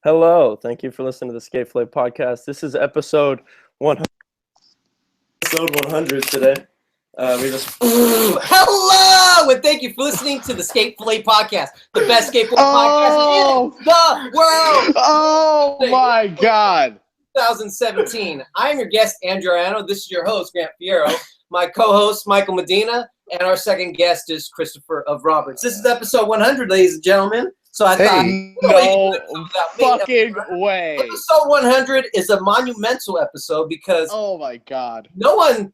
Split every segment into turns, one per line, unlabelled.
Hello, thank you for listening to the Fillet podcast. This is episode 100. Episode 100 today. We just
Hello, and thank you for listening to the Fillet podcast, the best skateboard podcast in the world.
Oh my God!
2017. I'm your guest, Andrew Arano. This is your host, Grant Fierro. My co-host, Michael Medina, and our second guest is Christopher of Roberts. This is episode 100, ladies and gentlemen. So I thought,
no fucking way.
Episode 100 is a monumental episode because
oh my God,
not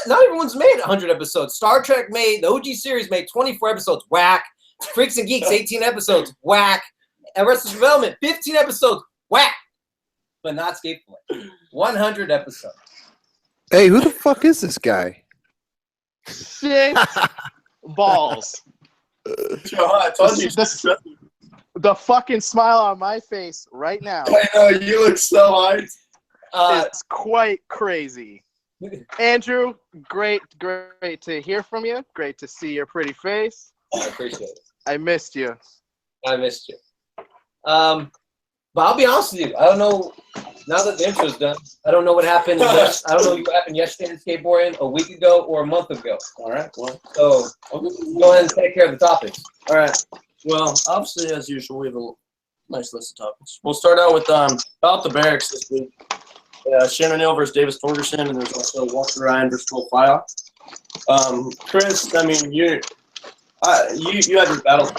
everyone's made 100 episodes. Star Trek the OG series made 24 episodes, whack. Freaks and Geeks 18 episodes, whack. Arrested Development 15 episodes, whack. But not Skateboard. 100 episodes.
Hey, who the fuck is this guy?
shit balls.
I told you.
The fucking smile on my face right now.
I know, you look so hyped.
It's quite crazy. Andrew, great to hear from you. Great to see your pretty face.
I appreciate it.
I missed you.
I missed you. But I'll be honest with you. I don't know. Now that the intro's done, I don't know what happened. I don't know what happened yesterday in skateboarding, a week ago, or a month ago. All right. Well, so go ahead and take care of the topics.
All right. Well, obviously, as usual, we have a nice list of topics. We'll start out with about the barracks this week. Shannon Hill versus Davis Torgerson, and there's also Walter Ryan versus Will Fyock. Chris, I mean, you had your battle,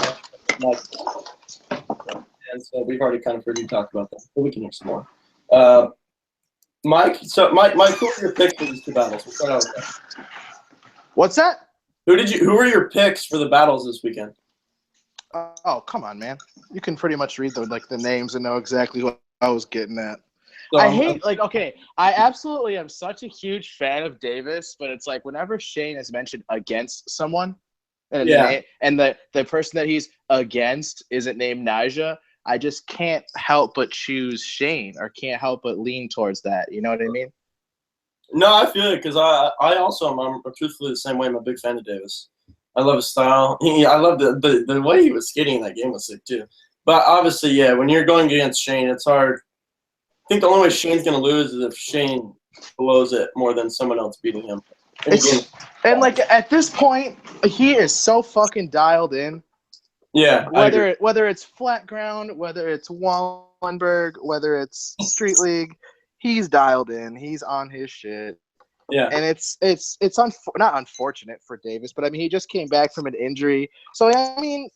and so we've already kind of heard you talk about that, but we can hear some more. Mike, who were your picks for these two battles? We'll start out with that.
What's that?
Who were your picks for the battles this weekend?
Oh, come on, man. You can pretty much read the names and know exactly what I was getting at.
So,
I absolutely am such a huge fan of Davis, but it's like whenever Shane is mentioned against someone, and the person that he's against isn't named Naja, I just can't help but choose Shane, or can't help but lean towards that. You know what I mean?
No, I feel it because I also am truthfully the same way. I'm a big fan of Davis. I love his style. I love the way he was skating in that game was sick too. But obviously, yeah, when you're going against Shane, it's hard. I think the only way Shane's going to lose is if Shane blows it more than someone else beating him.
At this point, he is so fucking dialed in.
Yeah.
Whether it's flat ground, whether it's Wallenberg, whether it's Street League, he's dialed in. He's on his shit.
Yeah.
And it's not unfortunate for Davis, but I mean he just came back from an injury, so I mean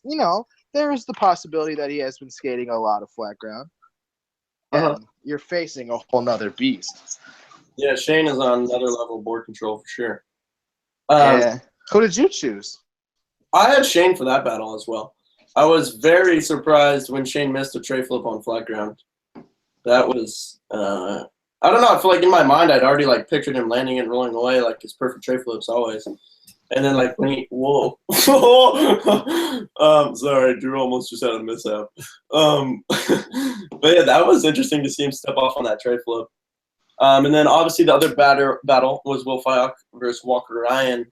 there is the possibility that he has been skating a lot of flat ground. And you're facing a whole nother beast.
Yeah, Shane is on another level of board control for sure.
Yeah. Who did you choose?
I had Shane for that battle as well. I was very surprised when Shane missed a tray flip on flat ground. That was I don't know. I feel like in my mind I'd already pictured him landing and rolling away like his perfect tray flips always. And then when he sorry, Drew almost just had a mishap. But yeah, that was interesting to see him step off on that tray flip. And then obviously the other battle was Will Fyock versus Walter Ryan.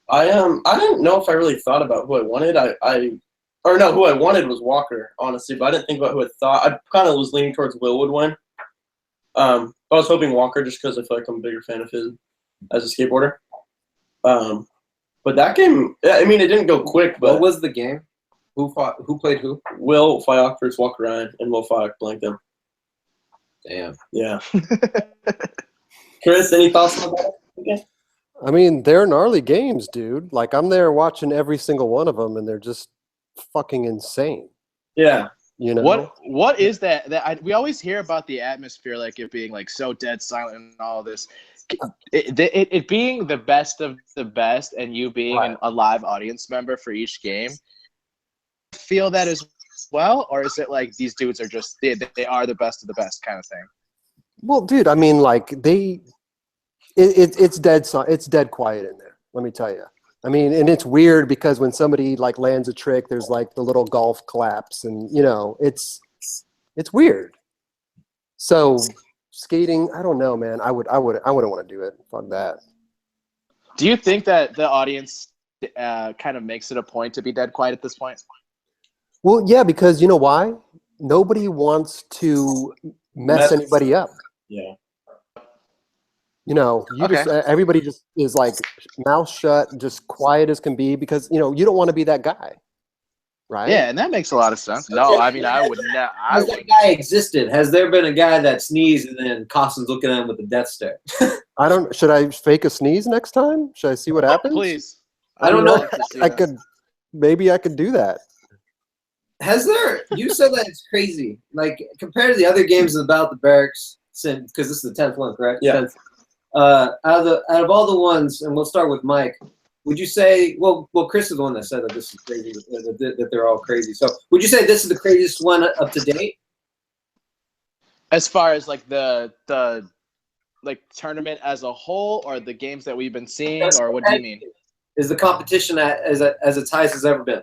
I didn't know if I really thought about who I wanted. Who I wanted was Walker, honestly, but I didn't think about who I thought. I kind of was leaning towards Will would win. I was hoping Walker just because I feel like I'm a bigger fan of his as a skateboarder. But that game, I mean, it didn't go quick. But
what was the game? Who played who?
Will Fyock versus Walter Ryan, and Will Fyock blanked him.
Damn.
Yeah. Chris, any thoughts on that? Okay.
I mean, they're gnarly games, dude. Like, I'm there watching every single one of them, and they're just fucking insane.
Yeah.
You know
what is that? We always hear about the atmosphere, like it being so dead silent and all this. It being the best of the best, and you being a live audience member for each game. Feel that as well, or is it like these dudes are just they are the best of the best kind of thing?
Well, dude, I mean, it's dead quiet in there. Let me tell you. I mean, and it's weird because when somebody lands a trick, there's the little golf claps, and it's weird. So skating, I don't know, man. I wouldn't want to do it. Fuck that.
Do you think that the audience kind of makes it a point to be dead quiet at this point?
Well, yeah, because you know why? nobody wants to mess
Mess-
anybody up.
Yeah.
You know, everybody just is like mouth shut, just quiet as can be, because you know you don't want to be that guy, right?
Yeah, and that makes a lot of sense. No, I mean I would not.
Has that guy existed? Has there been a guy that sneezed and then Costin's looking at him with a death stare?
I don't. Should I fake a sneeze next time? Should I see what happens?
Please.
I don't know.
I could. Maybe I could do that.
Has there? You said that it's crazy. Like compared to the other games about the barracks, because this is the 10th one, correct?
Yeah.
10th. Out of all the ones, and we'll start with Mike. Would you say? Well, Chris is the one that said that this is crazy. That they're all crazy. So, would you say this is the craziest one up to date?
As far as like the like tournament as a whole, or the games that we've been seeing, or what do you mean?
Is the competition as its highest as ever been?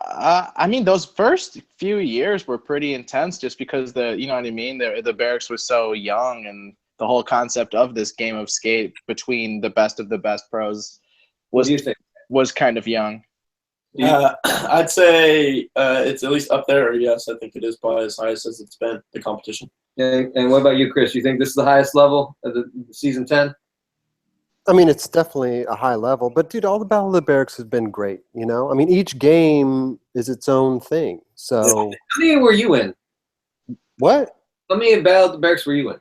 I mean, those first few years were pretty intense, just because you know what I mean. The barracks was so young, and the whole concept of this game of skate between the best of the best pros
What do you think?
was kind of young.
I'd say it's at least up there. Or yes, I think it is probably as highest as it's been, the competition.
And what about you, Chris? You think this is the highest level of the season 10?
I mean, it's definitely a high level, but dude, all the Battle of the Barracks has been great. You know, I mean, each game is its own thing. So,
How many were you in?
what?
How many Battle of the Barracks were you in?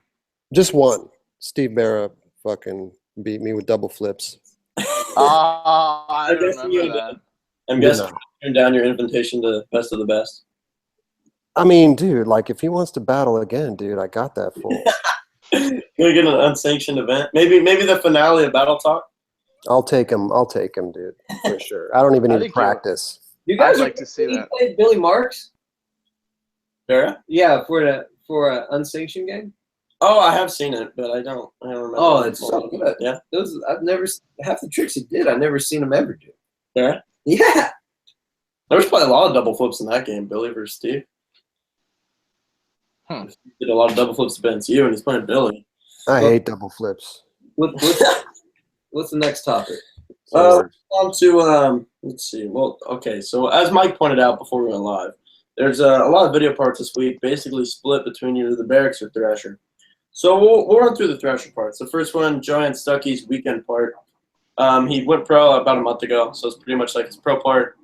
Just one. Steve Barra fucking beat me with double flips.
Oh, I
guess
remember
you-
that.
I'm
You
guessing
know.
turn down your invitation to best of the best.
I mean, dude, like if he wants to battle again, dude, I got that fool.
Can we get an unsanctioned event? Maybe the finale of Battle Talk.
I'll take him, dude, for sure. I don't even
I
need to
think you're-
practice.
You guys
I'd like to see that.
played Billy Marks?
Sarah?
Yeah, for an unsanctioned game.
Oh, I have seen it, but I don't remember.
Oh, it's so good.
Yeah.
I've never half the tricks he did. I've never seen him ever do.
Sarah?
Yeah.
There was probably a lot of double flips in that game, Billy versus Steve.
Hmm.
He did a lot of double flips against you, and he's playing Billy.
I hate double flips.
What's the next topic?
On to let's see. Well, okay. So as Mike pointed out before we went live, there's a lot of video parts this week, basically split between either the Barracks or Thrasher. So we'll run through the Thrasher parts. The first one, Joanne Stuckey's weekend part. He went pro about a month ago, so it's pretty much like his pro part,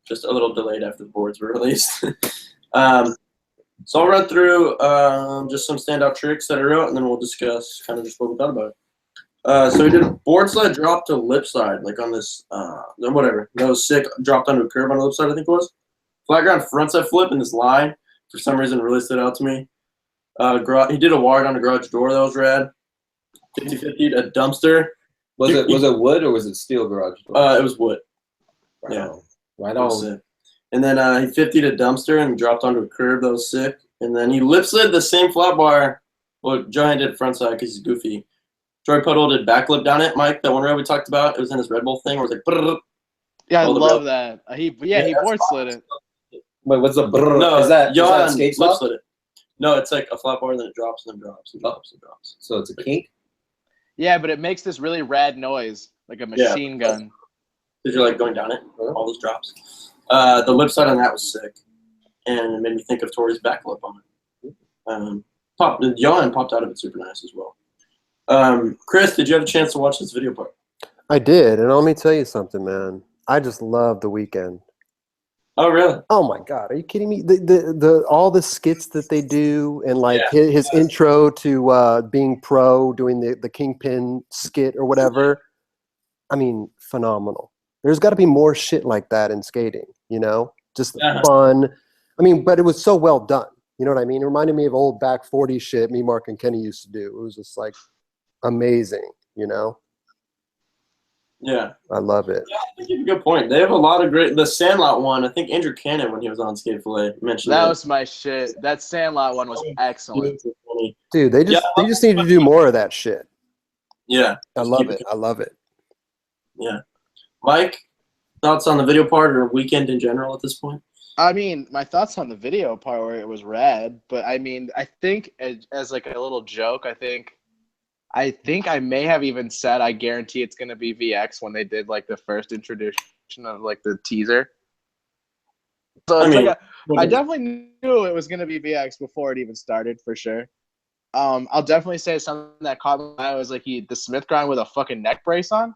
just a little delayed after the boards were released. So I'll run through just some standout tricks that I wrote, and then we'll discuss kind of just what we thought about it. So he did a board slide drop to lip side, like on this, whatever. That was sick. Dropped onto a curve on the lip side, I think it was. Flat ground frontside flip in this line. For some reason, really stood out to me. He did a wide on a garage door that was rad. 50-50 a dumpster.
Was it wood or was it steel garage door?
It was wood.
Right
yeah.
on. Right
That was
on.
sick. And then he 50'd a dumpster and dropped onto a curb. That was sick. And then he lip slid the same flat bar. Well, Johan did frontside because he's goofy. Troy Puddle did backflip down it, Mike. That one rail we talked about. It was in his Red Bull thing where it was like, brrr.
Yeah, I
All the
love
rail.
that. He
that's
board slid it.
Wait, what's the brrr?
No,
is that
Johan
skate
lip
stop?
slid it. No, it's like a flat bar and then it drops and then drops and drops and drops.
So it's a kink?
Yeah, but it makes this really rad noise, like a machine gun.
Because you're like going down it, all those drops. The lip side on that was sick. And it made me think of Tori's backflip on it. Johan popped out of it super nice as well. Chris, did you have a chance to watch this video part?
I did, and let me tell you something, man. I just love the weekend.
Oh, really?
Oh my God, are you kidding me? The all the skits that they do, and like his intro to being pro, doing the Kingpin skit or whatever. I mean, phenomenal. There's got to be more shit like that in skating, you know? Just fun. I mean, but it was so well done. You know what I mean? It reminded me of old back 40 shit me, Mark, and Kenny used to do. It was just like amazing, you know?
Yeah.
I love it.
Yeah, I think you have a good point. They have a lot of great. The Sandlot one, I think Andrew Cannon, when he was on Skate Fillet, mentioned
That
it.
was my shit. That Sandlot one was excellent.
Dude, they just need to do more of that shit.
Yeah.
I love it. I love it.
Yeah. Mike, thoughts on the video part or weekend in general at this point?
I mean, my thoughts on the video part where it was rad, but I mean, I think as like a little joke, I think I may have even said I guarantee it's gonna be VX when they did like the first introduction of like the teaser. So
I
it's
mean,
like I definitely knew it was gonna be VX before it even started for sure. I'll definitely say something that caught my eye was like the Smith grind with a fucking neck brace on.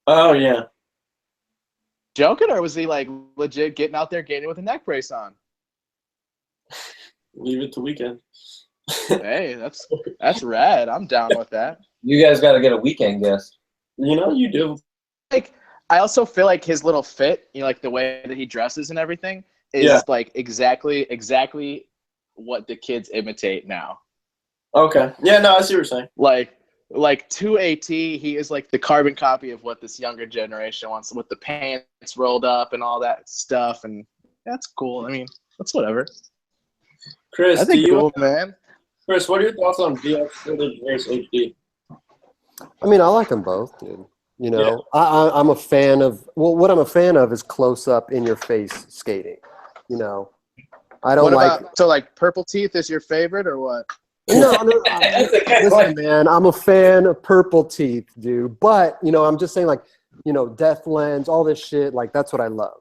oh yeah.
Joking, or was he like legit getting out there getting it with a neck brace on?
Leave it to weekend.
Hey, that's rad. I'm down with that.
You guys got to get a weekend guest.
You know, you do.
Like, I also feel like his little fit, like the way that he dresses and everything, is like exactly what the kids imitate now.
Okay. Yeah, no, I see what you're saying.
Like to AT, he is like the carbon copy of what this younger generation wants, with the pants rolled up and all that stuff, and that's cool. I mean, that's whatever.
Chris,
I think cool, man.
Chris, what are your thoughts on VX footage versus HD?
I mean, I like them both, dude. You know, I'm a fan of. Well, what I'm a fan of is close up, in your face skating. You know, I don't
like Purple Teeth is your favorite or what?
No. Listen, man, I'm a fan of Purple Teeth, dude. But I'm just saying, like, Death Lens, all this shit, like that's what I love.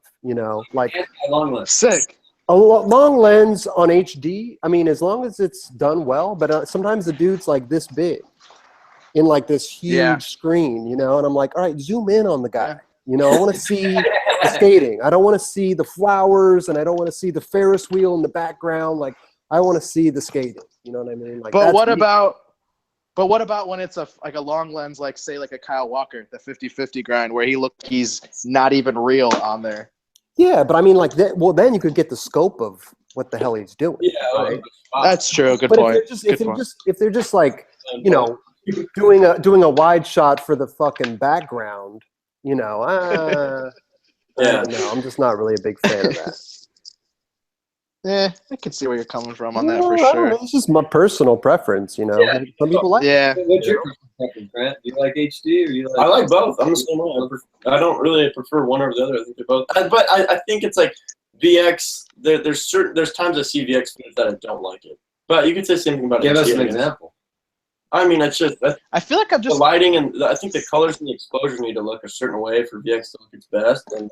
Like
Long list.
Sick.
a long lens on HD. I mean, as long as it's done well. But sometimes the dude's like this big, in like this huge screen, and I'm like, all right, zoom in on the guy. I want to see the skating. I don't want to see the flowers, and I don't want to see the Ferris wheel in the background. Like, I want to see the skating. You know what I mean? Like,
But what about when it's a long lens, like say like a Kyle Walker, the 50-50 grind, where he's not even real on there?
Yeah, but I mean, like that. Well, then you could get the scope of what the hell he's doing.
Yeah,
right?
That's true. Good
But
point.
if they're just like doing a wide shot for the fucking background, I don't know. I'm just not really a big fan of that.
I can see where you're coming from on that
Well,
for
I don't
sure.
know. It's just my personal preference,
Yeah.
Some people like.
Yeah.
What's your preference, Grant? Do you like HD or you like?
I like both. I'm the same way. I don't really prefer one over the other. I think they're both. But I think it's like VX. There's times I see VX footage that I don't like it. But you could say the same thing about
Give
HD,
us an
I guess.
example.
I mean, it's just
I feel like I'm
the
just
lighting, and I think the colors and the exposures need to look a certain way for VX to look its best. And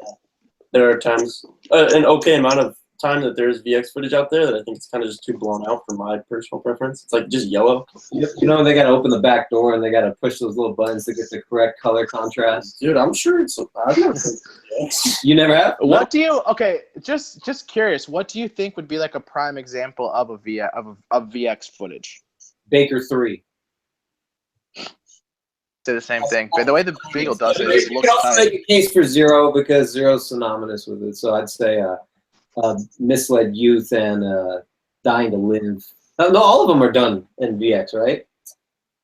there are times, an okay amount of time that there's VX footage out there that I think it's kind of just too blown out for my personal preference. It's like just yellow.
You know, they got to open the back door and they got to push those little buttons to get the correct color contrast.
Dude, I'm sure it's. I've never seen
You never have?
What do you? Okay, just curious. What do you think would be like a prime example of a VX footage?
Baker 3.
Say the same thing, but the way the Beagle does it, it
You
looks
can also
tight.
make a case for Zero because Zero's synonymous with it. So I'd say Misled Youth and Dying to Live. No, all of them are done in VX, right?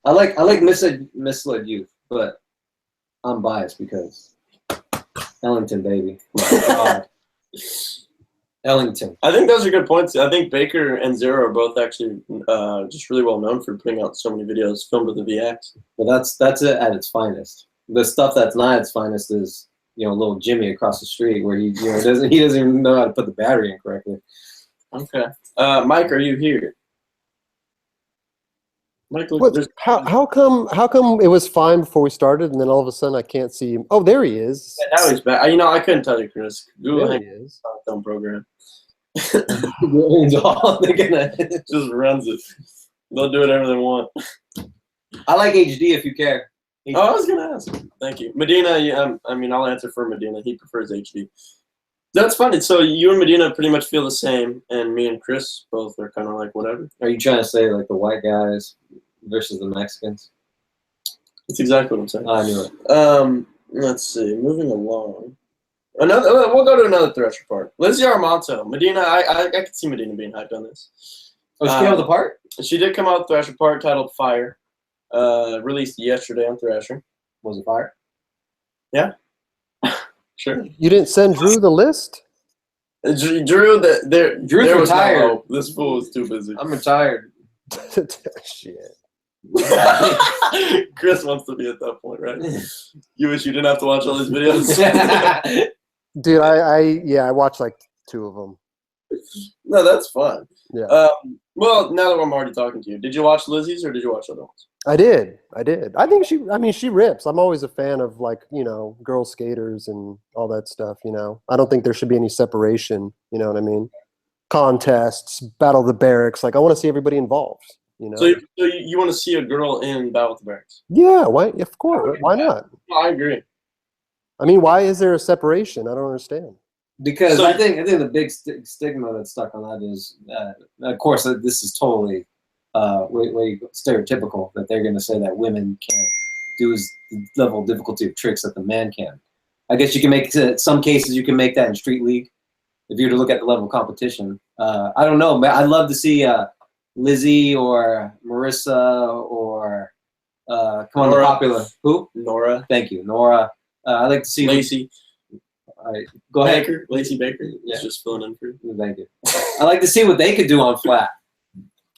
I like Misled Youth, but I'm biased because Ellington, baby. My God. Ellington.
I think those are good points. I think Baker and Zero are both actually just really well known for putting out so many videos filmed with the VX.
But that's it at its finest. The stuff that's not at its finest is, little Jimmy across the street where he doesn't even know how to put the battery in correctly.
Okay. Mike, are you here? Mike, look,
What, how come it was fine before we started, and then all of a sudden I can't see him? Oh, there he is.
yeah, now he's back. I couldn't tell you, Chris. Google
There
Hangout
he is.
film program.
They're gonna.
Just runs it. They'll do whatever they want.
I like HD if you care.
Oh, I was gonna ask. Thank you, Medina. I'll answer for Medina. He prefers HD. That's funny. So you and Medina pretty much feel the same, and me and Chris both are kind of like whatever.
Are you trying to say like the white guys versus the Mexicans?
That's exactly what I'm saying.
I knew it.
Let's see. Moving along. We'll go to another Thresher part. Lizzie Armanto. Medina. I could see Medina being hyped on this.
Oh, she came out the part?
She did come out with Thrasher part titled Fire. Released yesterday on Thrasher.
Was it fire?
Yeah. Sure.
You didn't send Drew the list?
Drew's
Drew's retired.
This fool was too busy.
I'm retired.
Shit.
Chris wants to be at that point, right? You wish you didn't have to watch all these videos.
Dude, I watched like 2 of them.
No, that's fun.
Yeah.
Well, now that I'm already talking to you, did you watch Lizzie's or did you watch other ones?
I did. I think she rips. I'm always a fan of like, girl skaters and all that stuff, I don't think there should be any separation, you know what I mean? Contests, Battle of the Barracks. Like I want to see everybody involved,
So you want to see a girl in Battle of the Barracks?
Yeah, why? Of course. Why not?
I agree.
I mean, why is there a separation? I don't understand.
Because I think the big stigma that's stuck on that is, of course, this is totally way stereotypical that they're going to say that women can't do the level of difficulty of tricks that the man can. I guess you can make some cases you can make that in Street League if you were to look at the level of competition. I don't know, but I'd love to see Lizzie or Marissa or come on, the popular who?
Nora.
Thank you, Nora. I'd like to see
Lacey.
All right, go ahead.
Lacey Baker.
Yeah.
Just filling in for you.
Thank you. I'd like to see what they could do on flat.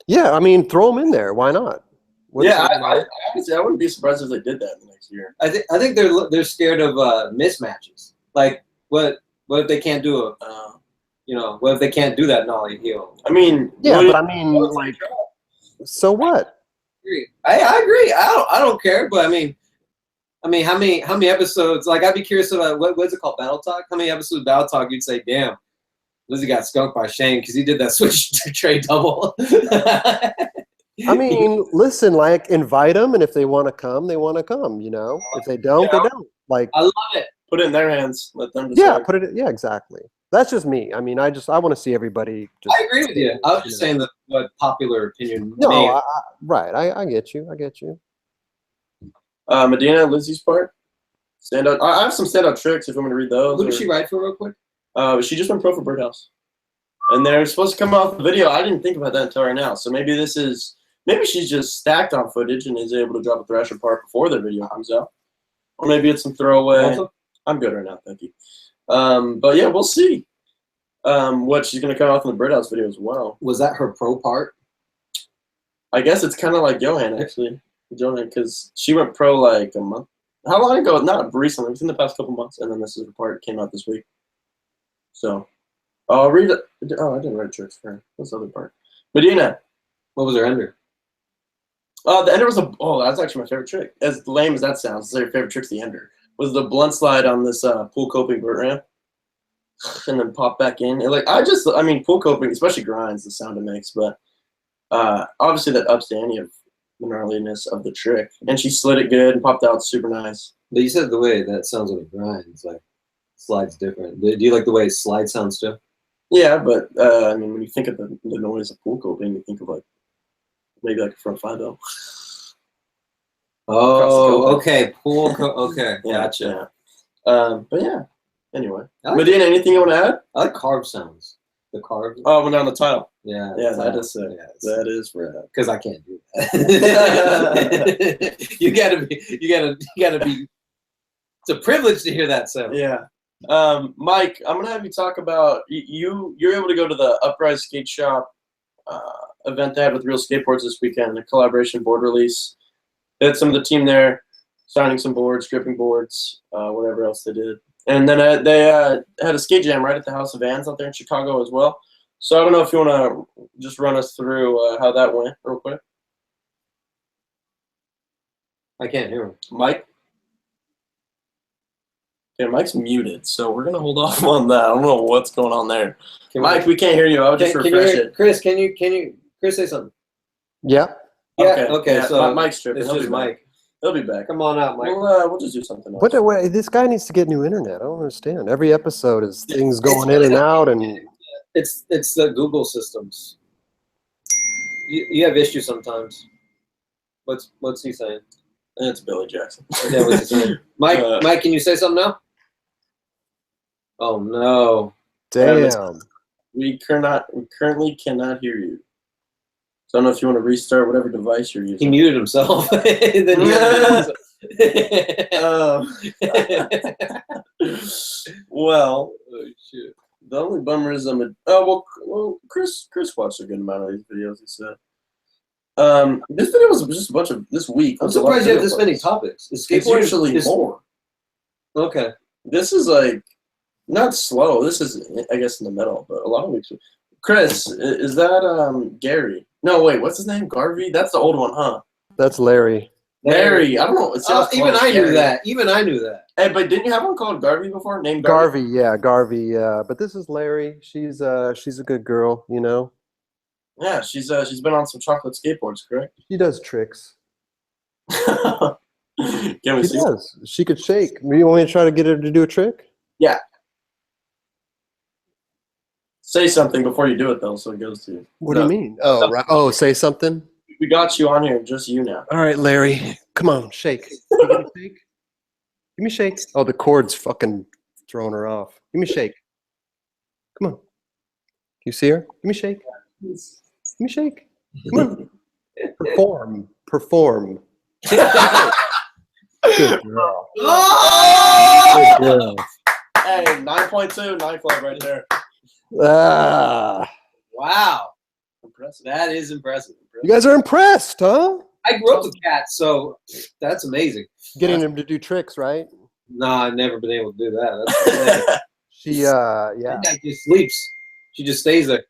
Yeah, I mean, throw them in there. Why not?
I honestly, I wouldn't be surprised if they did that in the next year.
I think they're scared of mismatches. Like what if they can't do a what if they can't do that nollie heel?
I mean,
yeah, but I mean, like, so what?
I agree. I don't care, but I mean, how many episodes? Like, I'd be curious about what's it called, Battle Talk? How many episodes of Battle Talk you'd say, damn, Lizzie got skunked by Shane because he did that switch to tray double.
I mean, listen, like, invite them, and if they want to come, they want to come. If they don't, they don't. Like,
I love it.
Put it in their hands. Let them decide.
Yeah, exactly. That's just me. I mean, I want to see everybody.
I agree with you. I was just saying what popular opinion.
No, right. I get you.
Medina, Lizzie's part. Standout. I have some standout tricks if you want me to read those.
Who did she write for, real quick?
She just went pro for Birdhouse, and they're supposed to come out with a video. I didn't think about that until right now. So maybe she's just stacked on footage and is able to drop a Thrasher part before the video comes out, or maybe it's some throwaway.
Also?
I'm good right now, thank you. But yeah, we'll see what she's gonna come out from the Birdhouse video as well.
Was that her pro part?
I guess it's kind of like Johan actually. Johan, because she went pro like a month. How long ago? Not recently. It's in the past couple months, and then this is the part that came out this week. So, I'll read it. Oh, I didn't write tricks for her. What's the other part? Medina.
What was her ender?
The ender was that's actually my favorite trick. As lame as that sounds, your favorite trick's the ender. Was the blunt slide on this pool coping vert ramp, and then pop back in. And pool coping, especially grinds, the sound it makes, but obviously that ups the ante of the gnarliness of the trick. And she slid it good and popped out super nice.
But you said the way that sounds like a grind. It's like slide's different. Do you like the way slide sounds too?
Yeah, but when you think of the noise of pool coping, you think of maybe like a front 5-0.
Oh, okay. Okay.
Gotcha. But yeah. Anyway, Medina, anything you want to add?
I like carve sounds. The carve.
Oh, went down the title.
Yeah.
Yeah, that is sick. Yeah, that is rad.
Because I can't do that. You gotta be. It's a privilege to hear that sound.
Yeah. Mike, I'm gonna have you talk about you're able to go to the Uprise Skate Shop event they had with Real Skateboards this weekend, a collaboration board release. They had some of the team there signing some boards, gripping boards, whatever else they did. And then they had a skate jam right at the House of Vans out there in Chicago as well. So I don't know if you want to just run us through how that went real quick.
I can't hear him.
Mike? Okay, Mike's muted, so we're going to hold off on that. I don't know what's going on there. Mike, we can't hear you. I'll just refresh it.
Chris, can you Chris, say something?
Yeah.
Yeah. Okay.
Yeah,
so
Mike's tripping.
It's just Mike.
He'll be back.
Come on out, Mike.
We'll just do something else.
What? This guy needs to get new internet. I don't understand. Every episode is things going in and out, and
it's the Google systems. You have issues sometimes. What's he saying?
It's Billy Jackson.
Yeah, what's he saying? Mike, can you say something now? Oh no!
Damn.
We currently cannot hear you. So I don't know if you want to restart whatever device you're using.
He muted himself.
Well,
oh, shit.
the only bummer is Chris watched a good amount of these videos. He said. This video was just a bunch of this week.
I'm surprised you have this many topics.
It's usually more.
Okay.
This is like not slow. This is I guess in the middle, but a lot of weeks. Chris, is that Gary? No, wait, what's his name? Garvey? That's the old one, huh?
That's Larry.
Larry. I don't know. It sounds
Even
close.
I knew
Gary.
that. Even I knew that.
Hey, but didn't you have one called Garvey before? Named Garvey?
Garvey. But this is Larry. She's a good girl, you know.
Yeah, she's been on some chocolate skateboards, correct?
She does tricks.
Can we
She
see?
does. She could shake. You want me to try to get her to do a trick?
Yeah. Say something before you do it, though, so it goes to you.
What do you mean? Oh, right. Oh, say something.
We got you on here, just you now.
All right, Larry. Come on, shake. Can you give me a shake? Give me a shake. Oh, the cord's fucking throwing her off. Give me a shake. Come on. You see her? Give me a shake. Give me a shake. Come on. Perform. Good girl.
Oh!
Good girl.
Hey, 9.2, 9 club right there.
Ah,
Wow.
Impressive.
That is impressive.
you guys are impressed, huh?
I grew up with cats, so that's amazing.
Getting them to do tricks, right?
No, I've never been able to do that. That's insane.
She, yeah.
That guy just sleeps. She just stays there.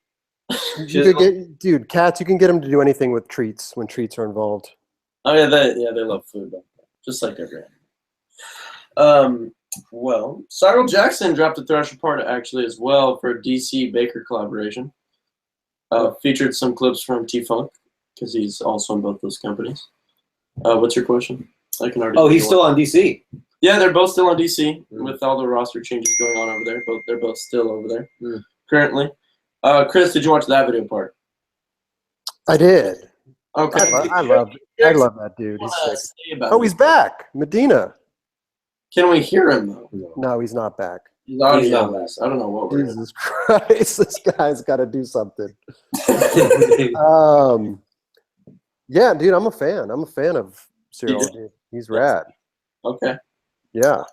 You could get, dude, cats. You can get them to do anything with treats when treats are involved.
Oh yeah, they love food, though. Just like every animal. Well, Cyril Jackson dropped a Thrash Report actually as well for a DC Baker collaboration. Featured some clips from T-Funk because he's also in both those companies. What's your question? I can already.
Oh, he's still on DC.
Yeah, they're both still on DC with all the roster changes going on over there. They're both still over there currently. Chris, did you watch that video part?
I did.
Okay.
I love that dude. He's sick. Oh, he's back. Medina.
Can we hear him though?
No, he's not back.
He's already
He's not
on this. I don't know what we're.
Jesus Christ, this guy's got to do something. Yeah, dude, I'm a fan. I'm a fan of Cyril. Dude. He's rad.
Okay.
Yeah.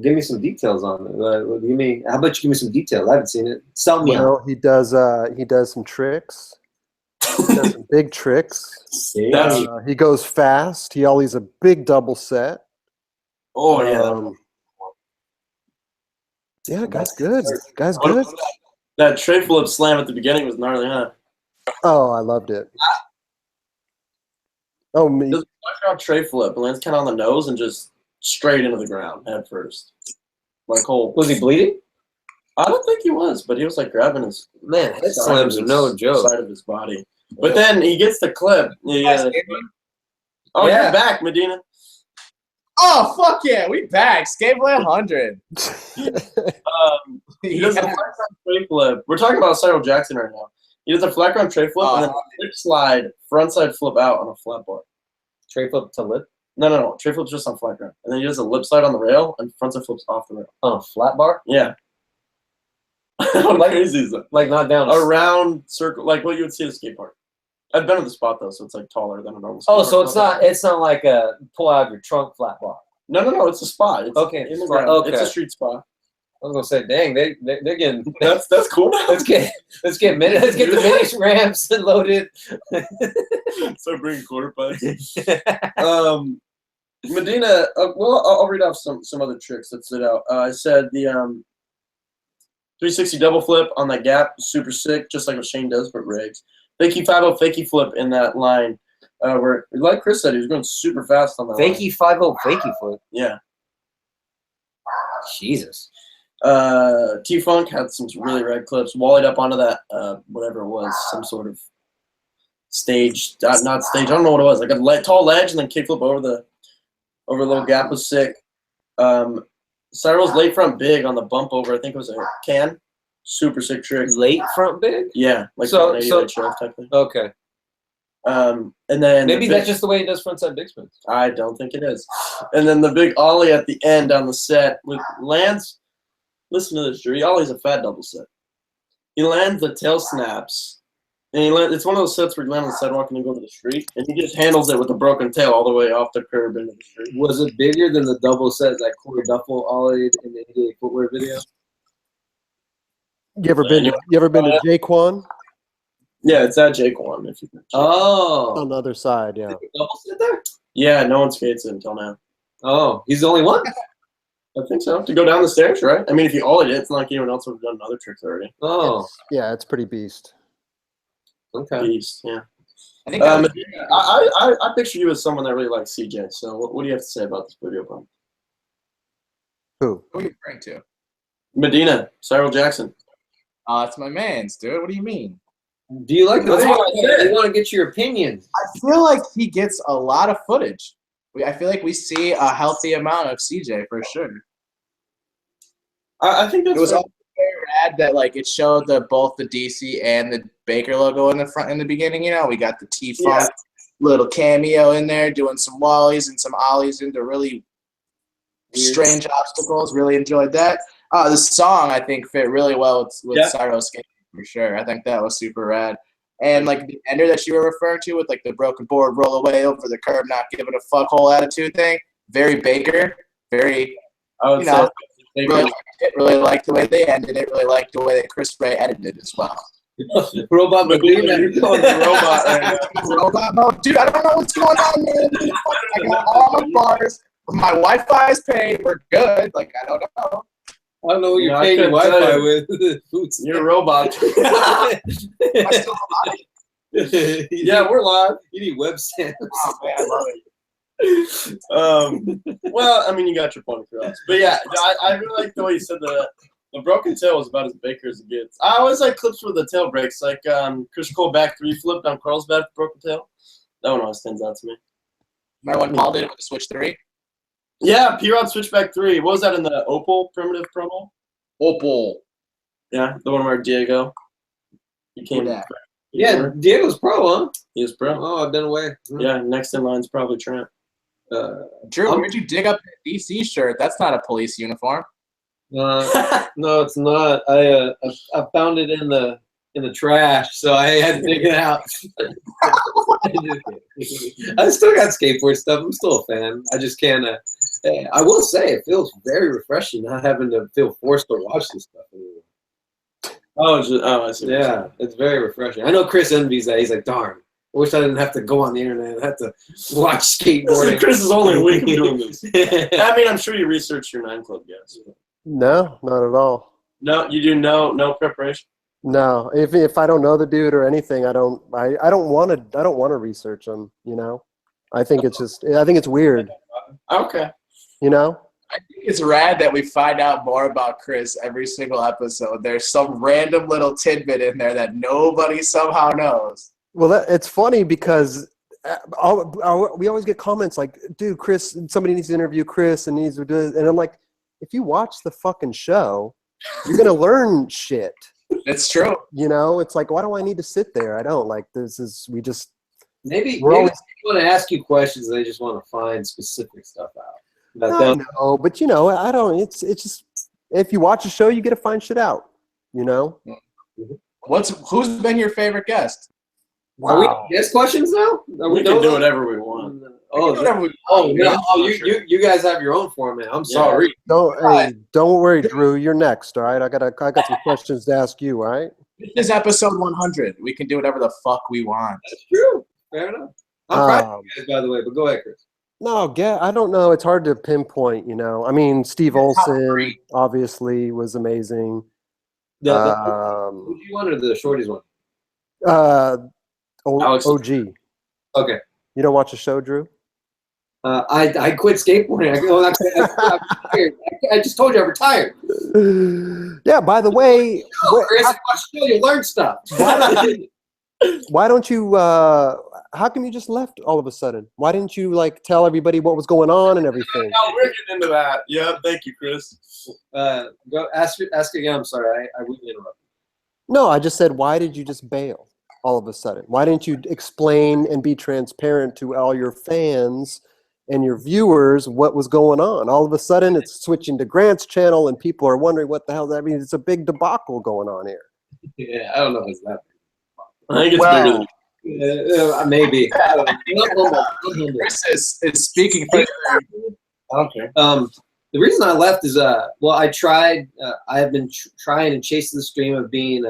Give me some details on it. How about you give me some details? I haven't seen it. Sell me
Well, he does some tricks. He does some big tricks. He goes fast. He always a big double set.
Oh yeah.
Yeah, guy's good. Guy's good.
That tray flip slam at the beginning was gnarly, huh?
Oh, I loved it. Oh, me.
Just background tray flip, lands kind of on the nose and just straight into the ground head first. Like whole.
Was he bleeding?
I don't think he was, but he was like grabbing his
Man, head
side
slams
of
are
his-
no joke.
side of his body. But then he gets the clip. Oh,
Yeah.
you're back, Medina.
Oh, fuck yeah. We back. Skateboard 100.
He does a flat ground tray flip. We're talking about Cyril Jackson right now. He does a flat ground tray flip and then a flip slide, front side flip out on a flat bar.
Tray flip to lip?
No. Tray flip's just on flat ground. And then he does a lip slide on the rail and front side flips off the rail.
On a flat bar?
Yeah. How crazy is that?
Like not down.
A round circle, like what you would see at a skate park. I've been to the spot though, so it's like taller than a normal skate
Oh,
park.
so it's not like a pull out of your trunk flat bar.
No, it's a spot. It's
Okay,
in the
spot,
ground.
okay.
It's a street spot.
I was gonna say, dang, they're getting.
That's cool.
Let's get the mini ramps loaded.
Start bringing quarter pipes. Medina. Well, I'll read off some other tricks that stood out. I said the 360 double flip on that gap, super sick, just like what Shane does, but rigs. Fakey 5-0 fakey flip in that line, where like Chris said, he was going super fast on that.
Fakey 5-0 fakey flip.
Yeah.
Jesus.
T-Funk had some really rad clips. Wallied up onto that, whatever it was, some sort of stage, not stage. I don't know what it was. Like a tall ledge, and then kickflip over the little gap was sick. Cyril's late front big on the bump over. I think it was a can. Super sick trick.
Late front big?
Yeah, like
So-
180 shove type thing.
Okay.
And then
Maybe
the
that's just the way he does frontside big spins.
I don't think it is. And then the big ollie at the end on the set with lands. Listen to this, Drew. He ollie's a fat double set. He lands the tail snaps. And it's one of those sets where you land on the sidewalk and you go to the street, and he just handles it with a broken tail all the way off the curb into the street.
Was it bigger than the double set that Corey Duffel ollied in the 88 footwear video?
You ever been to Jaquan?
Yeah, it's at Jaquan. If you can.
Oh.
On the other side, yeah.
Double set there?
Yeah, no one skates it until now.
Oh, he's the only one?
I think so. To go down the stairs, right? I mean, if you ollied it, it's not like anyone else would have done other tricks already.
Oh,
Yeah, it's pretty beast.
okay.
Beast, yeah.
I think that was,
I picture you as someone that really likes CJ. So what do you have to say about this video, bro?
Who?
who are you referring to?
Medina, Cyril Jackson.
Oh, it's my man's, dude. What do you mean?
Do you like the
That's
video?
what I said.
You want to get your opinion.
I feel like he gets a lot of footage. I feel like we see a healthy amount of CJ for sure.
I think that's
It was
fair.
also very rad that like it showed both the DC and the Baker logo in the front in the beginning. You know, we got the T-Funk little cameo in there, doing some wallies and some ollies into really strange obstacles. Really enjoyed that. The song I think fit really well with Cyro's skating for sure. I think that was super rad. And like the ender that you were referring to with like the broken board, roll away over the curb, not giving a fuck whole attitude thing. Very Baker. Very,
I would
you know,
say
really liked the way they ended it. Really liked the way that Chris Ray edited it as well.
Robot Medina.
You're calling me robot right now.
Robot mode, dude. I don't know what's going on, man. I got all my bars. My Wi-Fi is paid. We're good. Like I don't know.
I don't know what you're
No, I
paying your
couldn't
Wi-Fi
tell
with.
You're a robot.
Am I still alive?
Yeah, we're live.
You need webcams.
Oh man, I love it.
Well, I mean, you got your point across. But yeah, I really like the way you said the broken tail was about as Baker as it gets. I always like clips where the tail breaks, like Chris Cole back 3 flipped on Carlsbad broken tail. That one always stands out to me.
Remember when Paul did it with the Switch 3?
Yeah, P-Rod switchback 3. What was that in the Opal primitive promo?
Opal.
Yeah, the one where Diego became.
Yeah.
Yeah, Diego's pro, huh?
He was pro.
Oh, I've been away.
Yeah, next in line's probably Trent.
Drew, where'd you dig up that DC shirt? That's not a police uniform.
No, it's not. I found it in the trash, so I had to dig it out. I still got skateboard stuff. I'm still a fan. I just can't. I will say it feels very refreshing not having to feel forced to watch this stuff anymore.
I see.
Yeah, it's very refreshing. I know Chris envies that. He's like, darn. I wish I didn't have to go on the internet and have to watch skateboarding.
Chris is only a week doing this. I mean, I'm sure you researched your 9 Club guys.
No, not at all.
No, you do no preparation.
No, if I don't know the dude or anything, I don't want to research him. You know, I think it's weird.
Okay.
You know.
I think it's rad that we find out more about Chris every single episode. There's some random little tidbit in there that nobody somehow knows.
Well, it's funny because we always get comments like, "Dude, Chris, somebody needs to interview Chris and needs to do this," and I'm like, if you watch the fucking show, you're gonna learn shit.
It's true.
You know, it's like, why do I need to sit there? I don't like this.
Maybe
We're always-
people want to ask you questions. They just want to find specific stuff out.
I know, but you know, I don't. It's just if you watch a show, you get to find shit out. You know.
Who's been your favorite guest?
Are we guest questions now?
We can do whatever we want.
You guys have your own format. I'm sorry.
Don't worry, Drew. You're next. All right. I got some questions to ask you. All right.
This is episode 100. We can do whatever the fuck we want.
That's true. Fair enough. I'm proud of you guys, by the way. But go ahead, Chris.
No, I don't know. It's hard to pinpoint. You know. I mean, Steve Olsen obviously was amazing.
Who do you want or the shorties one?
OG.
Okay.
You don't watch the show, Drew?
I quit skateboarding. I'm tired. I just told you I'm retired.
Yeah. By the way,
Chris, watch the show. You learn stuff.
why don't you? How come you just left all of a sudden? Why didn't you like tell everybody what was going on and everything?
No, we're getting into that. Yeah. Thank you, Chris.
Go ask again. I'm sorry. I wouldn't interrupt.
No, I just said, why did you just bail all of a sudden? Why didn't you explain and be transparent to all your fans and your viewers what was going on? All of a sudden, it's switching to Grant's channel, and people are wondering what the hell that means. It's a big debacle going on here.
Yeah, I don't know if it's that big.
I think it's bigger than.
Maybe.
Chris is speaking for
Okay.
The reason I left is, I tried. I have been trying and chasing this dream of being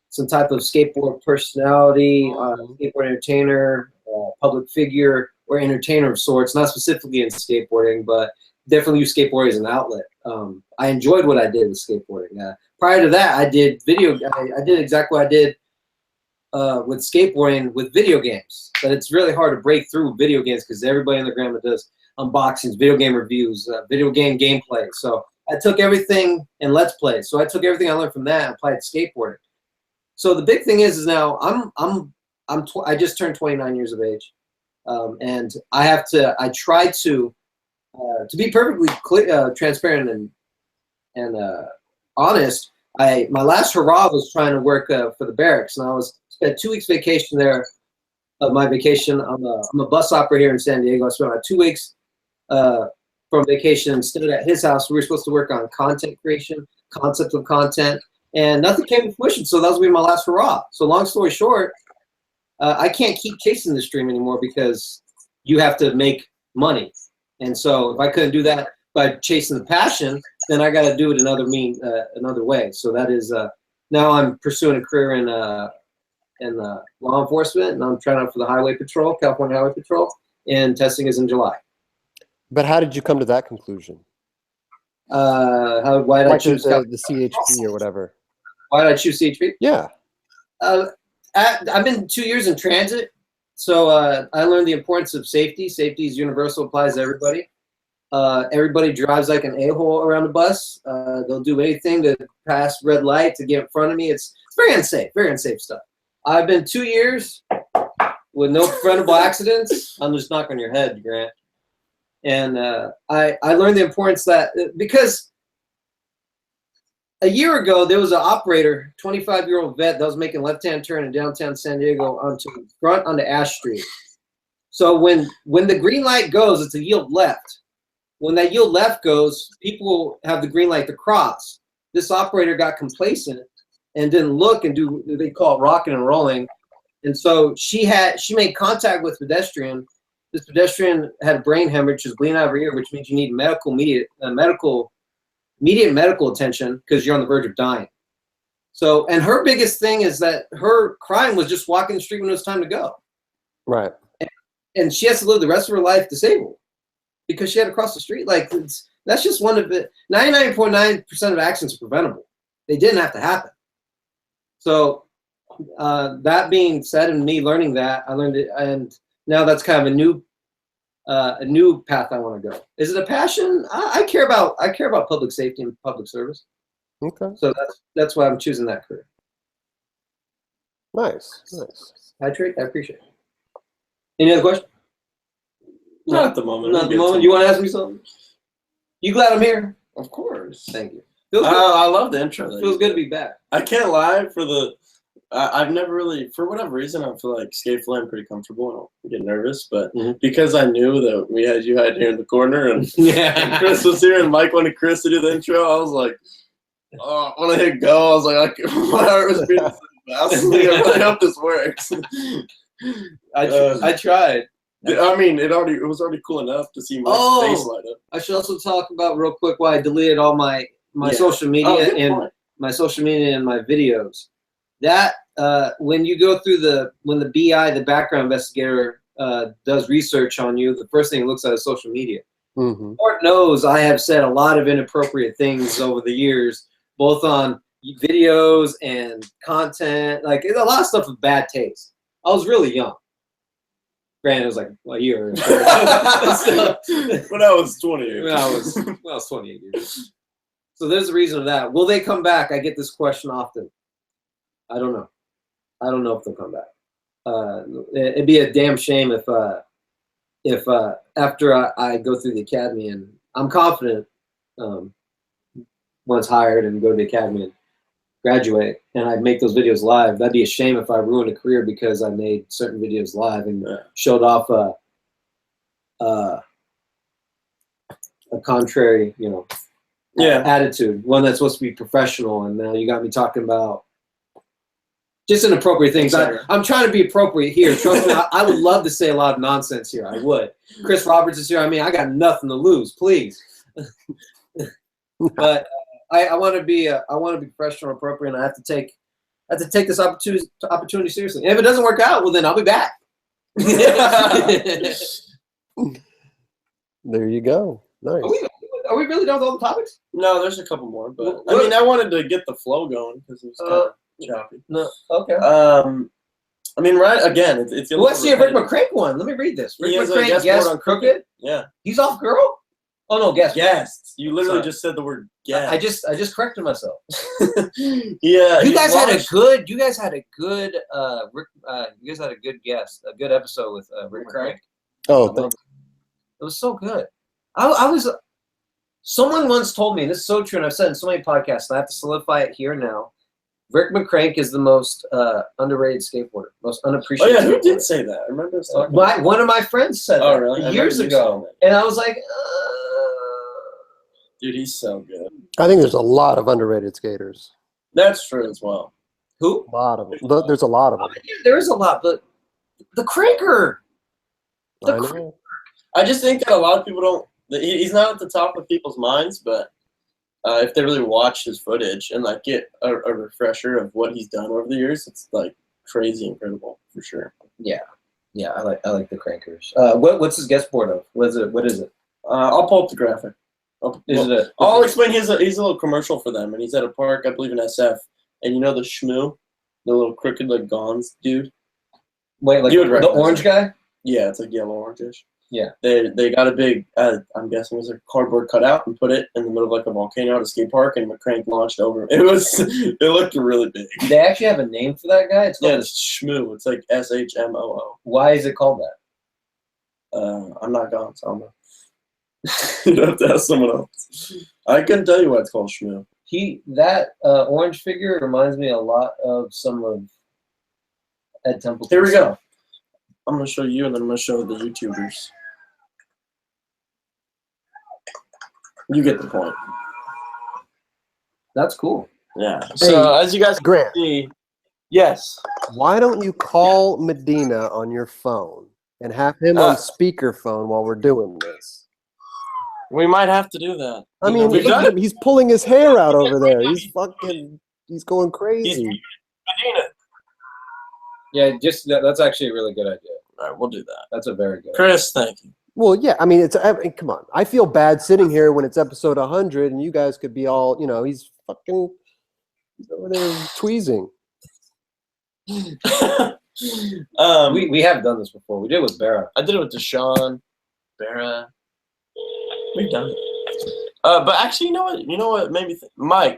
some type of skateboard personality, skateboard entertainer, public figure, or entertainer of sorts. Not specifically in skateboarding, but definitely use skateboarding as an outlet. I enjoyed what I did with skateboarding. Prior to that, I did video. I did exactly what I did with skateboarding with video games. But it's really hard to break through video games because everybody and their grandma does unboxings, video game reviews, video game gameplay. So I took everything and Let's Play. So I took everything I learned from that and applied it to skateboarding. So the big thing is now I just turned 29 years of age, and I try to be perfectly transparent and honest. My last hurrah was trying to work for the barracks, and I spent 2 weeks vacation there. Of my vacation, I'm a bus operator here in San Diego. I spent about 2 weeks from vacation and stayed at his house. We were supposed to work on content creation, concept of content, and nothing came to fruition. So that was going to be my last hurrah. So long story short, I can't keep chasing this dream anymore because you have to make money. And so if I couldn't do that by chasing the passion, then I got to do it another way. So that is now I'm pursuing a career in law enforcement, and I'm trying out for the Highway Patrol, California Highway Patrol, and testing is in July.
But how did you come to that conclusion?
Why did I choose
the CHP or whatever?
Why did I choose CHP?
Yeah.
I've been 2 years in transit, so I learned the importance of safety. Safety is universal, applies to everybody. Everybody drives like an a-hole around the bus. They'll do anything to pass red light to get in front of me. It's very unsafe stuff. I've been 2 years with no preventable accidents. I'm just knocking on your head, Grant. And I learned the importance that because a year ago there was an operator, 25-year-old vet that was making left-hand turn in downtown San Diego onto Ash Street. So when the green light goes, it's a yield left. When that yield left goes, people have the green light to cross. This operator got complacent and didn't look and do, they call it rocking and rolling. And so she made contact with pedestrian. This pedestrian had a brain hemorrhage, was bleeding out of her ear, which means you need immediate medical attention because you're on the verge of dying. So, and her biggest thing is that her crime was just walking the street when it was time to go.
Right.
And she has to live the rest of her life disabled because she had to cross the street. Like, that's just one of it. 99.9% of accidents are preventable. They didn't have to happen. So that being said, and me learning that, I learned it, and now that's kind of a new path I want to go. Is it a passion? I care about public safety and public service.
Okay.
So that's why I'm choosing that career.
Nice.
I appreciate it. Any other questions?
Not at the moment.
Not at the moment. You want to ask me something? You glad I'm here?
Of course.
Thank you. Feels good.
I love the intro.
Feels good to be back.
I can't lie, I've never really, for whatever reason, I feel like skate flying pretty comfortable. I don't get nervous, but because I knew that we had you here in the corner and, and Chris was here and Mike wanted Chris to do the intro, I was like, oh, when I hit go, I was like, my heart was beating fastly. I hope this works.
I tried.
I mean, it was already cool enough to see my face light up.
I should also talk about real quick why I deleted all my social media and my social media and my videos. That when you go through when the BI, the background investigator, does research on you, the first thing it looks at is social media.
Mm-hmm.
Lord knows I have said a lot of inappropriate things over the years, both on videos and content. Like, a lot of stuff with bad taste. I was really young. Granted, it was like a year.
When I was 20.
When I was 28 years. So there's a reason of that. Will they come back? I get this question often. I don't know. I don't know if they'll come back. It'd be a damn shame if after I go through the academy, and I'm confident once hired and go to the academy and graduate, and I make those videos live, that'd be a shame if I ruined a career because I made certain videos live and showed off a contrary, attitude, one that's supposed to be professional, and now you got me talking about just inappropriate things. I'm trying to be appropriate here. Trust me, I would love to say a lot of nonsense here. I would. Chris Roberts is here. I mean, I got nothing to lose. Please. But I want to be professional and appropriate, and I have to take this opportunity seriously. And if it doesn't work out, well, then I'll be back.
There you go. Nice.
Are we really done with all the topics?
No, there's a couple more, but I mean, I wanted to get the flow going because it was kind of choppy.
No, okay.
I mean, right? Again, it's.
Well, let's see a Rick McCrank one. Let me read this. Rick
He has a
McCrank
guest
guest
board on
Crooked.
Yeah.
He's off Girl. Oh no, guest.
Guest. You literally
Sorry.
just said the word guest.
I just corrected myself.
Yeah.
You
he
guys had a
watched-
good. You guys had a good. Rick. You guys had a good guest. A good episode with Rick McCrank.
Oh,
It was so good. I was. Someone once told me, and this is so true, and I've said it in so many podcasts, and I have to solidify it here now. Rick McCrank is the most underrated skateboarder, most
Oh
unappreciated.
yeah, who
skateboarder.
did say that? I remember us talking. about
One of my friends said
Oh,
that
really? I
years
remember you
ago,
saying that.
and I was like,
Dude, he's so good.
I think there's a lot of underrated skaters.
That's true as well.
who?
A lot of them. There's a lot of them.
Yeah, there is a lot, but the Cranker.
I know.
I just think that a lot of people don't. He's not at the top of people's minds, but if they really watch his footage and like get a refresher of what he's done over the years, it's like crazy incredible for sure.
Yeah, I like the Crankers. What's his guest board of? What is it?
I'll pull up the graphic. I'll explain. He's a little commercial for them, and he's at a park, I believe in SF. And you know the Shmoo, the little crooked like Gons dude.
Wait, like
You would
the
recognize
orange
it.
guy?
Yeah, it's like yellow orangish.
Yeah.
They got a big, I'm guessing it was a cardboard cutout and put it in the middle of like a volcano at a skate park, and McCrank launched over. It looked really big.
They actually have a name for that guy. It's
Yeah,
called,
it's Shmoo. It's like SHMOO.
why is it called that?
I'm not gone, so I'm not. You'd have to ask someone else. I couldn't tell you why it's called Shmoo.
That orange figure reminds me a lot of some of Ed Templeton's
Here we go.
stuff.
I'm gonna show you, and then I'm gonna show the YouTubers. You get the point.
That's cool.
Yeah. So as you guys can
Grant,
see, yes.
why don't you call Medina on your phone and have him on speakerphone while we're doing this?
We might have to do that.
I mean,
We've
look
done
at him. He's pulling his hair out over there. He's going crazy.
Medina.
Yeah, that's actually a really good idea.
All right, we'll do that.
That's a very good.
Chris, thank you.
Well, yeah. I mean, come on. I feel bad sitting here when it's episode 100, and you guys could be all, he's fucking over there tweezing.
We have done this before. We did it with Barra.
I did it with Deshaun, Barra. We've done it. But actually, you know what made me think? Mike.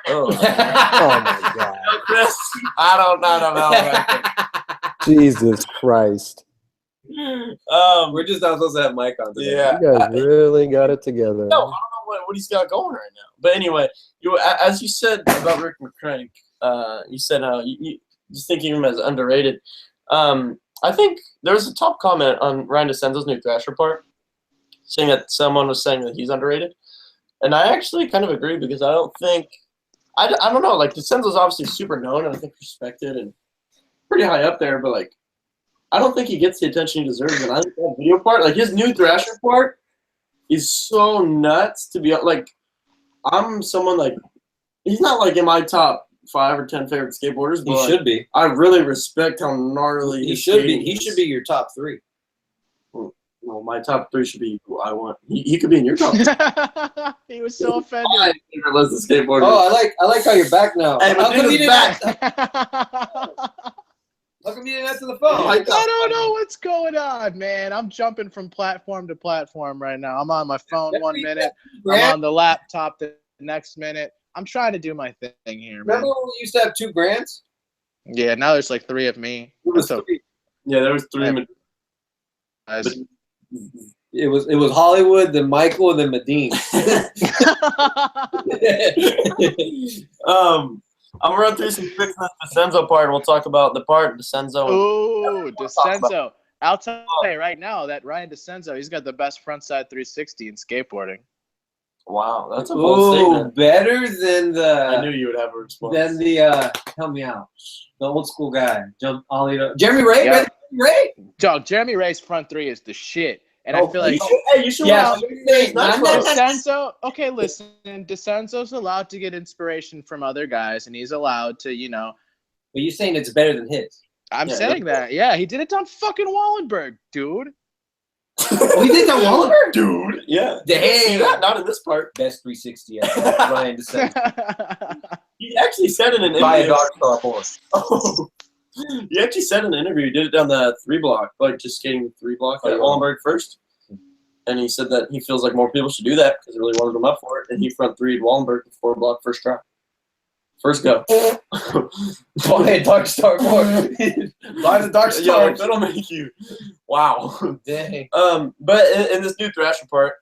Oh,
Oh my god.
Chris. I don't know.
Jesus Christ.
We're just not supposed to have Mike on today.
Yeah.
You guys really got it together.
No, I don't know what he's got going right now. But anyway, as you said about Rick McCrank, you said how you just thinking of him as underrated. I think there was a top comment on Ryan DeCenzo's new Thrasher part, saying that someone was saying that he's underrated. And I actually kind of agree, because I don't think I don't know, like DeCenzo's obviously super known and I think respected and pretty high up there, but like I don't think he gets the attention he deserves. And I think that video part, like his new Thrasher part, is so nuts to be like. I'm someone like he's not like in my top 5 or 10 favorite skateboarders, but
He should be.
I really respect how gnarly
He should be. He should be your top 3.
Well, my top 3 should be who I want. He could be in your top 3.
He was so offended.
My favorite list of skateboarders.
Oh, I like how you're back now.
Hey,
How come you didn't
back.
How come you didn't answer the phone?
I don't know what's going on, man. I'm jumping from platform to platform right now. I'm on my phone 1 minute. I'm on the laptop the next minute. I'm trying to do my thing here, man.
Remember when we used to have 2 Grants?
Yeah, now there's like 3 of me.
was
So,
Yeah, there was 3.
guys.
It was Hollywood, then Michael, and then Medine.
I'm gonna run through some quick DeCenzo part, and we'll talk about the part DeCenzo.
Ooh, DeCenzo. I'll tell you right now that Ryan DeCenzo, he's got the best frontside 360 in skateboarding.
Wow, that's a bold
Ooh,
statement.
better than
I knew
the
you would have a response.
help me out, the old school guy, jump ollie. Jeremy Ray,
Yeah.
Ray.
Dog, Jeremy Ray's front 3 is the shit. And I feel like
You should
Yeah.
DeCenzo, okay, listen, DeCenzo's allowed to get inspiration from other guys, and he's allowed to,
But you're saying it's better than his?
I'm
Yeah,
saying that. Yeah, he did it on fucking Wallenberg, dude.
Oh, he did that Wallenberg?
Dude. Yeah.
Damn.
See that? Not in this part.
Best 360 ever. Ryan DeCenzo.
He actually said it in
Buy a
interview.
Dark Star Force.
Oh. He actually said in an interview he did it down the 3 block, like just skating the 3 block at Wallenberg first. And he said that he feels like more people should do that because he really wanted him up for it. And he front 3'd Wallenberg the 4 block first try. First go.
Why Dark Star more? Why the Dark Star?
Yeah, that'll make you. Wow.
Dang.
But in this new Thrasher part,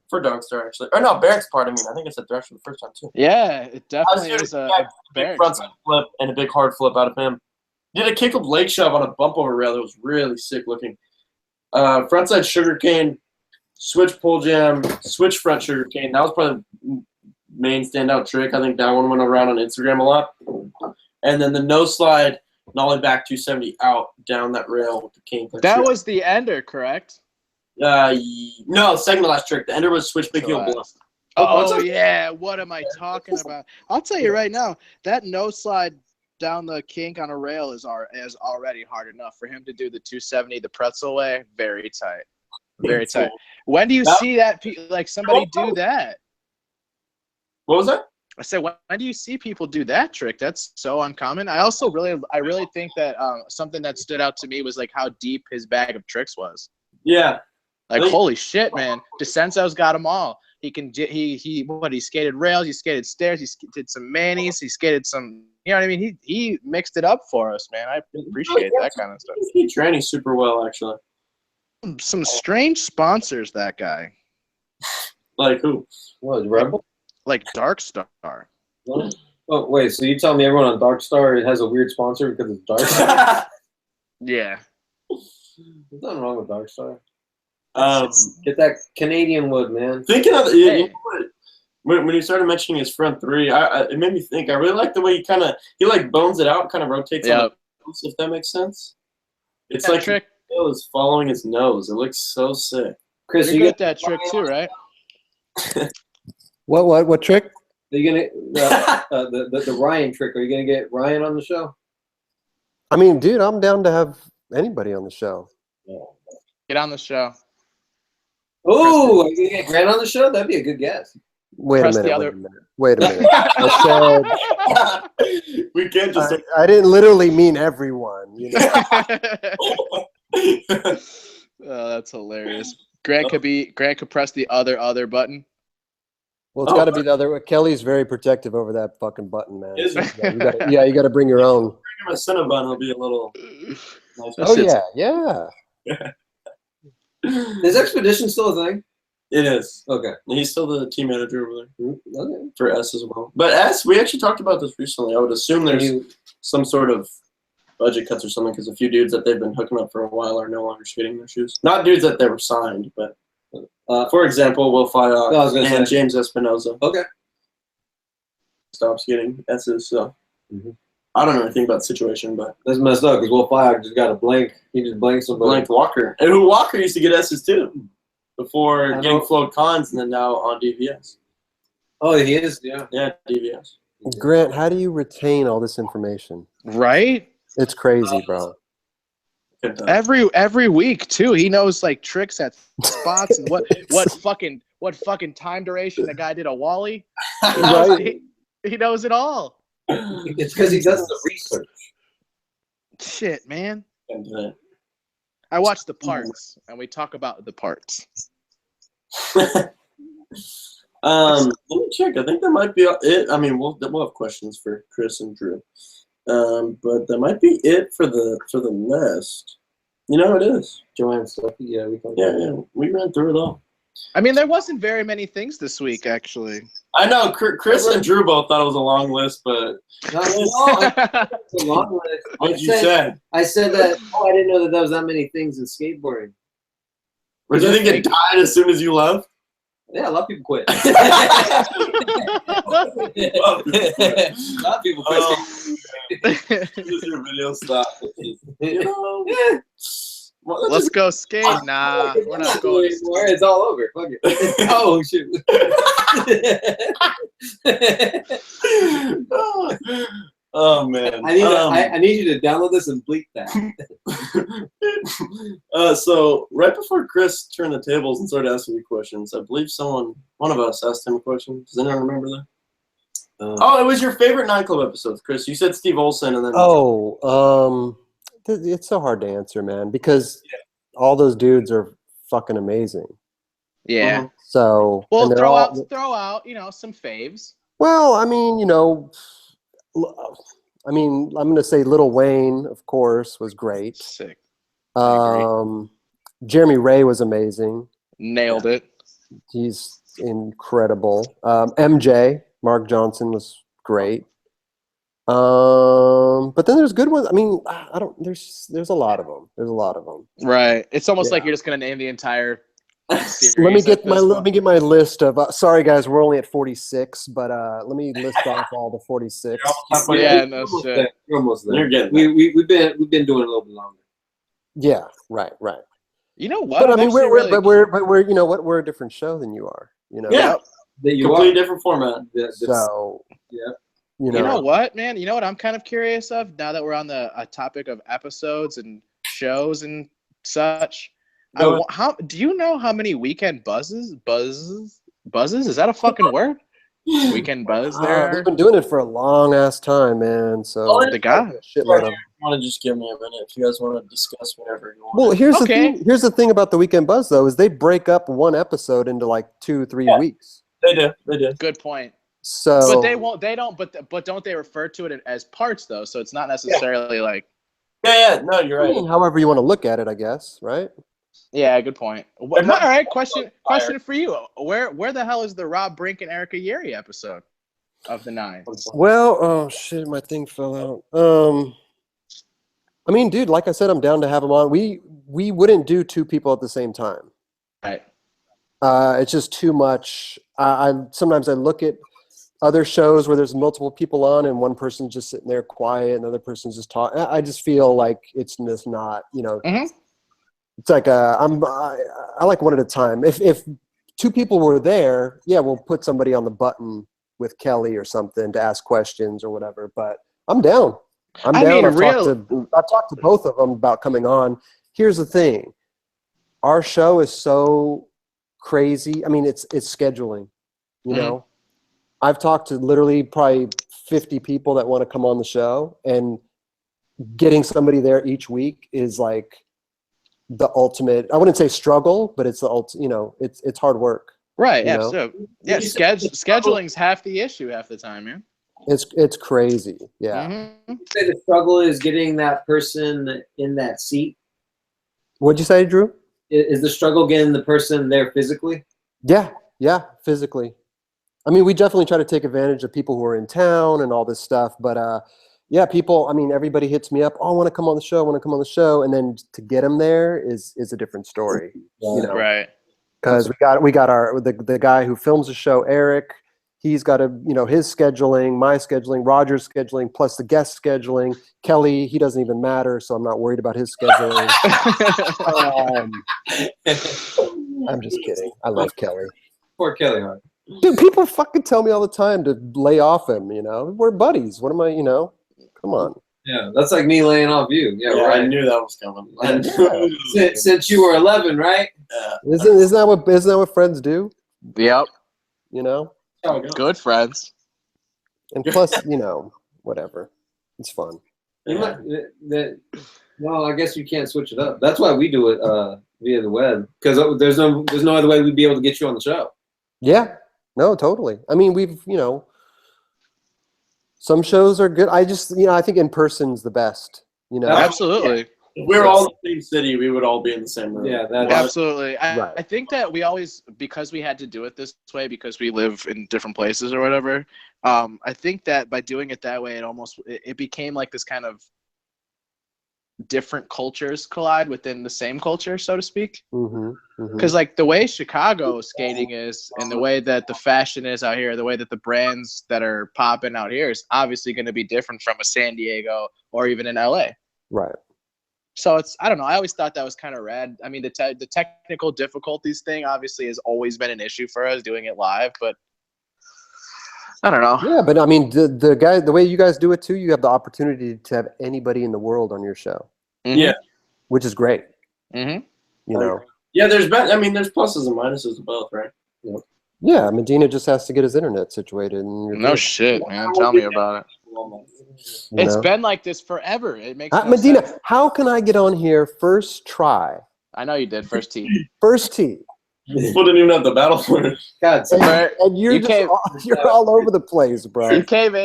for Dark Star actually, or no, Barrack's part. I mean, I think I said Thrasher the first time too.
Yeah, it definitely is a
big
Barrack's
front side flip and a big hard flip out of him. Did a kick up leg shove on a bump over rail that was really sick looking. Frontside sugarcane, switch pull jam, switch front sugarcane. That was probably the main standout trick. I think that one went around on Instagram a lot. And then the no slide, nollie back 270 out down that rail with the cane.
That was the ender, correct?
No, second to last trick. The ender was switch big heel blow.
Oh, yeah. What am I talking about? I'll tell you right now, that no slide down the kink on a rail is already hard enough. For him to do the 270 the pretzel way, very tight. Very tight. When do you see that, like, somebody do that?
What was that?
I said, when do you see people do that trick? That's so uncommon. I really think that something that stood out to me was, like, how deep his bag of tricks was.
Yeah.
Like, holy shit, man. DeCenso's got them all. He skated rails, he skated stairs, he did some manis, he skated some, you know what I mean? He mixed it up for us, man. I appreciate that kind of stuff.
He's training super well, actually.
Some strange sponsors, that guy.
Like who?
What, Rebel?
Like Dark Star.
Oh, wait, so you tell me everyone on Dark Star has a weird sponsor because it's Dark Star?
Yeah.
There's nothing wrong with Dark Star.
Get
that Canadian wood, man.
Thinking of you know what? When you started mentioning his front 3, it made me think. I really like the way he like bones it out, kind of rotates. Yep. If that makes sense. It's like
trick
is following his nose. It looks so sick.
Chris, you get that trick too, right?
What trick?
Are you gonna the Ryan trick? Are you gonna get Ryan on the show?
I mean, dude, I'm down to have anybody on the show.
Get on the show.
Oh, are you gonna get Grant on the show? That'd be a good guess.
Wait a minute. I said
we can't just.
I didn't literally mean everyone. You know?
Oh, that's hilarious. Grant could press the other button.
Well, it's got to be the other. Kelly's very protective over that fucking button, man. You got to bring your own.
Bring him a Cinnabon, he'll be a little. Nice.
Oh yeah.
Is Expedition still a thing?
It is.
Okay.
He's still the team manager over there.
Okay.
For S as well. But S, we actually talked about this recently. I would assume there's some sort of budget cuts or something because a few dudes that they've been hooking up for a while are no longer skating their shoes. Not dudes that they were signed, but for example, Will Fyock and James Espinoza.
Okay.
Stop skating S's, so I don't know anything about the situation, but
that's messed up because Will Fyock just got a blank. He just blanked somebody.
Blanked Walker. And who Walker used to get S's too. Before getting flowed cons and then now on DVS.
Oh, he is? Yeah.
Yeah, DVS.
Grant, how do you retain all this information?
Right?
It's crazy, bro.
Every week too. He knows like tricks at spots and what fucking time duration the guy did a Wally. He knows it all.
It's because he does the research.
Shit, man. I watch the parts, and we talk about the parts.
Let me check. I think that might be it. I mean, we'll have questions for Chris and Drew, but that might be it for the list. You know, it is
Joanne stuff. Yeah,
we ran through it all.
I mean, there wasn't very many things this week, actually.
I know Chris and Drew both thought it was a long list, but
it's a long list.
What you said?
I said that. Oh, I didn't know that there was that many things in skateboarding.
Did you think it died as soon as you left?
Yeah, a lot of people quit. A lot of people quit.
This your video stop.
Let's go skate. Nah, we're not going anymore.
It's all over. Fuck it. Oh, shoot.
Oh, man.
I need you to download this and bleep that.
So right before Chris turned the tables and started asking me questions, I believe one of us asked him a question. Does anyone remember that? It was your favorite 9 Club episodes, Chris. You said Steve Olson and then.
it's so hard to answer, man, because all those dudes are fucking amazing.
Yeah.
Mhm.
So
Well,
and they're
throw
all
out, some faves.
well. I mean, I mean, I'm gonna say Lil Wayne, of course, was great.
Sick. I agree.
Jeremy Ray was amazing.
Nailed it.
He's incredible. MJ, Mark Johnson was great. But then there's good ones. I mean, I don't. There's a lot of them. There's a lot of them.
Right. It's almost like
Yeah.
you're just gonna name the entire series.
Let me get
at
my
this
let
point.
me get my list of. Sorry guys, we're only at 46, but let me list off all the 46.
Yeah,
You're
no
almost
shit.
there. You're almost there.
You're getting
we've been doing it a little bit longer.
Yeah, right.
You know what?
But I
I'm
mean,
actually really
we're you know what? We're a different show than you are. You know.
Yeah.
That you
completely
are.
different format.
So.
Yeah.
You
You know
know.
what, man? You know what I'm kind of curious of now that we're on the topic of episodes and shows and such.
Go ahead.
How do you know how many weekend buzzes? Is that a fucking word? Weekend buzz there.
We've been doing it for a long ass time, man. So
Well,
The guy.
shitload of.
Want to just give me a minute if you guys want to discuss whatever you want.
Well, here's the
Okay.
thing. Here's the thing about the Weekend Buzz, though, is they break up one episode into like 2-3
Yeah.
weeks.
They do.
Good point.
So,
But they won't. They don't. But don't they refer to it as parts though? So it's not necessarily like.
Yeah. No, you're
I
right.
mean, however you want to look at it, I guess, right?
Yeah, good point.
They're not-
All right, question for you. Where the hell is the Rob Brink and Erica Yeri episode of the 9?
Well, oh shit, my thing fell out. I mean, dude, like I said, I'm down to have them on. We wouldn't do 2 people at the same time.
Right.
It's just too much. I sometimes I look at other shows where there's multiple people on and one person's just sitting there quiet and the other person's just talking. I just feel like it's just not,
Mhm.
It's like I like one at a time. If 2 people were there, yeah, we'll put somebody on the button with Kelly or something to ask questions or whatever. But I'm down. I'm
I
down.
mean,
I've talked to both of them about coming on. Here's the thing: our show is so crazy. I mean, it's scheduling. You know, I've talked to literally probably 50 people that want to come on the show, and getting somebody there each week is like the ultimate. I wouldn't say struggle, but it's the it's hard work.
Right.
You
Yeah.
know?
So yeah, scheduling's half the issue half the time, man.
It's crazy. Yeah.
Mhm.
Say the struggle is getting that person in that seat.
What'd you say, Drew?
Is the struggle getting the person there physically?
Yeah, physically. I mean, we definitely try to take advantage of people who are in town and all this stuff, but yeah, people. I mean, everybody hits me up. Oh, I want to come on the show. I want to come on the show, and then to get them there is a different story. You know,
Right.
because we got the guy who films the show, Eric. He's got his scheduling, my scheduling, Roger's scheduling, plus the guest scheduling. Kelly, he doesn't even matter, so I'm not worried about his scheduling. I'm just kidding. I love Kelly.
Poor Kelly Hart.
Dude, people fucking tell me all the time to lay off him, We're buddies. What am I, Come on.
Yeah, that's like me laying off you. Yeah,
Yeah, I
right.
knew that was coming. I knew it was
Since you were 11, right?
Yeah.
Isn't that what friends do?
Yep.
You know?
How it goes.
Good friends.
And plus, whatever. It's fun.
You might- well, I guess you can't switch it up. That's why we do it via the web, because there's no other way we'd be able to get you on the show.
Yeah. No, totally. I mean, we've, some shows are good. I just, I think in person's the best,
Absolutely.
If we were all in the same city, we would all be in the same room.
Yeah, that's
Absolutely.
Right.
I think that we always, because we had to do it this way, because we live in different places or whatever, I think that by doing it that way, it became like this kind of different cultures collide within the same culture, so to speak. Because like the way Chicago skating is and the way that the fashion is out here, the way that the brands that are popping out here is obviously going to be different from a San Diego or even in LA.
Right.
So I don't know. I always thought that was kind of rad. I mean, the technical difficulties thing obviously has always been an issue for us doing it live, but I don't know.
Yeah, but I mean, the way you guys do it too, you have the opportunity to have anybody in the world on your show.
Yeah.
Which is great.
Mm-hmm.
Yeah, there's pluses and minuses to both, right?
Yeah, Medina just has to get his internet situated. And
No shit, man. Tell me about it.
You
It's
know?
been like this forever. It makes no
Medina,
sense.
how can I get on here first try?
I know you did first tee.
First tee.
People didn't even have the battle for it.
God,
And,
Bert,
and you're
you
just
came-
you're all over the place, bro.
You came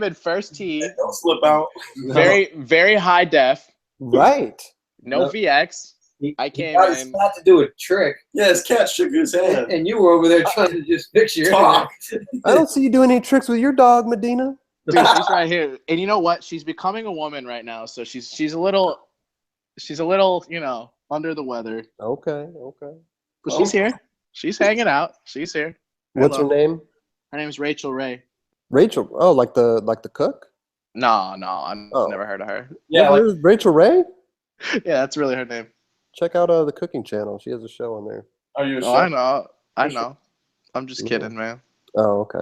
in first tee.
Don't slip out.
Very high def.
Right.
No
Nope.
VX.
He
I came
got his
in.
spot to do a trick,
Yeah, his cat shook his hand.
and you were over there trying to just fix your
Talk.
I don't see you doing any tricks with your dog, Medina.
Dude, she's right here. And you know what? She's becoming a woman right now, so she's a little, under the weather.
Okay.
But she's here. She's hanging out. She's here.
What's her
Hello.
name?
Her name's Rachel Ray.
Rachel. Oh, like the cook?
No, I've
Oh.
never heard of her.
Yeah,
Never heard of Rachel Ray?
Yeah, that's really her name.
Check out the cooking channel. She has a show on there.
are you a
Oh,
chef?
I know. I'm just kidding, man.
Oh, okay.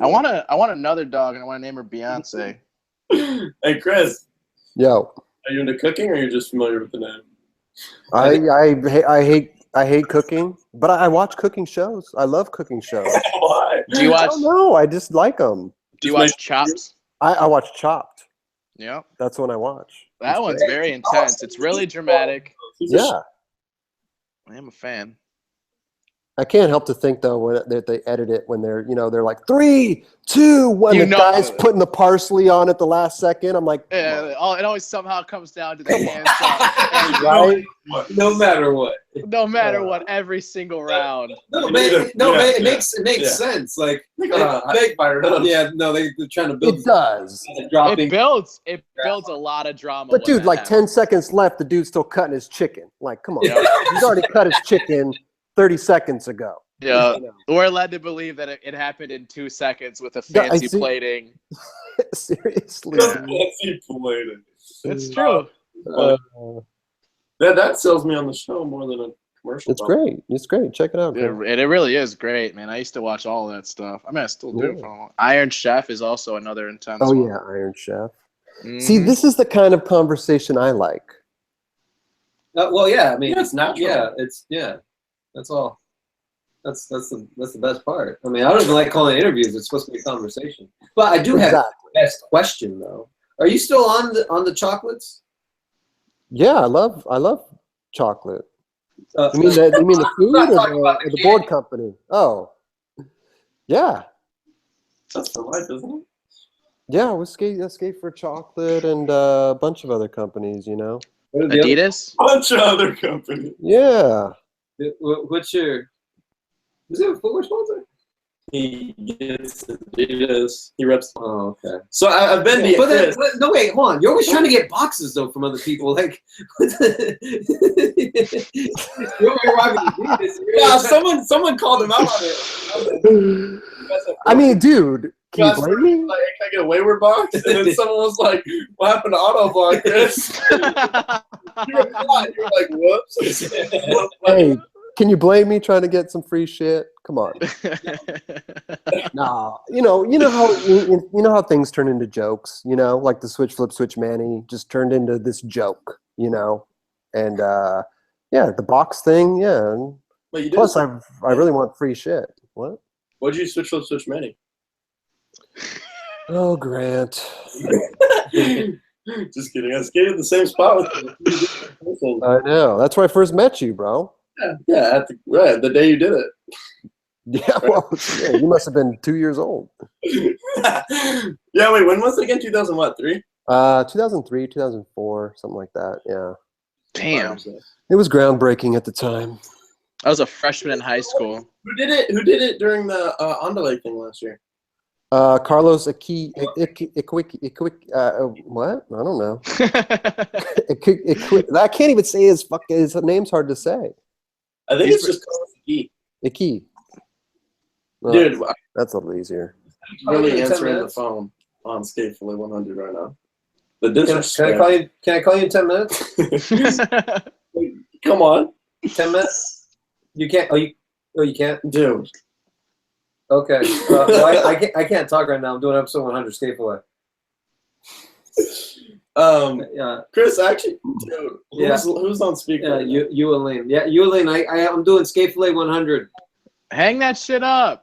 I want another dog, and I want to name her Beyonce.
Hey, Chris,
Yo,
are you into cooking or are you just familiar with the name?
I hate cooking, but I watch cooking shows. I love cooking shows.
Why?
Do you
I
watch?
don't know. I just like them.
Do you watch Chopped?
I watch Chopped.
Yeah,
That's what I watch.
that one's very intense. It's really dramatic.
Yeah.
I am a fan.
I can't help to think though that they edit it when they're like 3, 2, 1. The guy's putting the parsley on at the last second. I'm like,
Yeah, it always somehow comes down to the hands
right?
No matter what.
no matter what, every single round.
No,
Yeah,
it
yeah,
makes sense. Like,
I fired up.
yeah, no, they're trying to build
It does.
dropping.
It builds a lot of drama.
But
when
dude,
that
like
happens.
10 seconds left, the dude's still cutting his chicken. Like, come on.
Yeah.
He's already cut his chicken 30 seconds ago.
Yeah,
You know?
we're led to believe that it happened in 2 seconds with a
Yeah, I
fancy
see.
plating.
Seriously.
Fancy plated.
It's true.
Uh,
That sells me on the show more than a commercial.
it's great. It's great. Check it out.
It,
Bro.
it really is great, man. I used to watch all that stuff. I mean, I still do.
Yeah.
Iron Chef is also another intense
Oh
one.
yeah, Iron Chef.
Mhm.
See, this is the kind of conversation I like.
Well, yeah, I mean,
Yeah, it's natural.
Yeah, that's all. That's the best part. I mean, I don't even like calling it interviews. It's supposed to be a conversation. But I do have the best question though. Are you still on the chocolates?
Yeah, I love chocolate.
Uh,
You mean the food
not
or
talking about the
the board company? Oh, yeah,
That's for life, isn't it?
yeah. We skate for chocolate and a bunch of other companies. You know.
what are the other-
Adidas?
Bunch of other companies.
Yeah.
What's your? Is it a footwear sponsor?
He gets Adidas. He reps.
Oh, okay.
So I've been to
But then,
Chris.
no, wait, hold on. You're always trying to get boxes though from other people. Like, you're rocking Adidas.
Yeah, someone called him out on it.
I mean, dude, can you blame me?
Like, can I get a wayward box? And then someone was like, "What happened to Autoblock, Chris?" You're like, "Whoops."
Hey, can you blame me trying to get some free shit? Come on. Nah, you know how things turn into jokes. You know, like the switch flip switch Manny just turned into this joke. You know, and yeah, the box thing. Yeah.
But you did.
Plus, I really want free shit. What?
What'd you switch flip switch Manny?
Oh, Grant.
Just kidding. I skated the same spot with you.
I know. That's where I first met you, bro.
Yeah, the day you did it.
Yeah, well, yeah, you must have been 2 years old.
Yeah, wait, when was it again? 2003?
2003, 2004, something like that. Yeah.
Damn.
It was groundbreaking at the time.
I was a freshman in high school.
Who did it during the Andale thing last year?
Carlos what? I don't know. I can't even say his name's hard to say.
I think it's just Carlos Aki.
Iki.
Dude,
That's a little easier.
I'm really
10
answering the
minutes?
phone on Skatefully 100 right now. The
Can I
disrespect.
call you? Can I call you in 10 minutes?
Come on,
10 minutes? You can't. Oh, you can't.
dude.
Okay. Well, I can't talk right now. I'm doing episode 100 Skatefully. Yeah.
Chris, actually, dude,
Yeah.
who's on speaker?
Yeah. You Elaine. Yeah. You Elaine. I'm doing Skatefully 100.
Hang that shit up.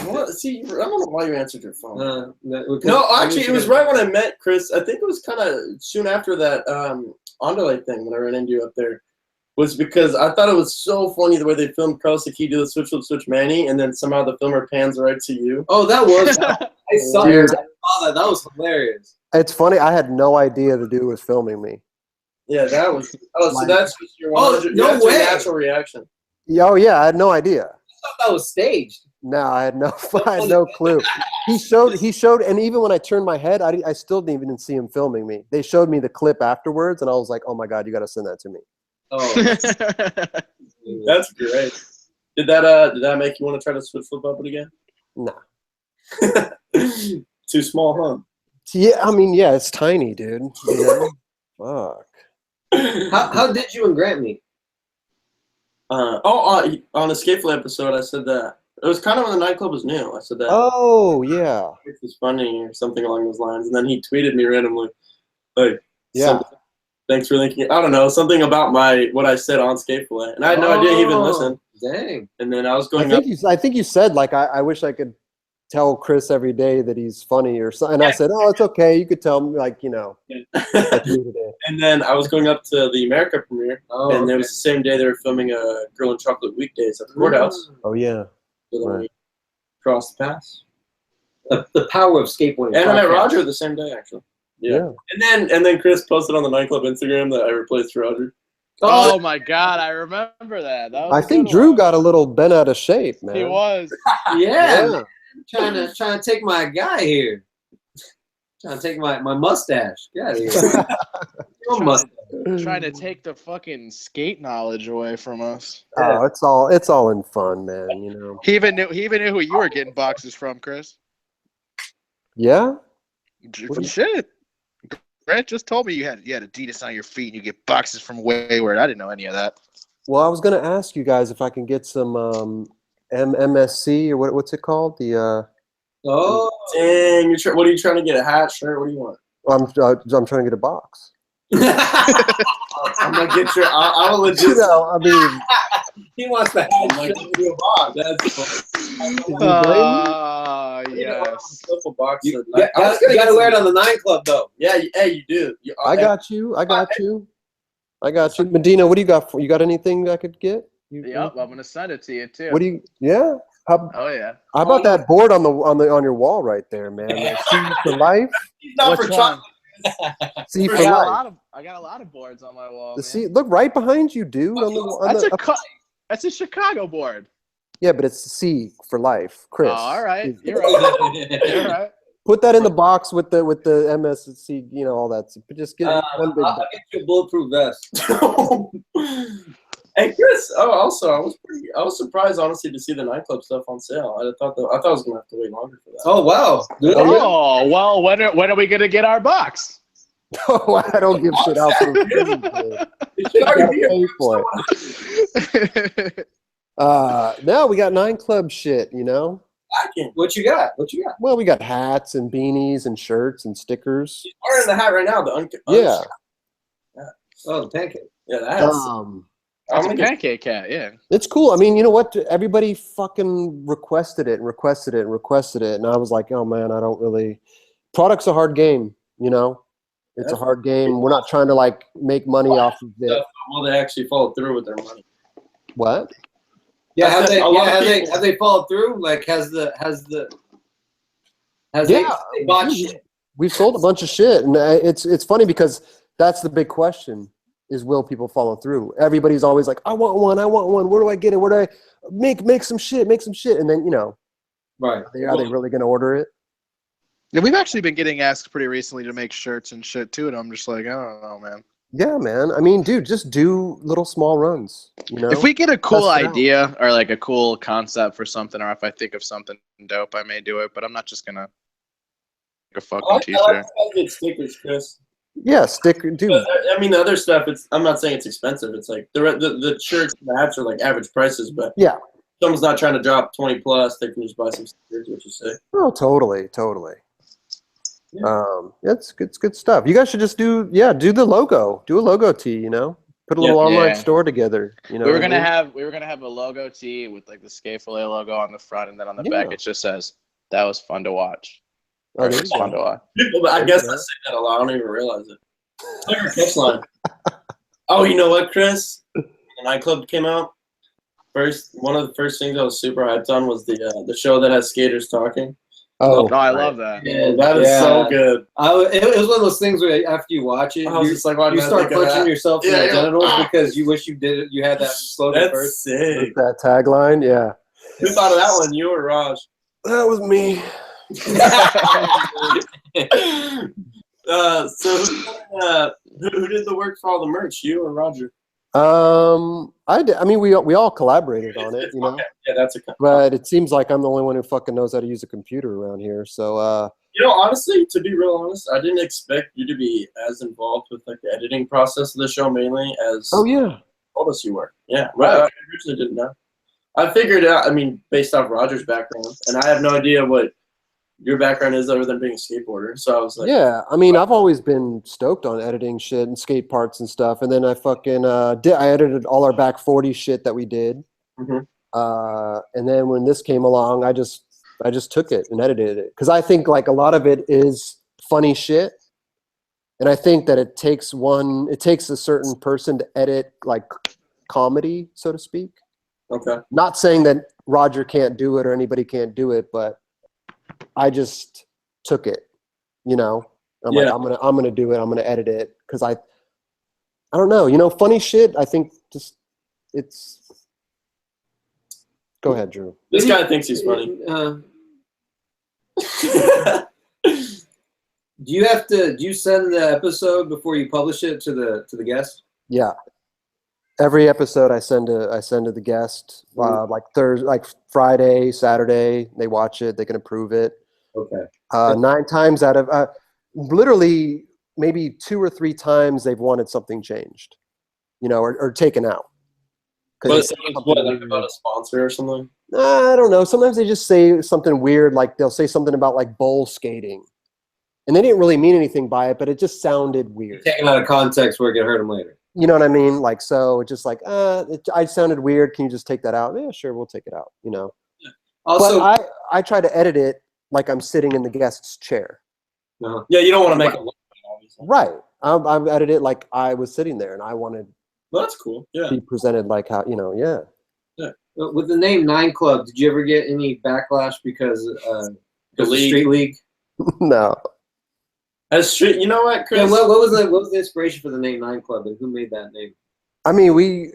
What? See, I don't know why you answered your phone.
No,
Actually, it was right when I met Chris. I think it was kind of soon after that Underlay thing when I ran into you up there. Was because I thought it was so funny the way they filmed Carlos Aqui do the switch flip switch Manny, and then somehow the filmer pans right to you.
Oh, that was. I saw that. That was hilarious.
It's funny. I had no idea the dude was filming me.
Yeah, that was. Oh, so that's just your 100.
no way.
Natural reaction.
Oh yeah, I had no idea.
I thought that was staged.
No, I had no clue. He showed, and even when I turned my head, I still didn't even see him filming me. They showed me the clip afterwards, and I was like, oh my god, you got to send that to me.
Oh,
that's great. Did that make you want to try to switch flip up it again?
No.
Too small, huh?
Yeah, I mean, yeah, it's tiny, dude. You know? Fuck.
how did you and Grant meet?
On Escape Fillet episode, I said that. It was kind of when the nightclub was new. I said that.
Oh, yeah.
It was funny or something along those lines. And then he tweeted me randomly, like,
yeah.
Thanks for linking it. I don't know, something about what I said on Escape Fillet. And I had no idea he even listened.
Dang.
And then I was going
I think you said, like, I wish I could tell Chris every day that he's funny or something. And I said, oh, it's okay. You could tell me, like, you know.
And then I was going up to the America premiere. And it was the same day they were filming Girl in Chocolate Weekdays at the courthouse.
Oh, yeah.
So then we crossed the paths.
The power of skateboarding.
And I met Roger the same day, actually. Yeah. And then Chris posted on the nightclub Instagram that I replaced Roger.
Oh my god, I remember that.
I think Drew got a little bent out of shape, man.
He was.
Yeah. Trying to take my guy here. Trying to take my mustache. Get out of here. Your mustache.
Trying to take the fucking skate knowledge away from us.
Oh, it's all in fun, man. You know.
He even knew who you were getting boxes from, Chris.
Yeah.
Shit. Grant just told me you had Adidas on your feet and you get boxes from Wayward. I didn't know any of that.
Well, I was gonna ask you guys if I can get some MSC or what's it called? The
Oh,
dang! What are you trying to get? A hat, shirt? What do you want?
I'm trying to get a box.
I'm gonna get your. I will legit.
You know, I mean,
he wants that.
I'm like, give you a box. That's
Yes.
a box.
You gotta wear it on the nightclub, though.
Yeah, hey, you do.
I got you. Medina, what do you got? You got anything I could get?
Yep, I'm gonna send it to you too.
What do you? Yeah.
Oh yeah.
How about that board on your wall right there, man? Like, see for life.
He's not for chocolate.
See for life.
I got a lot of boards on my wall.
Look right behind you, dude.
That's a Chicago board.
Yeah, but it's C for life, Chris.
Oh, all right, you're right. You're right.
Put that in the box with the MSC, you know, all that. Just get one big.
I'll get you a bulletproof vest.
Hey Chris. Oh, also, I was surprised honestly to see the nightclub stuff on sale. I thought I was gonna have to wait longer for that.
Oh wow.
Oh well, when are we gonna get our box?
Oh, I don't give shit out for free.
It should already be
for it. Now we got 9 Club shit, you know.
What you got?
Well, we got hats and beanies and shirts and stickers.
He's wearing the hat right now.
Yeah.
Oh, the pancake.
Yeah, that's
a pancake hat. Yeah.
It's cool. I mean, you know what? Everybody fucking requested it, and I was like, oh man, I don't really. Product's a hard game, you know. It's a hard game. We're not trying to like make money off of it.
Will they actually follow through with their money?
What?
Yeah, have they followed through? Like, has they bought shit?
We've sold a bunch of shit, and it's funny because that's the big question: is will people follow through? Everybody's always like, I want one. Where do I get it? Where do I make some shit? And then, you know,
right?
Are they really going to order it?
Yeah, we've actually been getting asked pretty recently to make shirts and shit too, and I'm just like, I don't know, man.
Yeah, man. I mean, dude, just do little small runs. You know,
if we get a cool idea or like a cool concept for something, or if I think of something dope, I may do it. But I'm not just gonna make a fucking t-shirt.
I like stickers, Chris.
Yeah, sticker, dude.
I mean, the other stuff. I'm not saying it's expensive. It's like the shirts and the hats are like average prices, but
yeah,
someone's not trying to drop 20 plus. They can just buy some stickers. What you say?
Oh, totally. Yeah. It's good stuff. You guys should just do the logo. Do a logo tee, you know? Put a little online
Yeah.
store together. You know,
We were
what I
gonna have a logo tee with like the Skate Fillet logo on the front, and then on the
Yeah.
back it just says, "That was fun to watch."
Oh,
Or
there
it's
you
fun
go.
to watch.
People, I guess I say that a lot. I don't even realize it. Favorite catch line. Oh, you know what, Chris? When the nightclub came out, one of the first things I was super hyped on was the show that has skaters talking.
Oh,
No, I love that.
Yeah, that is so good.
It was one of those things where after you watch it,
I was just like, why
you
did I
start
think of
punching
that?
yourself in
Yeah,
the
yeah.
genitals because you wish you did it. You had that slogan
That's
first.
sick.
that tagline, yeah.
Who thought of that one? You or Raj?
That was me.
So who did the work for all the merch? You or Roger?
I did. I mean, we all collaborated on it, you know.
Okay. Yeah, that's a.
But it seems like I'm the only one who fucking knows how to use a computer around here. So,
You know, honestly, to be real honest, I didn't expect you to be as involved with like the editing process of the show mainly as
oh yeah,
you told us you were. Yeah, right. I originally didn't know. I figured out. I mean, based off Roger's background, and I have no idea what your background is other than being a skateboarder. So I was like,
yeah. I mean, I've always been stoked on editing shit and skate parts and stuff. And then I fucking I edited all our back 40 shit that we did.
Mhm.
And then when this came along, I just took it and edited it because I think like a lot of it is funny shit, and I think that it takes a certain person to edit like comedy, so to speak.
okay.
Not saying that Roger can't do it or anybody can't do it, but I just took it, you know. I'm like, I'm gonna do it. I'm gonna edit it because I don't know, you know, funny shit. I think just it's. Go ahead, Drew.
This guy thinks he's funny.
Do you send the episode before you publish it to the guest?
Yeah. Every episode I send to the guest, like Thursday, like Friday, Saturday. They watch it. They can approve it.
Okay.
9 times out of literally maybe 2 or 3 times they've wanted something changed, you know, or taken out.
But like about a sponsor or something.
I don't know. Sometimes they just say something weird, like they'll say something about like bowl skating, and they didn't really mean anything by it, but it just sounded weird.
Taken out of context where it can hurt them later.
You know what I mean? Like, so it's just like, I sounded weird. Can you just take that out? Yeah, sure, we'll take it out. You know.
Also,
but I try to edit it like I'm sitting in the guest's chair.
Yeah, you don't want to make it look bad, obviously.
Right. I've edited it like I was sitting there, and I wanted
Well, that's cool. Yeah.
to be presented like how, you know, yeah.
with the name Nine Club, did you ever get any backlash because the Street League?
No.
As street, you know what, Chris?
Yeah, what was the inspiration for the name Nine Club, and who made that name?
I mean, we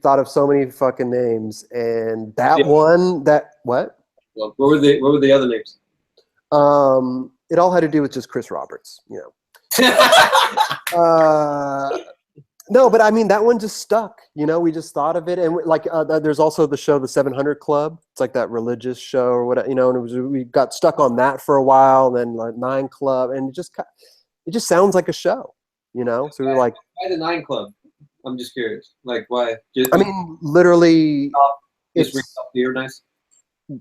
thought of so many fucking names, and that one, what?
Well, what were the other names?
It all had to do with just Chris Roberts, you know. No, but I mean that one just stuck. You know, we just thought of it, and there's also the show, the 700 Club. It's like that religious show or whatever, you know. And we got stuck on that for a while. And then like 9 Club, and it just sounds like a show, you know. So we were like,
why the 9 Club? I'm just curious. Like, why?
I mean, literally,
Just rings off the ear nice.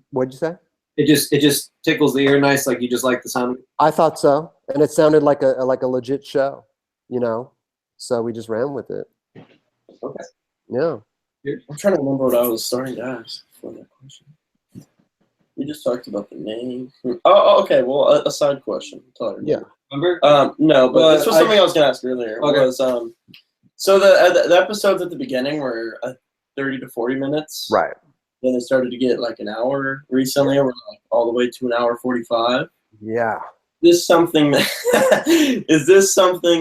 What'd you say?
It just tickles the ear nice. Like you just like the sound.
I thought so, and it sounded like a legit show, you know. So we just ran with it.
Okay.
Yeah.
I'm trying to remember what I was starting to ask for that question. We just talked about the name. Oh, okay. Well, a side question.
Yeah.
Remember?
No, but this was
I-
something I was going to ask earlier.
Okay.
Was so the episodes at the beginning were 30 to 40 minutes.
Right.
Then they started to get like an hour recently. We're like all the way to an hour 45.
Yeah.
Is this something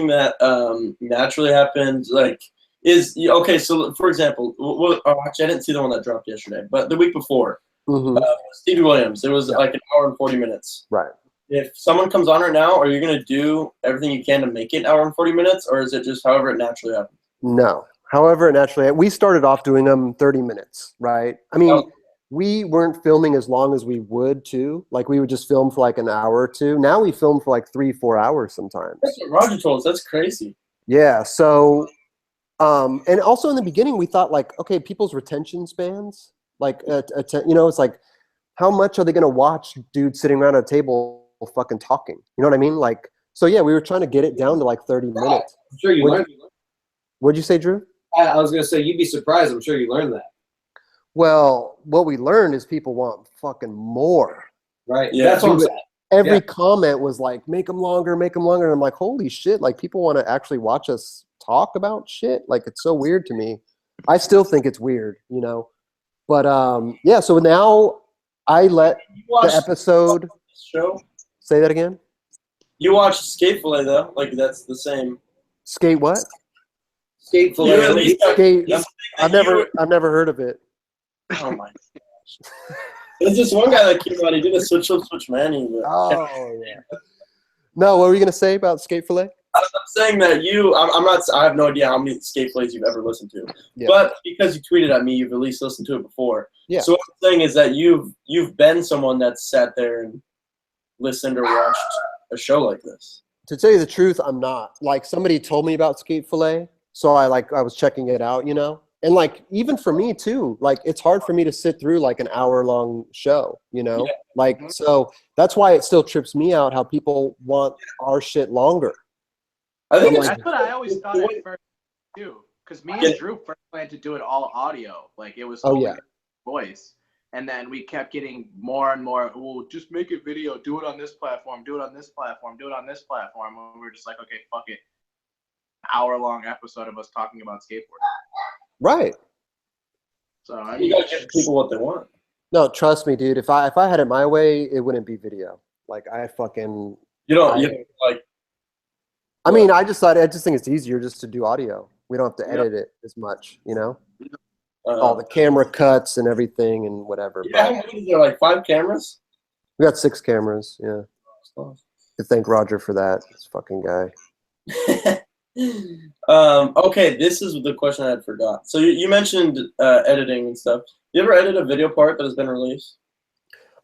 that naturally happens? Like, okay? So, for example, actually, I didn't see the one that dropped yesterday, but the week before, Stevie Williams. It was like an hour and 40 minutes.
Right.
If someone comes on right now, are you going to do everything you can to make it an hour and 40 minutes, or is it just however it naturally happens?
No. However it naturally, we started off doing them 30 minutes, right? I mean, we weren't filming as long as we would too. Like we would just film for like an hour or two. Now we film for like 3-4 hours sometimes.
That's what Roger told us. That's crazy.
Yeah. So, and also in the beginning we thought like, okay, people's retention spans, like, you know, it's like, how much are they going to watch dudes sitting around a table fucking talking? You know what I mean? Like, so yeah, we were trying to get it down to like 30 minutes.
I'm sure you learned.
What'd you say, Drew?
I was gonna say you'd be surprised. I'm sure you learned that.
Well, what we learned is people want fucking more.
Right.
Yeah.
That's what I'm saying.
Every
Yeah.
comment was like, make them longer, make them longer. And I'm like, holy shit, like people want to actually watch us talk about shit. Like it's so weird to me. I still think it's weird, you know. But yeah, so now I let
You
the
watched
episode
this show?
say that again.
You watched Skate Fillet though, like that's the same.
Skate what?
Skate
You at least
Skate.
you think
I've
that you-
never heard of it.
Oh my gosh. There's this one guy that came out. He did a switch up, switch manny. But
Oh yeah. No, what were you gonna say about Skate Fillet?
I'm saying that I'm not. I have no idea how many skate plays you've ever listened to,
Yeah.
but because you tweeted at me, you've at least listened to it before.
Yeah.
So what I'm saying is that you've been someone that's sat there and listened or watched a show like this.
To tell you the truth, I'm not. Like somebody told me about Skate Fillet, so I was checking it out, you know. And like even for me too, like it's hard for me to sit through like an hour-long show, you know.
Yeah.
Like so that's why it still trips me out how people want our shit longer.
I think
I'm
it's
like-
That's what I always thought at first too. Because me and Drew first planned to do it all audio. Like it was
Oh,
only
yeah.
voice. And then we kept getting more and more, well, just make a video, do it on this platform, do it on this platform, do it on this platform. And we were just like, okay, fuck it. Hour-long episode of us talking about skateboarding.
Right.
So I
you
mean,
gotta give people what they want.
No, trust me, dude. If I had it my way, it wouldn't be video. Like I fucking
You don't like.
I mean, I just think it's easier just to do audio. We don't have to
Yeah.
edit it as much, you know? All the camera cuts and everything and whatever.
Yeah,
But
how many is there? Like 5 cameras.
we got 6 cameras, yeah. To thank Roger for that. This fucking guy.
Okay, this is the question I had forgot. So you mentioned editing and stuff. You ever edit a video part that has been released?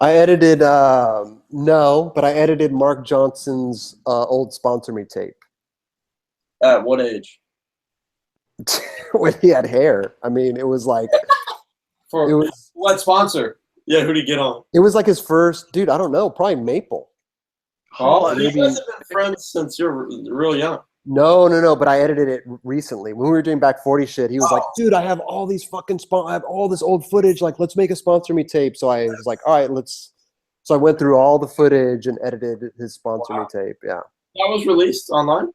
I edited no, but I edited Mark Johnson's old Sponsor Me tape.
At what age?
When he had hair. I mean, it was like
For
it was
What sponsor?
yeah, who'd he get on?
it was like his first, dude, I don't know, probably Maple.
Oh,
maybe-
you guys have been friends since you're real young.
No, but I edited it recently. When we were doing Back 40 shit, he was like, dude, I have all these fucking I have all this old footage. Like, let's make a Sponsor Me tape. So I was like, all right, let's. So I went through all the footage and edited his Sponsor Me tape. Yeah.
That was released online.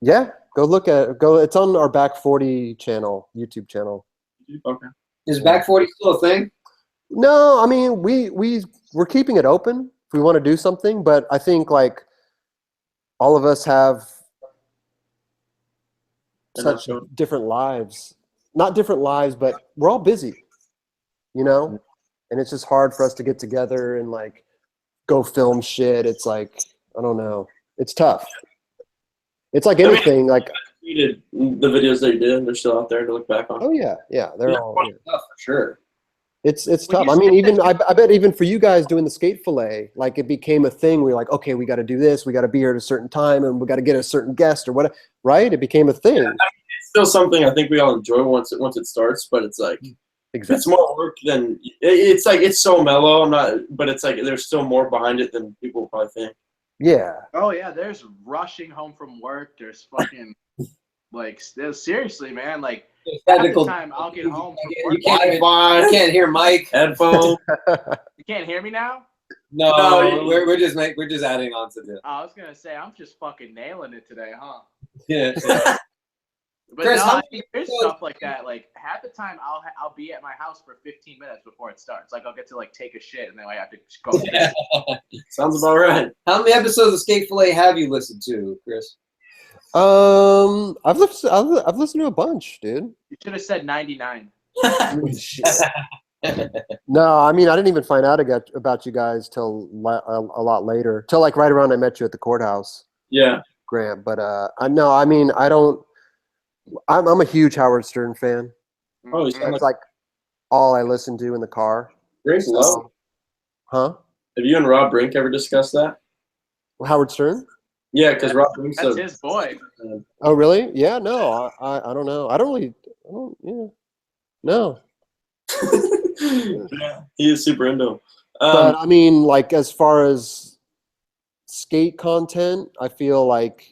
Yeah. Go look at it. It's on our Back 40 channel, YouTube channel.
Okay.
Is Back 40 still a thing?
No, I mean, we're keeping it open if we want to do something. But I think, like, all of us have such different lives. Not different lives, but we're all busy, you know? And it's just hard for us to get together and like go film shit. It's like, I don't know. It's tough. It's like anything, like
You did the videos that you did. They're still out there to look back on.
oh yeah, they're all yeah.
Oh, for sure.
It's
When
tough.
you
I mean,
say
even I bet even for you guys doing the Skate Fillet, like it became a thing where you're like, okay, we got to do this, we got to be here at a certain time, and we got to get a certain guest or whatever, right? It became a thing.
It's still something I think we all enjoy once it starts, but it's like
Exactly.
it's more work than it's like it's so mellow. But it's like there's still more behind it than people probably think.
Yeah.
oh yeah, there's rushing home from work. There's fucking like seriously, man. Like half the
Technical.
time I'll get home from
You
work.
can't, you
Wi-Fi,
can't hear Mike.
headphones.
You can't hear me now?
No,
No,
we're just adding on to this.
Oh, I was gonna say I'm just fucking nailing it today, huh?
Yeah.
But
Chris,
no,
how
I
many
mean, there's
episodes-
stuff like that. Like half the time I'll be at my house for 15 minutes before it starts. Like I'll get to like take a shit and then I have to just go.
Sounds about right.
How many episodes of Skate Fillet have you listened to, Chris?
I've listened to a bunch, dude.
You should have said 99.
No, I mean, I didn't even find out about you guys till a lot later, till like right around I met you at the courthouse,
Yeah.
Grant. But no, I mean, I don't. I'm a huge Howard Stern fan.
Oh, you sound
That's
like
like all I listen to in the car.
Brink's low.
Huh?
Have you and Rob Brink ever discussed that?
Howard Stern?
Yeah, because Rob Brink's
That's his boy.
Oh, really? Yeah. No, I don't know. I don't really. I don't, yeah. No.
yeah, he is super into him.
But I mean, like as far as skate content, I feel like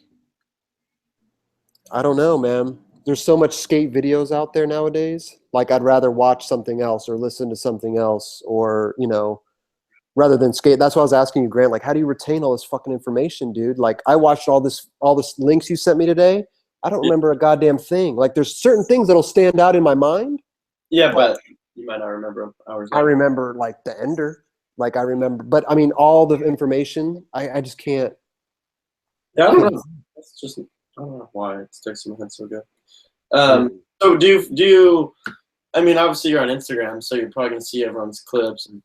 I don't know, man. there's so much skate videos out there nowadays. Like I'd rather watch something else or listen to something else, or rather than skate. That's why I was asking you, Grant. Like, how do you retain all this fucking information, dude? Like, I watched all this links you sent me today. I don't remember a goddamn thing. Like, there's certain things that'll stand out in my mind.
Yeah, but you might not remember them hours later.
I remember like the Ender. Like I remember, but I mean, all the information, I just can't.
Yeah, I don't know. It's just, I don't know why it sticks in my head so good. So do you? I mean, obviously you're on Instagram, so you're probably gonna see everyone's clips and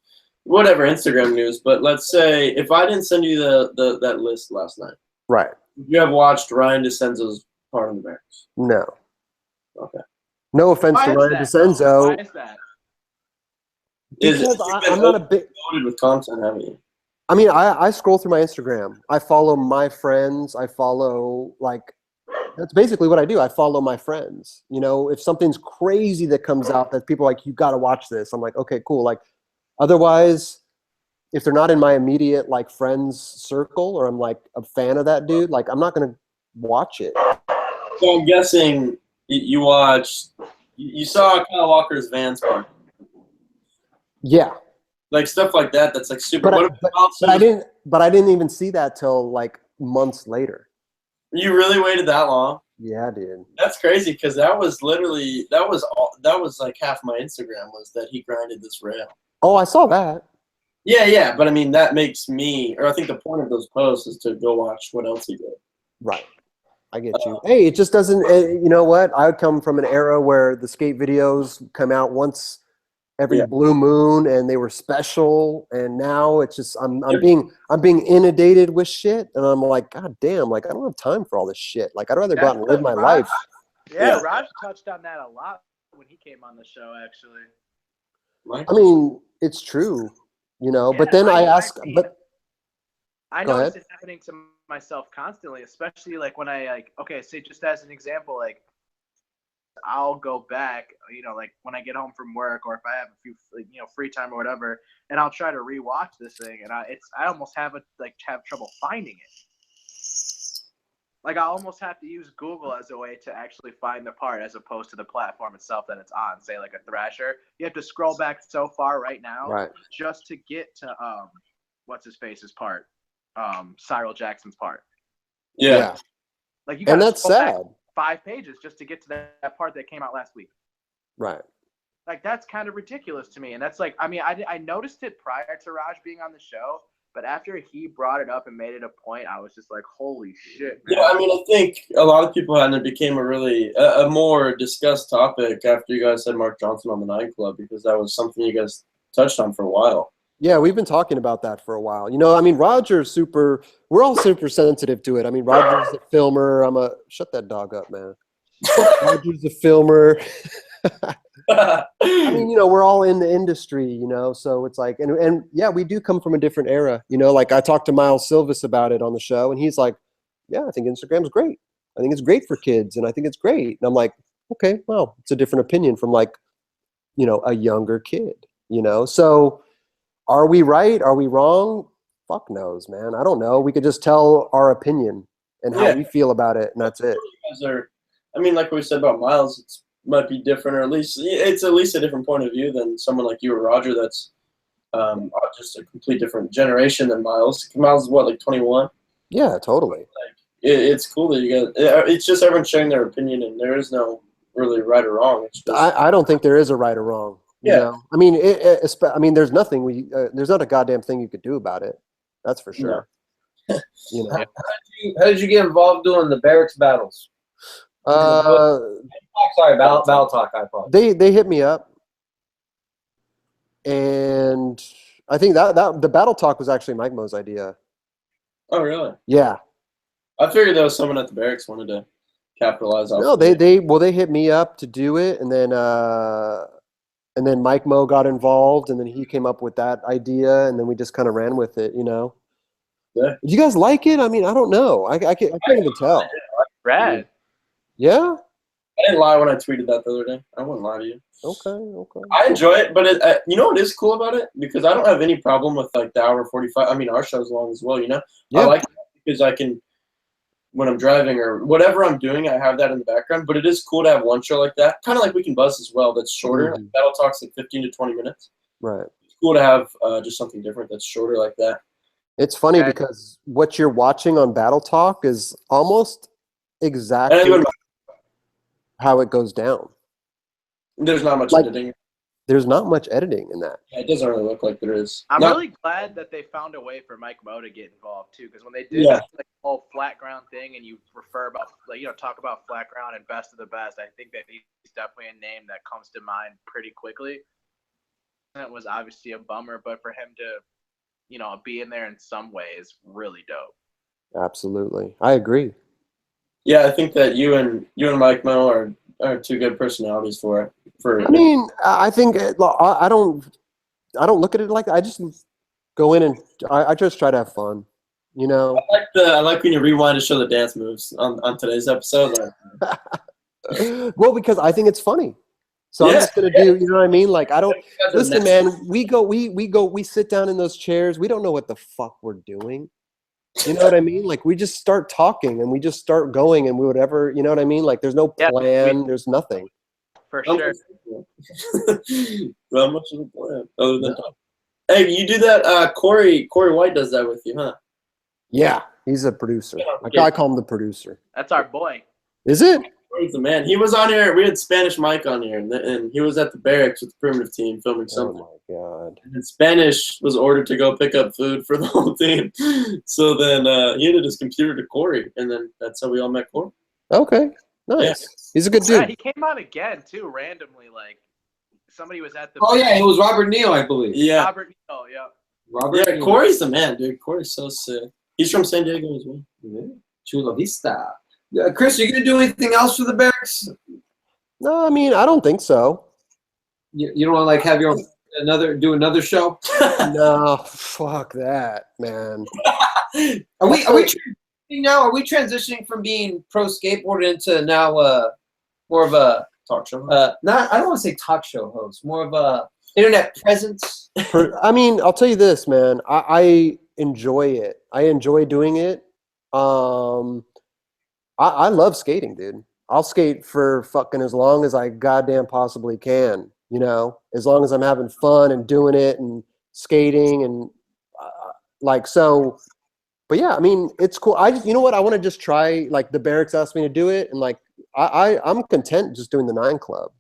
whatever Instagram news. But let's say if I didn't send you that list last night,
Right.
you have watched Ryan DeCenzo's Part of the Barracks.
No.
Okay.
No offense to Ryan DeCenzo.
Why is that?
Because I'm not a big.
Loaded with content, haven't you?
I mean, I scroll through my Instagram. I follow my friends. I follow, like, that's basically what I do. I follow my friends. If something's crazy that comes out that people are like, you got to watch this, I'm like, okay, cool. Like, otherwise, if they're not in my immediate, like, friends circle, or I'm like a fan of that dude, like, I'm not going to watch it.
So I'm guessing you watched, you saw Kyle Walker's Vans part.
Yeah.
Like stuff like that. That's like super.
But I didn't even see that till like months later.
You really waited that long?
Yeah, dude.
That's crazy because that was like half my Instagram was that he grinded this rail.
Oh, I saw that.
Yeah, but I mean that makes me, or I think the point of those posts is to go watch what else he did.
Right. I get you. Hey, it just doesn't. You know what? I come from an era where the skate videos come out once every blue moon, and they were special. And now it's just I'm being inundated with shit, and I'm like, God damn! Like I don't have time for all this shit. Like I'd rather go out and live my life.
Yeah, Raj touched on that a lot when he came on the show. Actually,
I mean, it's true, But then I
notice it's happening to myself constantly, especially like when I say just as an example, like I'll go back, like when I get home from work or if I have a few, free time or whatever, and I'll try to rewatch this thing, and I almost have trouble finding it. Like I almost have to use Google as a way to actually find the part, as opposed to the platform itself that it's on. Say like a Thrasher, you have to scroll back so far right now, just to get to what's his face's part, Cyril Jackson's part.
Yeah.
Like you got,
and that's sad.
5 pages just to get to that part that came out last week.
Right.
Like that's kind of ridiculous to me. And that's like, I mean, I noticed it prior to Raj being on the show, but after he brought it up and made it a point, I was just like, holy shit, man.
Yeah, I mean, I think a lot of people had, and it became a more discussed topic after you guys had Mark Johnson on the 9 Club, because that was something you guys touched on for a while.
Yeah, we've been talking about that for a while. I mean, we're all super sensitive to it. I mean, Roger's a filmer. Shut that dog up, man. Roger's a filmer. I mean, we're all in the industry, so it's like, and yeah, we do come from a different era, like I talked to Miles Silvis about it on the show, and he's like, yeah, I think Instagram's great. I think it's great for kids, and I think it's great. And I'm like, okay, well, it's a different opinion from like, a younger kid, so are we right? Are we wrong? Fuck knows, man. I don't know. We could just tell our opinion and how we feel about it, and that's it.
I mean, like we said about Miles, it might be different, or it's at least a different point of view than someone like you or Roger that's just a complete different generation than Miles. Miles is what, like 21?
Yeah, totally.
Like it's cool that you guys. It's just everyone sharing their opinion, and there is no really right or wrong. It's just,
I don't think there is a right or wrong. I mean, there's nothing there's not a goddamn thing you could do about it. That's for sure.
No. How did you get involved doing the barracks battles? Sorry, Battle Talk. I apologize.
They hit me up, and I think that the Battle Talk was actually Mike Mo's idea.
Oh, really?
Yeah.
I figured there was someone at the barracks wanted to capitalize off.
No, they hit me up to do it, and then Mike Mo got involved, and then he came up with that idea, and then we just kind of ran with it,
Yeah.
Did you guys like it? I mean, I don't know. I can't even tell.
Rad.
Yeah?
I didn't lie when I tweeted that the other day. I wouldn't lie to you.
Okay.
I enjoy it, but you know what is cool about it? Because I don't have any problem with like the hour 45. I mean, our show's long as well,
Yeah.
I like it because I can when I'm driving or whatever I'm doing, I have that in the background. But it is cool to have one show like that, kind of like Weekend Buzz as well. That's shorter.
Mhm.
Like Battle Talk's like 15 to 20 minutes.
Right.
It's cool to have just something different that's shorter like that.
It's funny
Okay.
because what you're watching on Battle Talk is almost
And
exactly
then
how it goes down.
there's not much
Like-
editing.
There's not much editing in that.
Yeah, it doesn't really look like there is.
I'm
Not-
really glad that they found a way for Mike Moe to get involved too, because when they did
Yeah.
this like whole flat ground thing, and you refer about talk about flat ground and best of the best, I think that he's definitely a name that comes to mind pretty quickly. And it was obviously a bummer, but for him to, be in there in some way is really dope.
Absolutely. I agree.
Yeah, I think that you and Mike Mo are two good personalities for it.
I mean, I think I don't look at it like that. I just go in and I just try to have fun,
I like when you rewind to show the dance moves on today's episode. Like,
Well, because I think it's funny. So I'm
Yeah,
just gonna do, you know what I mean? Like I don't
you guys are
listen,
next-
man. We sit down in those chairs. We don't know what the fuck we're doing. You know what I mean? Like we just start talking and we just start going and we whatever. You know what I mean? Like there's no
Yeah,
plan. There's nothing.
For sure.
Not much of a plan other than hey, you do that. Corey White does that with you, huh?
Yeah, he's a producer. I call him the producer.
That's our boy.
Is it?
Corey's the man. He was on here. We had Spanish Mike on here, and he was at the barracks with the primitive team filming something.
Oh my god.
And Spanish was ordered to go pick up food for the whole team. So then he handed his computer to Corey, and then that's how we all met Corey.
Okay. Nice.
Yeah.
He's a good
Yeah,
dude.
he came on again too, randomly. Like somebody was at the.
Oh yeah, it was Robert Neal, I believe.
Yeah,
Robert. Oh yeah.
Robert.
yeah.
Neal.
Corey's the man, dude. Corey's so sick. He's from San Diego as well.
Yeah. Chula Vista. Chris, are you gonna do anything else for the barracks?
No, I mean I don't think so.
You don't want to like have your own do another show?
No, fuck that, man.
Are we transitioning now? Are we transitioning from being pro skateboard into now more of a
Talk show.
not I don't want to say talk show host, more of a internet presence?
I mean, I'll tell you this, man. I enjoy it. I enjoy doing it. I love skating, dude. I'll skate for fucking as long as I goddamn possibly can. As long as I'm having fun and doing it and skating and like so. But yeah, I mean, it's cool. You know what? I want to just try. Like the barracks asked me to do it, and like I'm content just doing the 9 Club.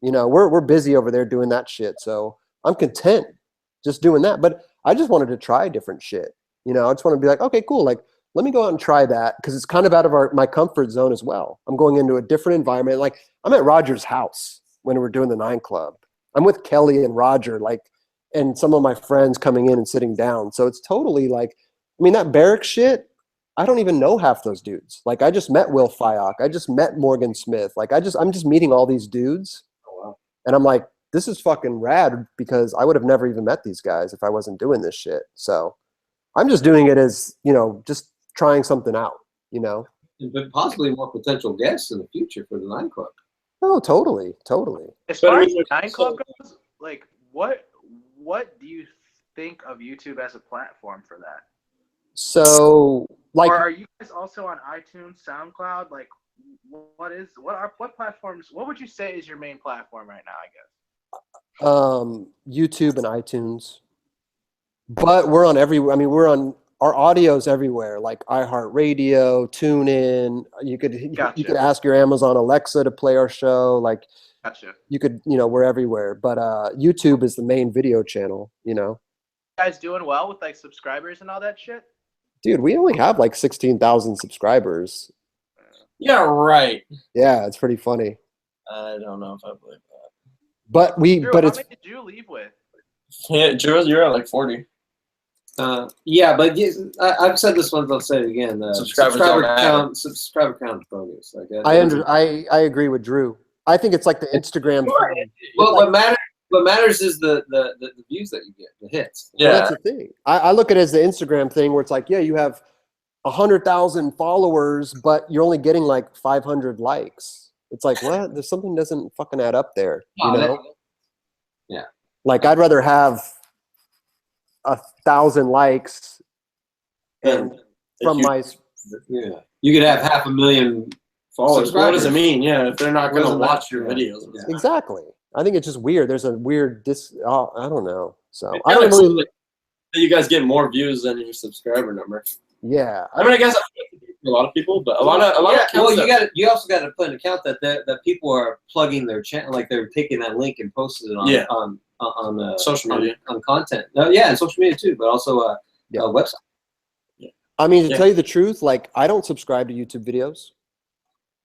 We're busy over there doing that shit, so I'm content just doing that. But I just wanted to try different shit. I just want to be like, okay, cool. Like, let me go out and try that because it's kind of out of my comfort zone as well. I'm going into a different environment. Like, I'm at Roger's house when we're doing the 9 Club. I'm with Kelly and Roger, like, and some of my friends coming in and sitting down. So it's totally like, I mean, that barrack shit, I don't even know half those dudes. Like, I just met Will Fyock. I just met Morgan Smith. Like, I'm just meeting all these dudes. And I'm like, this is fucking rad because I would have never even met these guys if I wasn't doing this shit. So I'm just doing it as, just trying something out,
But possibly more potential guests in the future for the 9 Club.
Oh, totally.
As
But I
far as
mean,
the 9 Club goes, like what do you think of YouTube as a platform for that?
So, like,
or are you guys also on iTunes, SoundCloud? Like, what platforms? What would you say is your main platform right now? I guess.
YouTube and iTunes. But we're on we're on our audio's everywhere, like iHeartRadio, TuneIn. You could ask your Amazon Alexa to play our show. Like,
Gotcha.
you could, we're everywhere. But YouTube is the main video channel.
You guys doing well with like subscribers and all that shit?
Dude, we only have like 16,000 subscribers.
Yeah, right.
Yeah, it's pretty funny.
I don't know if I believe that.
But
Drew,
but
how
it's
many did you leave with?
Yeah, Drew, you're at like 40.
Yeah, but I've said this once. I'll say it again.
Subscriber count
is bogus.
I agree with Drew. I think it's like the Instagram thing.
Well, what matters is the views that you get, the hits.
Yeah,
Well, that's the thing. I look at it as the Instagram thing where it's like, yeah, you have 100,000 followers, but you're only getting like 500 likes. It's like, what? There's something doesn't fucking add up there.
Yeah.
Like, I'd rather have 1,000 likes and from my.
Yeah. You could have 500,000 followers.
What does it mean? Yeah, if they're not
What
going to
does it
watch
matter?
your videos.
Yeah.
Exactly. I think it's just weird. There's a weird I don't know. So
It's
I don't
kinda
really.
cool that you guys get more views than your subscriber number.
Yeah.
I mean, I guess that's for a lot of people, but a lot of
Well,
accounts
you also got to put an account that people are plugging their channel, like they're taking that link and posting it on
social media,
on content. Yeah, and social media too, but also a website.
I mean, to tell you the truth, like I don't subscribe to YouTube videos.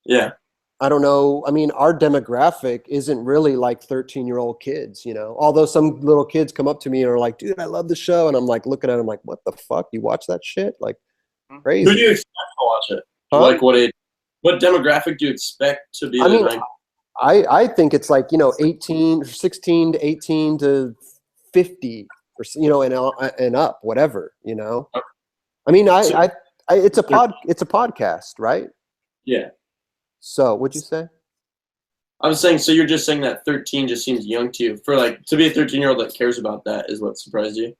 Yeah.
I don't know. I mean, our demographic isn't really like 13-year-old kids, you know, although some little kids come up to me and are like, dude, I love the show. And I'm like, looking at them like, what the fuck? You watch that shit? Like crazy.
Who do you expect to watch it?
Huh?
Like what demographic do you expect to be?
I mean, I think it's like, you know, 16 to 18 to 50 or, you know, and up, whatever, you know.
Okay.
I mean, it's a podcast, right?
Yeah.
So what'd you say?
I was saying, so you're just saying that 13 just seems young to you. For like to be a 13-year-old that cares about that is what surprised you.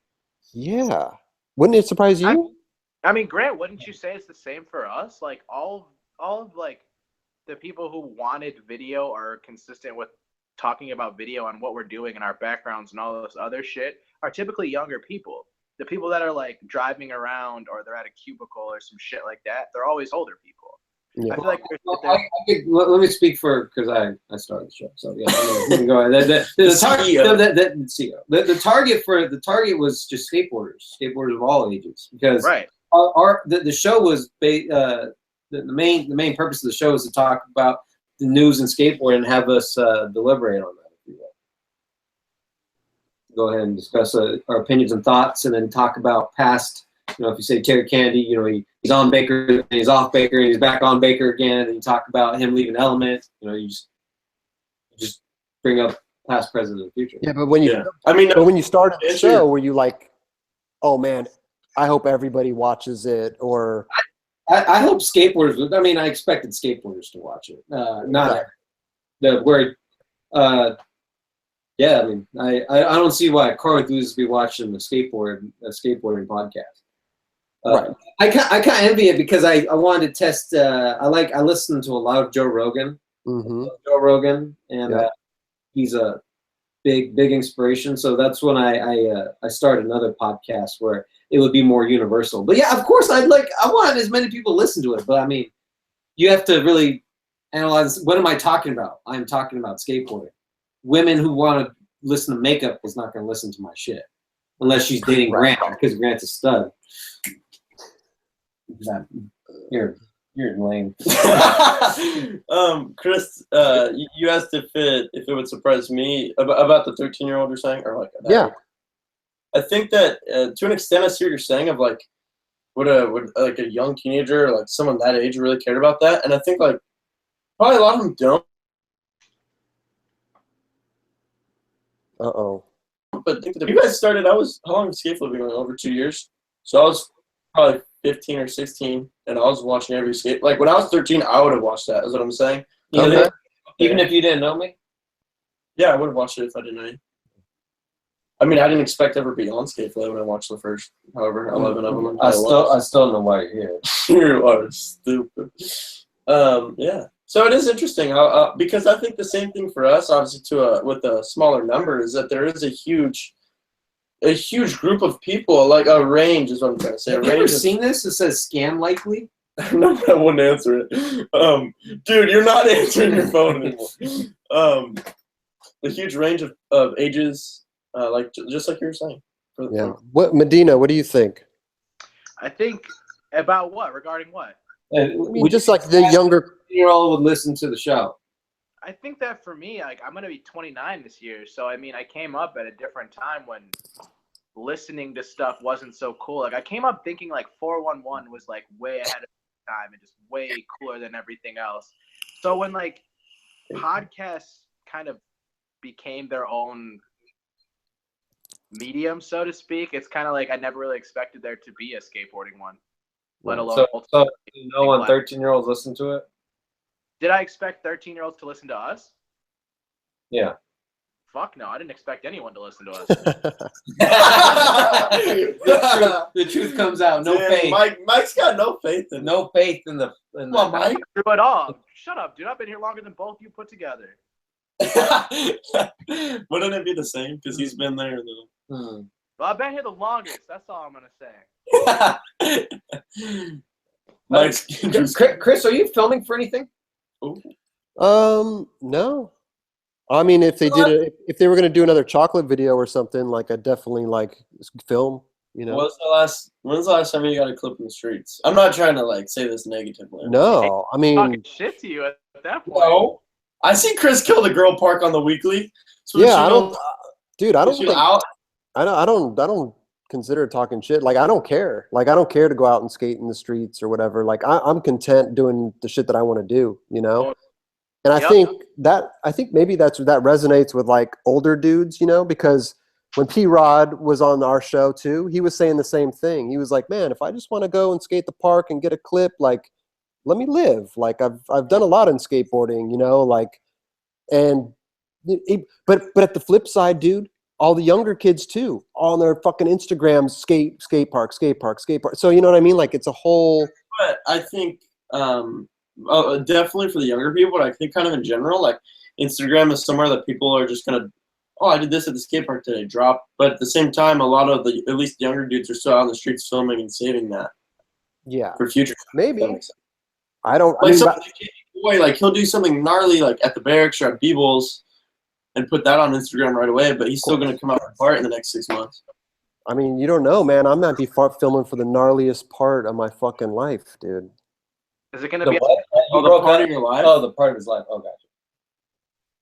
Yeah. Wouldn't it surprise you?
I mean, Grant, wouldn't you say it's the same for us? Like all of like the people who wanted video are consistent with talking about video and what we're doing and our backgrounds and all this other shit are typically younger people. The people that are like driving around or they're at a cubicle or some shit like that, they're always older people.
Yeah.
I feel like
let me speak for because I started the show, so yeah. You can go ahead. The target was just skateboarders of all ages because the show was the main purpose of the show is to talk about the news and skateboard and have us deliberate on that. If you will. Go ahead and discuss our opinions and thoughts, and then talk about past. You know, if you say Terry Kennedy, you know, he's on Baker, and he's off Baker, and he's back on Baker again, and you talk about him leaving Element. You know, you just bring up past, present, and future.
Yeah, but when you,
but
when you started the show, were you like, oh man, I hope everybody watches it, or?
I hope skateboarders. I mean, I expected skateboarders to watch it. Not the word. Yeah, I mean, I don't see why car enthusiasts be watching a skateboarding podcast.
Right.
I kind of envy it because I wanted to test. I listen to a lot of Joe Rogan.
Mm-hmm.
Joe Rogan, and he's a big inspiration. So that's when I started another podcast where it would be more universal. But yeah, of course, I want as many people to listen to it. But I mean, you have to really analyze. What am I talking about? I'm talking about skateboarding. Women who want to listen to makeup is not going to listen to my shit unless she's dating Grant because Grant's a stud. You're lame.
Chris, you asked if it would surprise me about the 13-year-old you're saying, or like that.
Yeah.
I think that to an extent, I see what you're saying of like, would like a young teenager, or like someone that age, really cared about that? And I think like probably a lot of them don't.
Uh-oh.
But I think that if you guys started, how long has skate flipping going? Over 2 years. So I was probably 15 or 16, and I was watching every skate. Like when I was 13, I would have watched that. Is what I'm saying.
Even if you didn't know me.
Yeah, I would have watched it if I didn't know you. I mean, I didn't expect to ever be on skate flip when I watched the first, however, 11 of them.
I still don't know why you're here.
You are stupid. Yeah. So it is interesting because I think the same thing for us, obviously, with a smaller number, is that there is a huge group of people, like a range, is what I'm trying to say.
Have you ever seen this? It says scam likely.
No, I wouldn't answer it. Dude, you're not answering your phone anymore. A huge range of ages, like just like you were saying.
Yeah. What, Medina? What do you think?
I think about what regarding what?
I mean, just like the younger
10-year-old would listen to the show.
I think that for me, like I'm gonna be 29 this year, so I mean, I came up at a different time when listening to stuff wasn't so cool. Like I came up thinking like 411 was like way ahead of time and just way cooler than everything else. So when like podcasts kind of became their own medium, so to speak, it's kind of like I never really expected there to be a skateboarding one, let alone.
So no one 13-year-olds listen to it.
Did I expect 13-year-olds to listen to us?
Yeah.
Fuck no, I didn't expect anyone to listen to us.
The truth comes out. No
Damn,
faith.
Mike's got no faith in
No faith in the.
Come on, Mike.
Through it all. Shut up, dude. I've been here longer than both you put together.
Wouldn't it be the same? Because he's been there.
Hmm.
Well, I've been here the longest. That's all I'm gonna say.
Mike's
Chris, are you filming for anything?
No. I mean, if they were gonna do another chocolate video or something, like I'd definitely like film. You know.
When's the last time you got a clip in the streets? I'm not trying to like say this negatively.
No, I mean,
Talking shit to you at that point.
No. I see Chris kill the girl park on the weekly. So
yeah, I don't, dude. I don't think
out.
I don't consider talking shit. Like I don't care. Like I don't care to go out and skate in the streets or whatever. Like I'm content doing the shit that I want to do. You know. And I think maybe that resonates with like older dudes, you know, because when P-Rod was on our show too, he was saying the same thing. He was like, man, if I just want to go and skate the park and get a clip, like, let me live. Like I've done a lot in skateboarding, you know, like, and but at the flip side, dude, all the younger kids too, all on their fucking Instagrams, skate park. So you know what I mean? Like it's a whole.
But I think definitely for the younger people, but I think kind of in general, like Instagram is somewhere that people are just gonna, oh, I did this at the skate park today, drop. But at the same time, a lot of the at least the younger dudes are still out on the streets filming and saving that.
Yeah.
For future.
Maybe. I don't.
Like
I mean,
boy, like he'll do something gnarly like at the barracks or at Beebles, and put that on Instagram right away. But he's still gonna come out with a part in the next 6 months.
I mean, you don't know, man. I might be filming for the gnarliest part of my fucking life, dude.
Is it gonna
The
be?
what?
Oh, the part of your life.
Oh, the part of his life. Oh, gotcha.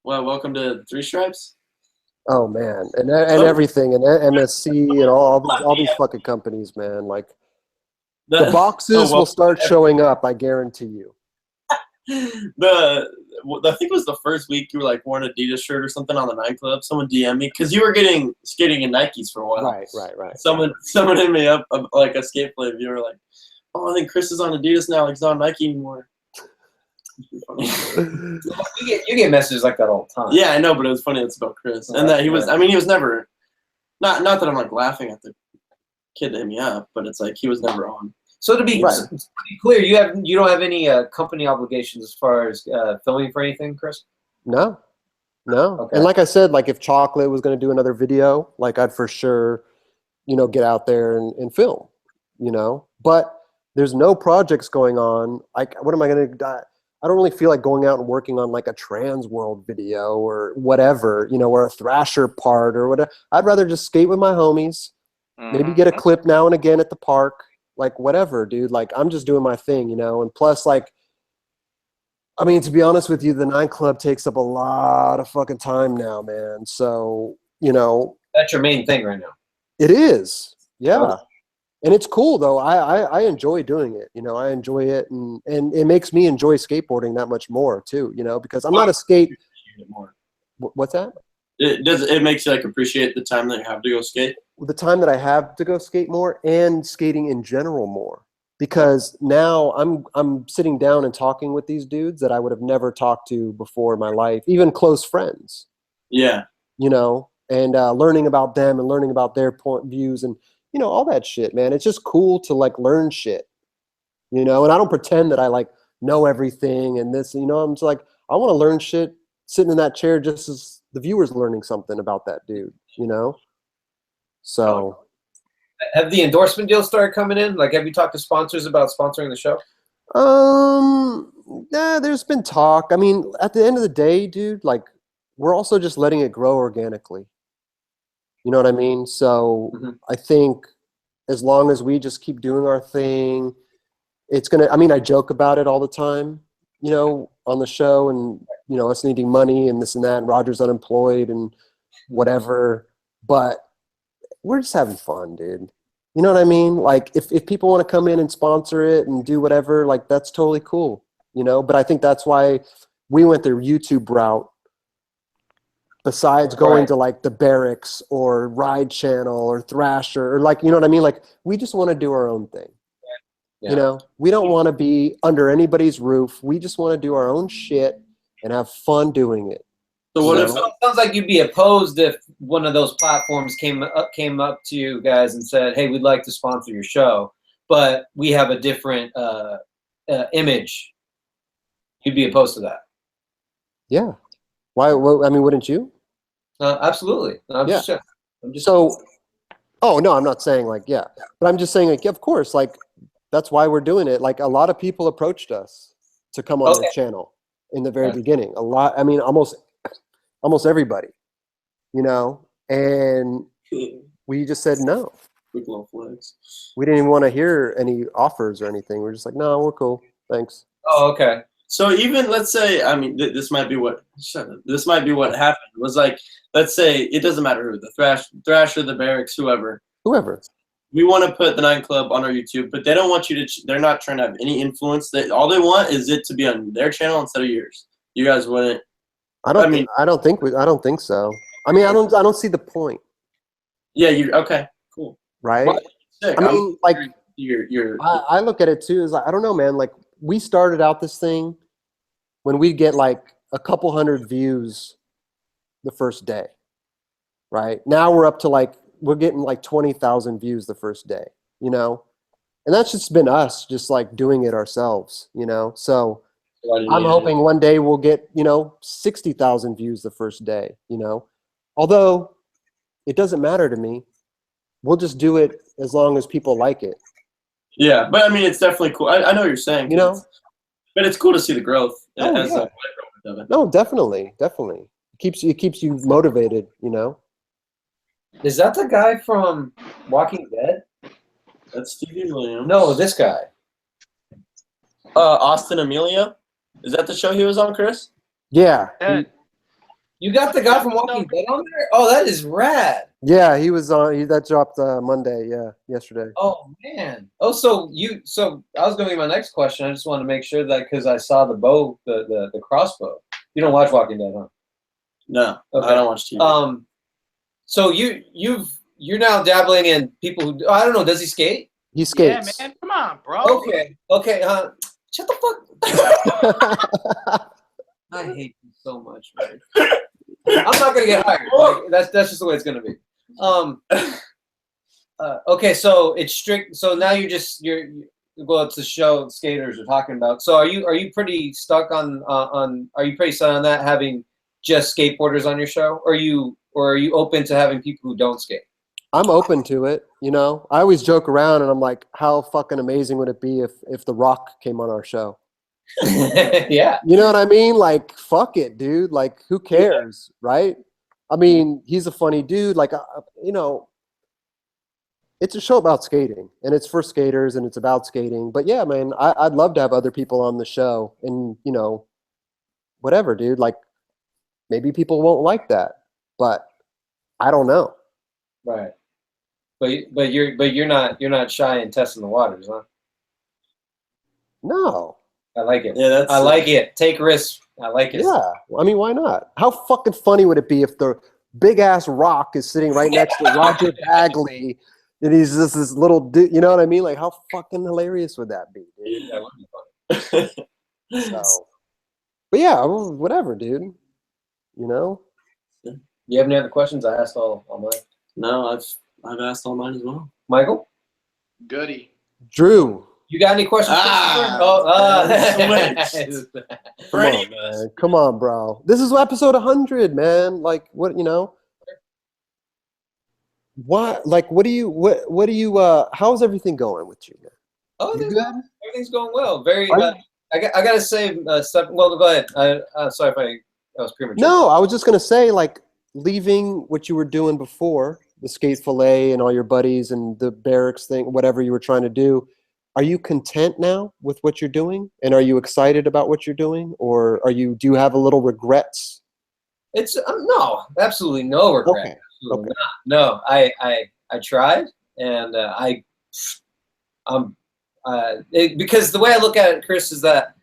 Well, welcome to Three Stripes.
Oh man, and everything, and MSC, and all these fucking companies, man. Like the boxes will start showing up. I guarantee you.
I think it was the first week you were like wearing an Adidas shirt or something on the nightclub. Someone DM'd me because you were skating in Nikes for a while.
Right.
Someone hit me up like a skate play viewer like, oh, I think Chris is on Adidas now. Like he's not on Nike anymore.
You get messages like that all the time.
Yeah, I know, but it was funny. It's about Chris, and that he was. I mean, he was never. Not that I'm like laughing at the kid that hit me up, but it's like he was never on.
So to be clear, you don't have any company obligations as far as filming for anything, Chris?
No.
Okay.
And like I said, like if Chocolate was going to do another video, like I'd for sure, you know, get out there and film, you know. But there's no projects going on. Like, what am I going to? I don't really feel like going out and working on like a Trans World video or whatever, you know, or a Thrasher part or whatever. I'd rather just skate with my homies, maybe get a clip now and again at the park, like whatever, dude. Like I'm just doing my thing, you know. And plus, like, I mean, to be honest with you, the nightclub takes up a lot of fucking time now, man. So, you know,
That's your main thing right now.
it is, yeah. And it's cool though. I enjoy doing it. You know, I enjoy it, and it makes me enjoy skateboarding that much more too. You know, because I'm not a skate. What's that?
It makes you like appreciate the time that you have to go skate.
The time that I have to go skate more, and skating in general more, because now I'm sitting down and talking with these dudes that I would have never talked to before in my life, even close friends.
Yeah.
You know, and learning about them and learning about their point views and, you know, all that shit, man. It's just cool to like learn shit, you know, and I don't pretend that I like know everything and this, you know, I'm just like, I want to learn shit sitting in that chair just as the viewer's learning something about that dude, you know? So.
Have the endorsement deals started coming in? Like, have you talked to sponsors about sponsoring the show?
Yeah, there's been talk. I mean, at the end of the day, dude, like, we're also just letting it grow organically. You know what I mean? So I think as long as we just keep doing our thing, it's going to, I mean, I joke about it all the time, you know, on the show and, you know, us needing money and this and that, and Roger's unemployed and whatever, but we're just having fun, dude. You know what I mean? Like if people want to come in and sponsor it and do whatever, like that's totally cool, you know? But I think that's why we went the YouTube route. Besides going to like the Barracks or Ride Channel or Thrasher or like, you know what I mean? Like we just want to do our own thing. Yeah. You know, we don't want to be under anybody's roof. We just want to do our own shit and have fun doing it.
So what if
So it sounds like you'd be opposed if one of those platforms came up to you guys and said, "Hey, we'd like to sponsor your show, but we have a different image." You'd be opposed to that.
Yeah. Why? Well, I mean, wouldn't you?
Absolutely. I'm
Yeah.
just
So, oh no, I'm not saying like yeah, but I'm just saying like yeah, of course, like that's why we're doing it. Like a lot of people approached us to come on their channel in the very beginning. A lot. I mean, almost everybody, you know, and we just said no.
quick little flags?
We didn't even want to hear any offers or anything. We're just like, no, we're cool, thanks.
Oh, okay.
So even let's say, I mean, this might be what happened was like, let's say it doesn't matter who, the Thrasher, the Barracks, whoever. We want to put the 9 Club on our YouTube, but they don't want you to. They're not trying to have any influence. All they want is it to be on their channel instead of yours. You guys wouldn't.
I don't think so. I mean, I don't see the point.
Yeah. You okay? Cool.
Right.
Well,
I mean, like
you're.
I look at it too. Is like I don't know, man. Like we started out this thing when we'd get like a couple hundred views the first day. Right now we're up to like. We're getting like 20,000 views the first day, you know, and that's just been us just like doing it ourselves, you know. So I'm hoping one day we'll get, you know, 60,000 views the first day, you know, although it doesn't matter to me. We'll just do it as long as people like it.
Yeah, but I mean, it's definitely cool. I know what you're saying,
you know,
but it's cool to see the growth.
Oh, yeah. No, definitely. It keeps you motivated, you know.
Is that the guy from Walking Dead?
That's Stevie Williams.
No, this guy.
Austin Amelia. Is that the show he was on, Chris?
Yeah.
You got the guy from Walking Dead on there? Oh, that is rad.
Yeah, he was on. That dropped Monday. Yeah, yesterday.
Oh man. Oh, so I was going to be my next question. I just wanted to make sure that because I saw the bow, the crossbow. You don't watch Walking Dead, huh?
No,
okay.
I don't watch TV.
So you're now dabbling in people who I don't know. Does he skate?
He skates.
Yeah, man. Come on, bro.
Okay. Shut the fuck. I hate you so much, man. I'm not gonna get hired. Like, that's just the way it's gonna be. Okay, so it's strict. So now well, it's the show skaters are talking about. So are you pretty stuck on are you pretty set on that having just skateboarders on your show, or are you open to having people who don't skate?
I'm open to it. You know, I always joke around and I'm like, how fucking amazing would it be if The Rock came on our show?
Yeah.
You know what I mean? Like, fuck it, dude. Like, who cares, right? I mean, he's a funny dude. Like, you know, it's a show about skating, and it's for skaters, and it's about skating. But yeah, man, I'd love to have other people on the show, and you know, whatever, dude. Like, maybe people won't like that, but I don't know.
Right. But you're not shy in testing the waters, huh?
No.
I like it.
Yeah,
I like it. Take risks. I like it.
Yeah. I mean, why not? How fucking funny would it be if the big ass Rock is sitting right next to Roger Bagley, and he's just this little dude? You know what I mean? Like, how fucking hilarious would that be, dude?
That would be
So, but yeah, whatever, dude. You know.
You have any other questions? I asked all mine.
No, I've asked all mine as well.
Michael?
Goody.
Drew.
You got any questions?
Come on, bro. This is episode 100, man. Like, what, you know? What do you how's everything going with you, man?
Oh,
you good?
Everything's going well. Very. I gotta say stuff. Well, go ahead. Sorry if I was premature.
No, I was just gonna say, like, leaving what you were doing before, the skate fillet and all your buddies and the barracks thing, whatever you were trying to do. Are you content now with what you're doing? And are you excited about what you're doing? Or do you have a little regrets?
It's no, absolutely no regret.
Okay.
Absolutely not. No, I tried, and because the way I look at it, Chris, is that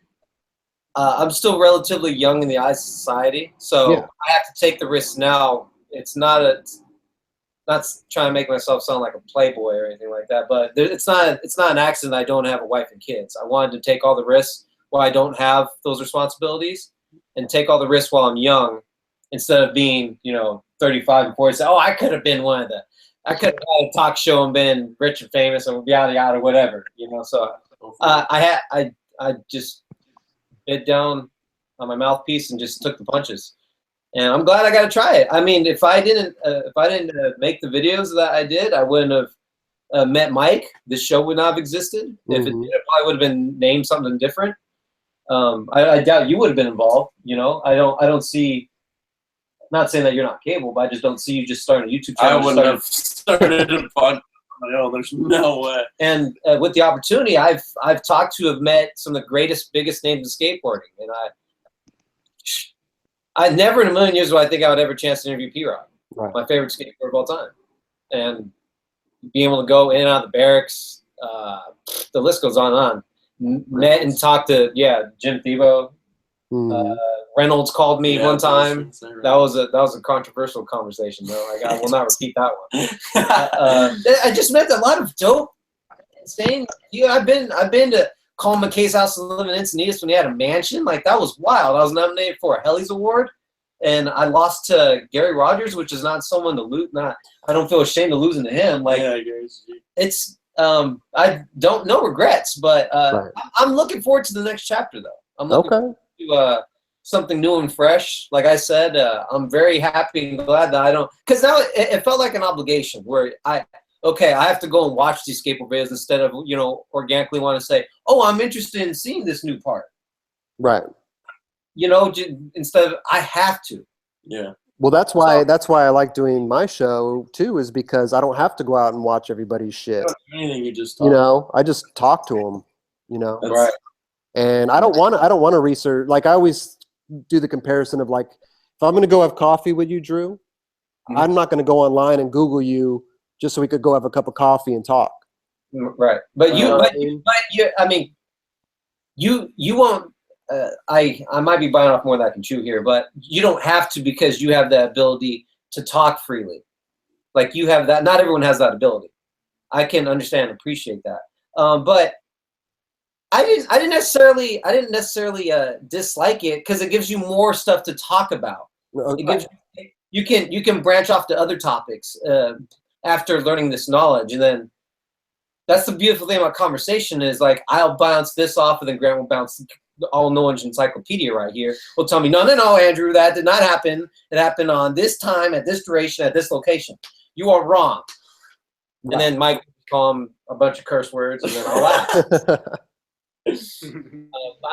I'm still relatively young in the eyes of society, so
Yeah.
I have to take the risk now. It's not trying to make myself sound like a playboy or anything like that, but it's not an accident I don't have a wife and kids. I wanted to take all the risks while I don't have those responsibilities, and take all the risks while I'm young, instead of being 35 and 40. Say, oh, I could have been I could have had a talk show and been rich and famous and yada yada whatever. So I just bit down on my mouthpiece and just took the punches. And I'm glad I got to try it. I mean, if I didn't make the videos that I did, I wouldn't have met Mike. This show would not have existed. If it did, it probably would have been named something different. I doubt you would have been involved. I don't see. Not saying that you're not capable, but I just don't see you just starting a YouTube channel.
I wouldn't have started a podcast on my own. There's no way.
And with the opportunity, I've talked to, have met some of the greatest, biggest names in skateboarding, and I never in a million years would I think I would ever chance to interview P-Rock, my favorite skateboarder of all time, and being able to go in and out of the barracks, the list goes on and on. Met and talked to Jim Thiebaud. Reynolds called me one time. That was a controversial conversation, though. I will not repeat that one. I just met a lot of dope. I've been to Colin McKay's house and living in Encinitas when he had a mansion. Like, that was wild. I was nominated for a Helly's Award, and I lost to Gary Rogers, which is not someone to lose. I don't feel ashamed of losing to him. Like, it's I don't no regrets, but I'm looking forward to the next chapter, though. I'm looking forward to something new and fresh. Like I said, I'm very happy and glad that I don't, because now it felt like an obligation where I have to go and watch these skateboard videos instead of organically want to say, oh, I'm interested in seeing this new part.
Right.
Instead of I have to.
Yeah.
Well, that's why I like doing my show too, is because I don't have to go out and watch everybody's shit.
You don't do anything, you just talk.
I just talk to them.
That's right.
And I don't want to research. Like, I always do the comparison of, like, if I'm going to go have coffee with you, Drew, I'm not going to go online and Google you just so we could go have a cup of coffee and talk.
Right. But you won't. I might be biting off more than I can chew here, but you don't have to, because you have the ability to talk freely. Like, you have that. Not everyone has that ability. I can understand and appreciate that. But I didn't necessarily dislike it, because it gives you more stuff to talk about. It gives you can branch off to other topics after learning this knowledge, and then that's the beautiful thing about conversation is, like, I'll bounce this off, and then Grant will bounce all knowledge encyclopedia right here. Will tell me, no, Andrew, that did not happen. It happened on this time, at this duration, at this location. You are wrong. Right. And then Mike will call him a bunch of curse words, and then I'll laugh.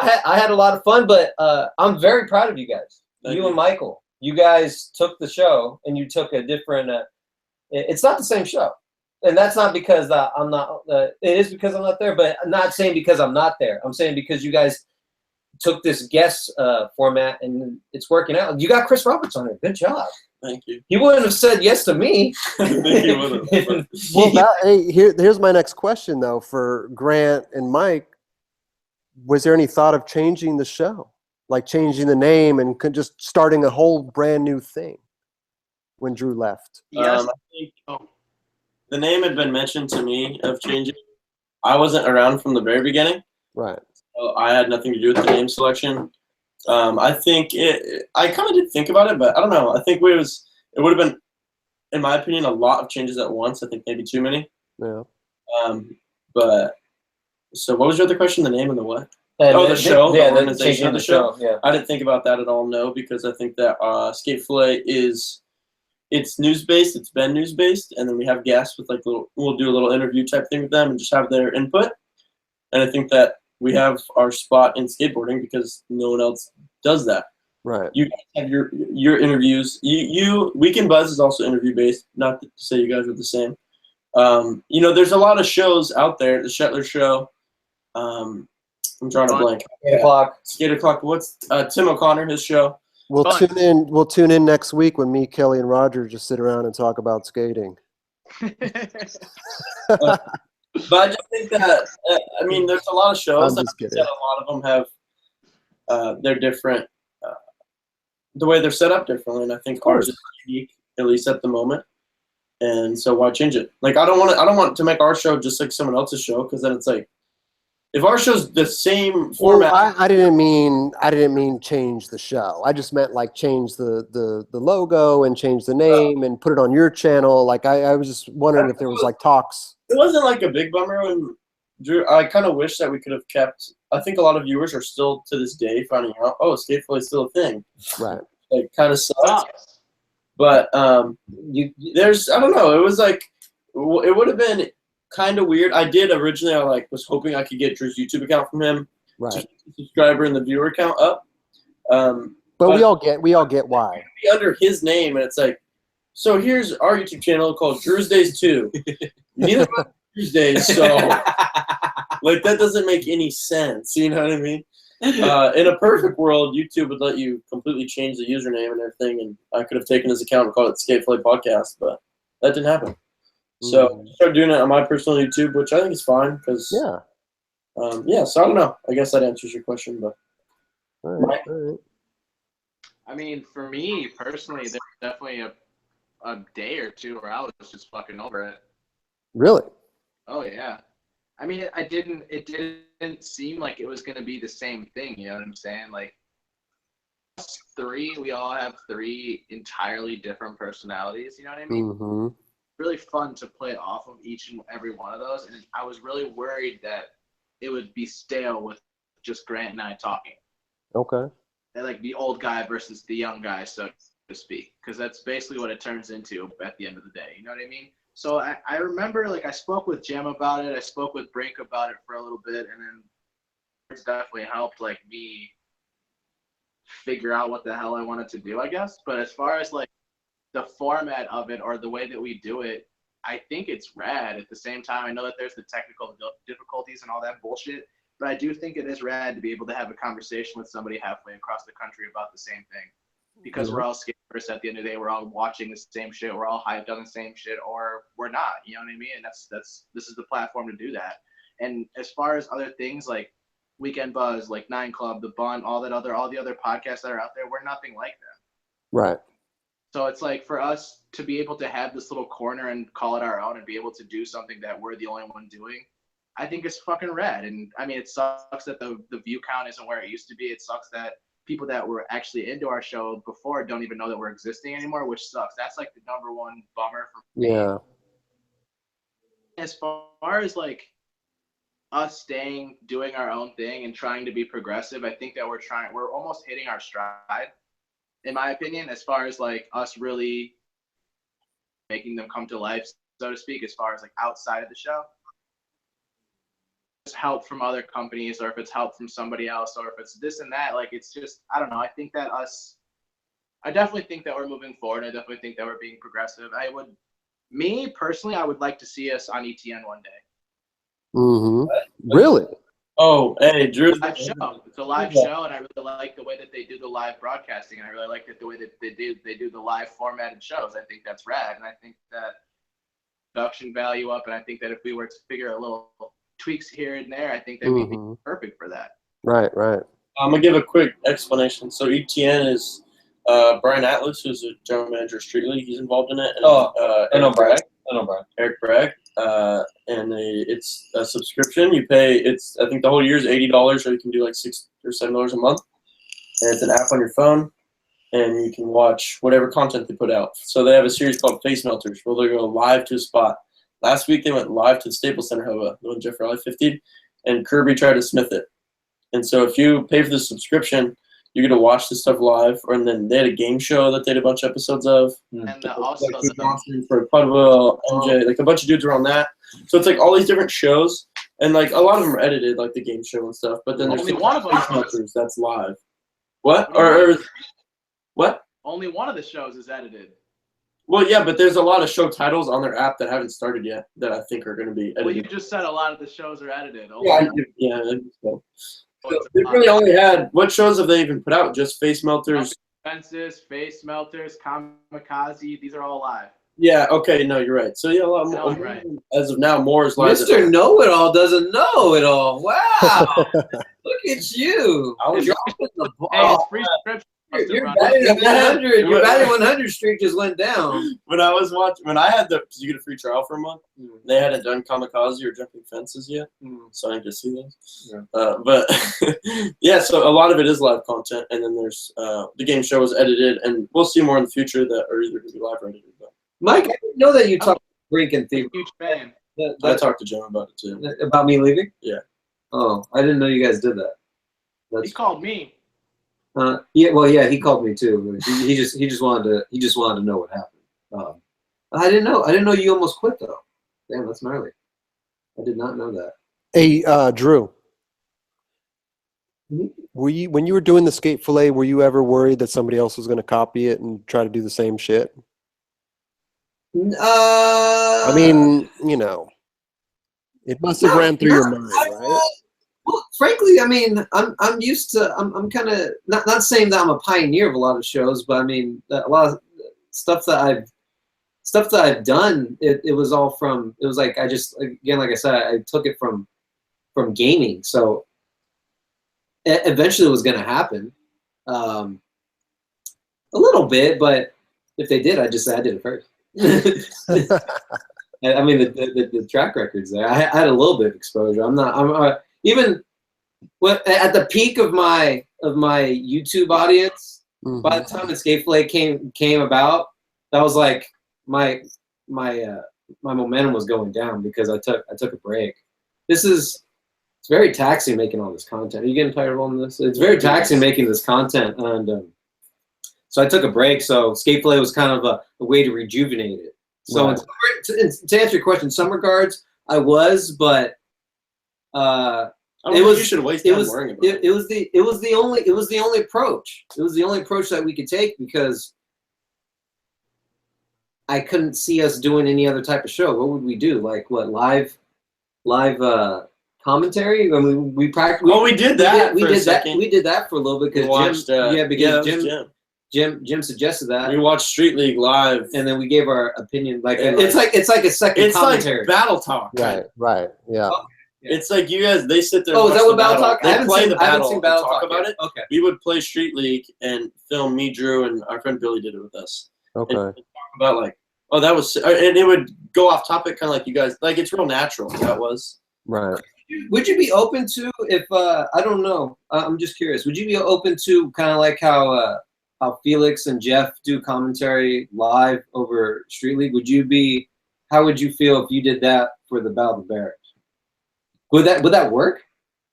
I had a lot of fun, but I'm very proud of you guys. Thank you and Michael. You guys took the show and you took a different. It's not the same show, and that's not because I'm not. It is because I'm not there, but I'm not saying because I'm not there. I'm saying because you guys took this guest format and it's working out. You got Chris Roberts on it. Good job.
Thank you.
He wouldn't have said yes to me.
Well, here's my next question, though, for Grant and Mike. Was there any thought of changing the show, like changing the name and just starting a whole brand new thing when Drew left?
Yes.
I think the name had been mentioned to me of changing. I wasn't around from the very beginning.
Right.
So I had nothing to do with the name selection. I think I kind of did think about it, but I don't know. I think it would have been, in my opinion, a lot of changes at once. I think maybe too many.
Yeah.
But so what was your other question? The name and the what? The show.
Yeah,
the organization of the show.
Yeah.
I didn't think about that at all. No, because I think that Fillet it's news based. It's been news based, and then we have guests with we'll do a little interview type thing with them and just have their input. And I think that we have our spot in skateboarding because no one else does that.
Right.
You guys have your interviews. Weekend Buzz is also interview based. Not to say you guys are the same. There's a lot of shows out there. The Shetler Show. I'm drawing a blank.
8 o'clock.
Skate o'clock. What's Tim O'Connor? His show.
We'll tune in next week when me, Kelly, and Roger just sit around and talk about skating.
But I just think that there's a lot of shows.
I'm just kidding.
A lot of them have they're different. The way they're set up differently, and I think ours is unique, at least at the moment. And so why change it? Like I don't want to make our show just like someone else's show, because then it's like if our show's the same
Well,
format,
I didn't mean change the show. I just meant like change the logo and change the name and put it on your channel. Like I was just wondering if there was like talks.
it wasn't like a big bummer when Drew. I kind of wish that we could have kept. I think a lot of viewers are still to this day finding out, oh, Skatefully is still a thing.
Right.
Like, kind of sucks. But there's, I don't know. It was like, it would have been kind of weird. I did originally. I was hoping I could get Drew's YouTube account from him,
Right.
to keep the subscriber and the viewer count up.
But we all get why.
Be under his name, and it's like, so here's our YouTube channel called Drew's Days 2. Neither of us are Drew's Days, so like that doesn't make any sense. You know what I mean? In a perfect world, YouTube would let you completely change the username and everything, and I could have taken his account and called it Skatefully Podcast, but that didn't happen. So I started doing it on my personal YouTube, which I think is fine because
Yeah.
So I don't know. I guess that answers your question, but
All right. All right.
I mean, for me personally, there's definitely a day or two where I was just fucking over it.
Really?
Oh yeah. I mean, it didn't seem like it was going to be the same thing. You know what I'm saying? Like, us three, we all have three entirely different personalities. You know what I mean?
Mm-hmm.
Really fun to play off of each and every one of those. And I was really worried that it would be stale with just Grant and I talking.
Okay.
And like the old guy versus the young guy, so to speak. Because that's basically what it turns into at the end of the day. You know what I mean? So I remember, like, I spoke with Jim about it. I spoke with Brink about it for a little bit, and then it's definitely helped, like, me figure out what the hell I wanted to do, I guess. But as far as, like, the format of it or the way that we do it, I think it's rad. At the same time, I know that there's the technical difficulties and all that bullshit, but I do think it is rad to be able to have a conversation with somebody halfway across the country about the same thing. Because we're all skaters at the end of the day, we're all watching the same shit, we're all hyped on the same shit, or we're not. You know what I mean? And this is the platform to do that. And as far as other things like Weekend Buzz, like Nine Club, The Bun, all the other podcasts that are out there, we're nothing like them.
Right.
So it's like for us to be able to have this little corner and call it our own and be able to do something that we're the only one doing, I think it's fucking rad. And I mean, it sucks that the view count isn't where it used to be. It sucks that people that were actually into our show before don't even know that we're existing anymore, which sucks. That's like the number one bummer for me.
Yeah.
As far as like us doing our own thing and trying to be progressive, I think that we're almost hitting our stride, in my opinion, as far as like us really making them come to life, so to speak, as far as like outside of the show. Help from other companies, or if it's help from somebody else, or if it's this and that, like it's just, I don't know. I definitely think that we're moving forward. I definitely think that we're being progressive. Me personally, I would like to see us on ETN one day.
Mm-hmm. Really?
oh, hey, Drew,
Live show. It's a live show, and I really like the way that they do the live broadcasting, and I really like the way that they do the live formatted shows. I think that's rad, and I think that production value up, and I think that if we were to figure a little tweaks here and there, I think that would be perfect for that.
Right. Right.
I'm gonna give a quick explanation. So ETN is Brian Atlas, who's a general manager of Street League. He's involved in it. And,
I know Brian.
Eric Bragg. And it's a subscription. You pay. I think the whole year is $80, or you can do like $6 or $7 a month. And it's an app on your phone, and you can watch whatever content they put out. So they have a series called Face Melters, where they go live to a spot. Last week they went live to the Staples Center Hova, when Jeff Raleigh 50'd, and Kirby tried to smith it. And so if you pay for the subscription, you get to watch this stuff live. And then they had a game show that they had a bunch of episodes of.
And also
for Pudwell, MJ, like a bunch of dudes were on that. So it's like all these different shows, and like a lot of them are edited, like the game show and stuff. But then
Only
there's
one of them
Face Melters that's live. What? Or what?
only one of the shows is edited.
Well, yeah, but there's a lot of show titles on their app that haven't started yet that I think are going to be edited.
Well, you just said a lot of the shows are edited.
I think so. They really only had, what shows have they even put out? Just Face Melters?
Fences, Face Melters, Kamikaze, these are all live.
Yeah, okay, no, you're right. So, yeah, a lot more.
No, right.
As of now, more is live.
Mr. Know-It-All doesn't know it all. Wow. Look at you.
I was
Dropping the
Hey,
ball.
it's free subscription.
Your batting 100. Your batting 100 streak just went down.
When I was watching, when I had because you get a free trial for a month, they hadn't done Kamikaze or Jumping Fences yet, so I didn't get to see those.
Yeah.
But yeah, so a lot of it is live content, and then there's the game show was edited, and we'll see more in the future that are either going to be live or edited. But
Mike, I didn't know that you talked Brink and Thief.
Huge fan.
I talked to Jim about it too.
About me leaving?
Yeah.
Oh, I didn't know you guys did that.
He called me.
Yeah, well, yeah, he called me too. He just wanted to know what happened. I didn't know you almost quit though. Damn, that's gnarly. I did not know that.
Hey, Drew,
Mhm.
when you were doing the skate fillet, were you ever worried that somebody else was going to copy it and try to do the same shit? I mean, you know, it must have ran through your mind, right?
Well, frankly, I mean, I'm used to. I'm kind of not saying that I'm a pioneer of a lot of shows, but I mean, a lot of stuff that I've done. It was all from. It was like I just again, like I said, I took it from gaming. So eventually, it was going to happen. A little bit, but if they did, I just say I did it first. I mean, the track record's there. I had a little bit of exposure. I'm even at the peak of my YouTube audience.
Mm-hmm.
By the time the Skate Fillet came about, that was like my momentum was going down because I took a break. It's very taxing making all this content. Are you getting tired of all this? It's very taxing making this content, and so I took a break. So Skate Fillet was kind of a way to rejuvenate it. So
Right.
to answer your question, in some regards, I was, but
You should waste time worrying about it.
it was the only approach. It was the only approach that we could take because I couldn't see us doing any other type of show. What would we do? Like what live commentary? I mean, we practiced.
Well, we did that.
We
for a
did that.
second.
We did that for a little bit because
We watched,
Jim suggested that.
We watched Street League live,
and then we gave our opinion. Like
And
it's like a second
it's
commentary.
like battle talk.
Right, yeah.
It's like you guys. They sit there.
Oh,
and
is that
watch
what
the
Battle Talk?
They play the
I haven't
battle.
seen
And
Battle
talk
Talk
about
yet.
it.
Okay.
We would play Street League and film me, Drew, and our friend Billy did it with us.
Okay.
And talk about like, oh, that was, and it would go off topic, kind of like you guys. Like it's real natural. That was.
Right.
Would you be open to if I don't know? I'm just curious. Would you be open to kind of like how Felix and Jeff do commentary live over Street League? How would you feel if you did that for the Battle of the Barracks? Would that work?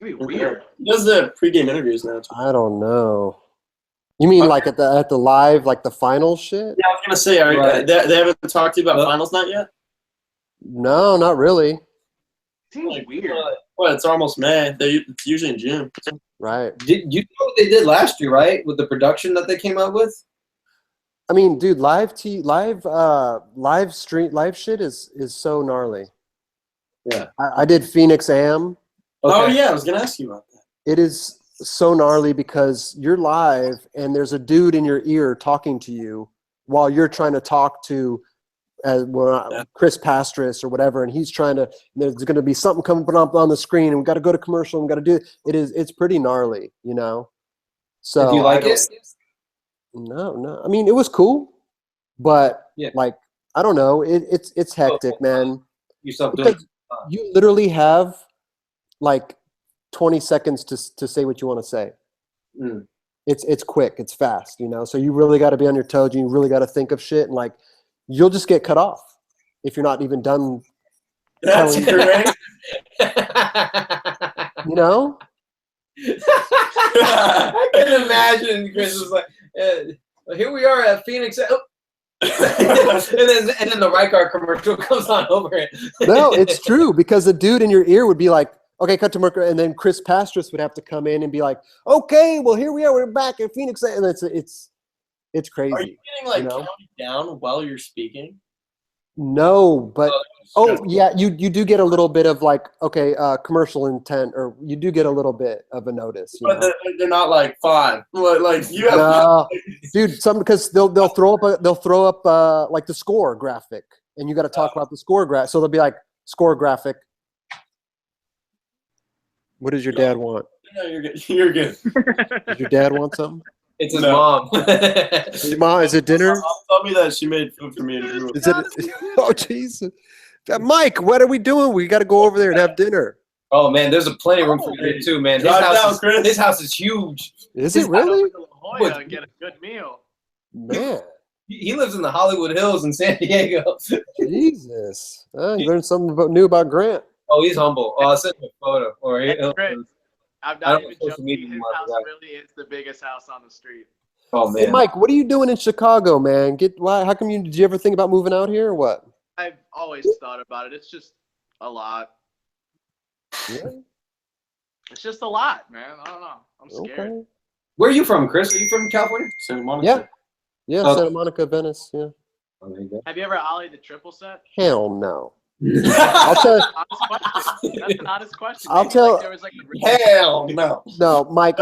It'd be weird.
He does the pregame interviews now.
I don't know. You mean like at the live, like the final shit?
Yeah, I was gonna say,
Right.
they haven't talked to you about finals night yet.
No, not really.
Seems weird.
Well, it's almost May. It's usually in June.
Right.
Did you know what they did last year, right? With the production that they came out with?
I mean, dude, live shit is so gnarly.
Yeah.
I did Phoenix Am.
Oh
Okay.
yeah, I was gonna ask you about that.
It is so gnarly because you're live and there's a dude in your ear talking to you while you're trying to talk to Chris Pastris or whatever, and he's trying to. There's going to be something coming up on the screen, and we got to go to commercial. And we got to do it. It's pretty gnarly, you know. So
Do you like it?
No. I mean, it was cool, but
Yeah.
like I don't know. It's hectic, man.
Yourself doing
Because you literally have like 20 seconds to say what you want to say.
Mm.
It's quick, it's fast, you know. So you really got to be on your toes. You really got to think of shit, and like you'll just get cut off if you're not even done.
That's
telling-
correct.
You know.
I can imagine Chris was like, "Here we are at Phoenix," and then the Rycar commercial comes on over it.
No, it's true because the dude in your ear would be like, "Okay, cut to Mercury," and then Chris Pastris would have to come in and be like, "Okay, well here we are, we're back at Phoenix," and it's crazy.
Are you getting like
You know?
counted down while you're speaking?
No, but yeah, you do get a little bit of like, okay, commercial intent, or you do get a little bit of a notice. You
But
know?
they're not like 5. Like you have.
No, dude, because they'll throw up like the score graphic, and you got to talk about the score graphic. So they'll be like, score graphic. What does your dad want?
No, you're good. You're good.
Does your dad want something?
It's his
No.
mom.
Hey, Ma, is it dinner?
Tell me that she made food for me and Drew.
Is it? Oh, Jesus. Mike, what are we doing? We got to go over there and have dinner.
Oh man, there's a plenty of room for you too, man.
Drive down, Chris.
This house is huge.
Is it really?
La Jolla and get a good meal.
Man,
He lives in the Hollywood Hills in San Diego.
Jesus. You learned something new about Grant.
Oh, he's humble. Oh, I'll send you a photo. Or
That's great. I'm
I
not
don't
even
know social media
joking. His
anymore,
house
but-
really is the biggest house on the street.
oh man.
Hey, Mike, what are you doing in Chicago, man? How come did you ever think about moving out here or what?
I've always thought about it. It's just a lot.
Yeah.
It's just a lot, man. I don't know. I'm scared.
Okay.
Where are you from, Chris? Are you from California?
Santa Monica.
Yeah. Yeah,
Oh.
Santa Monica, Venice. Yeah.
Oh, there you go.
Have you ever ollied the triple set?
Hell no. I'll tell.
Honest question. That's an honest question.
I'll
Maybe,
tell-
Like, there was like a really,
Hell no.
No, Mike.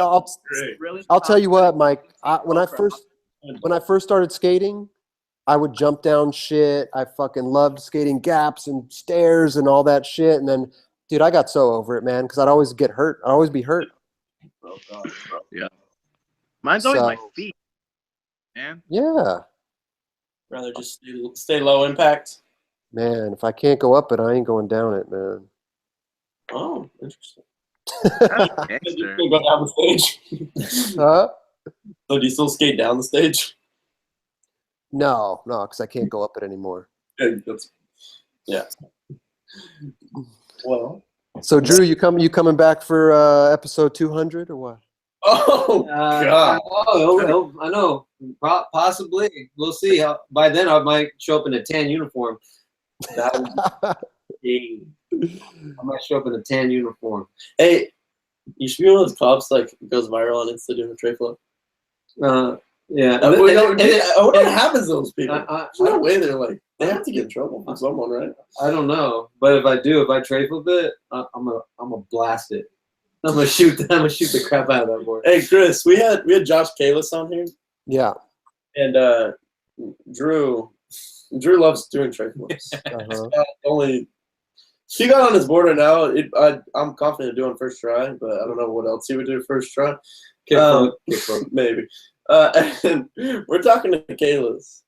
really
I'll tell you what, Mike. When I
crap.
first started skating, I would jump down shit. I fucking loved skating gaps and stairs and all that shit. And then, dude, I got so over it, man, because I'd always get hurt. I'd always be hurt.
Oh, God, bro.
Mine's always my
So-
feet, man.
Yeah,
Rather just stay low impact.
man. If I can't go up it, I ain't going down it, man.
Oh, interesting.
Gangster.
You go down the stage.
Huh?
So do you still skate down the stage?
No, because I can't go up it anymore.
Yeah. Well.
So, Drew, you coming back for episode 200 or what?
Oh God.
I know. Possibly. We'll see. By then, I might show up in a tan uniform. That would be, I might show up in a tan uniform.
Hey, you should be one of those cops like goes viral on Insta doing a tray flip.
Yeah.
I wonder what happens to those people. There's no
I
way they're like they have to get in trouble from someone, right?
don't know, but if I tray flip it, I'm gonna blast it. I'm gonna shoot the crap out of that board.
Hey, Chris, we had Josh Kalis on here,
Yeah.
and Drew loves doing tray flips.
Uh-huh.
Only he got on his board right now. I'm confident to do it first try, but I don't know what else he would do first try.
Kickflip.
Maybe. And we're talking to Kalis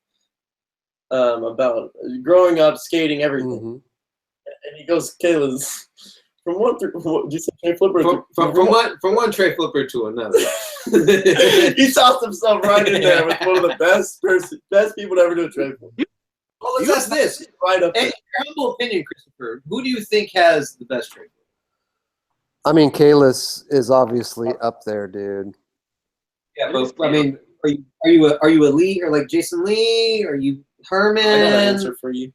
about growing up, skating, everything.
Mhm.
And he goes, Kalis, from one through what, did you say tray flipper?
From one tray flipper to another.
He tossed himself right in there with one of the best people to ever do a tray flip.
Well, let's ask this.
Right up
In
there.
your humble opinion, Christopher, who do you think has the best tray flip?
I mean, Kalis is obviously up there, dude.
Yeah, but I mean, are you a Lee or like Jason Lee? Are you
I got an
Herman?
answer for you.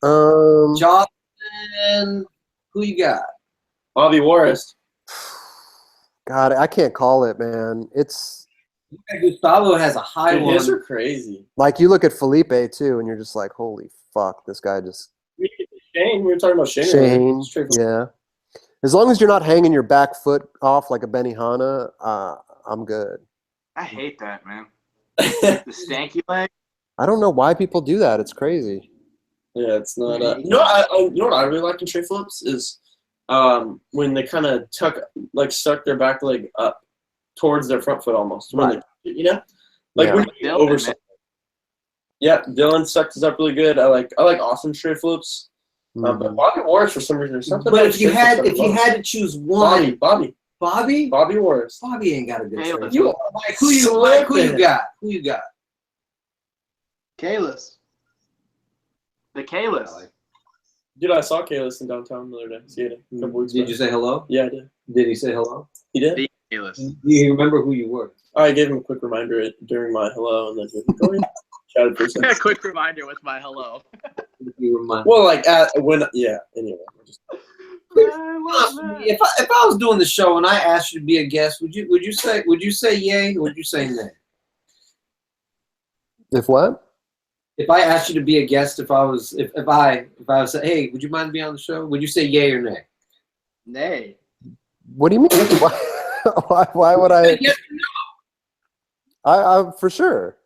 Johnson? Who you got?
Bobby Warris.
God, I can't call it, man. It's
Gustavo has a high
Dude,
one.
his are crazy.
like you look at Felipe too, and you're just like, holy fuck, this guy just
Shane, we were talking about Shane.
Shane.
Straight flip.
Yeah. As long as you're not hanging your back foot off like a Benihana, I'm good.
I hate that, man. The stanky leg.
I don't know why people do that. It's crazy.
Yeah, it's not. You know what I really like in tray flips is when they kind of suck their back leg up towards their front foot almost. When
Right.
they, like
Yeah.
when you
Dylan,
over
man.
something. Yeah, Dylan sucks us up really good. I like Austin's tray flips. But
Mhm.
Bobby Warris for some reason or something.
But
about
if you
tray flips
had
I love.
to choose one,
Bobby
Bobby
Warris.
ain't got a good
Hey,
tray.
let's
You,
go.
Mike, who you got? Who you got?
Kalis. The Kalis.
Dude, I saw Kalis in downtown the other day. Skating a couple weeks
Did
back.
you say hello?
Yeah, I did.
Did he say hello?
He did.
The Kalis.
Do you remember who you were?
I gave him a quick reminder during my hello, and then he was like, "Oh, yeah." Chatted for a
A
second.
quick reminder with my hello.
You remind
Well, like anyway.
If I was doing the show and I asked you to be a guest, would you say yay or would you say nay?
If what?
If I asked you to be a guest, if I was say, hey, would you mind being on the show? Would you say yay or nay?
Nay.
What do you mean? Why would I?
Yes or
I for sure.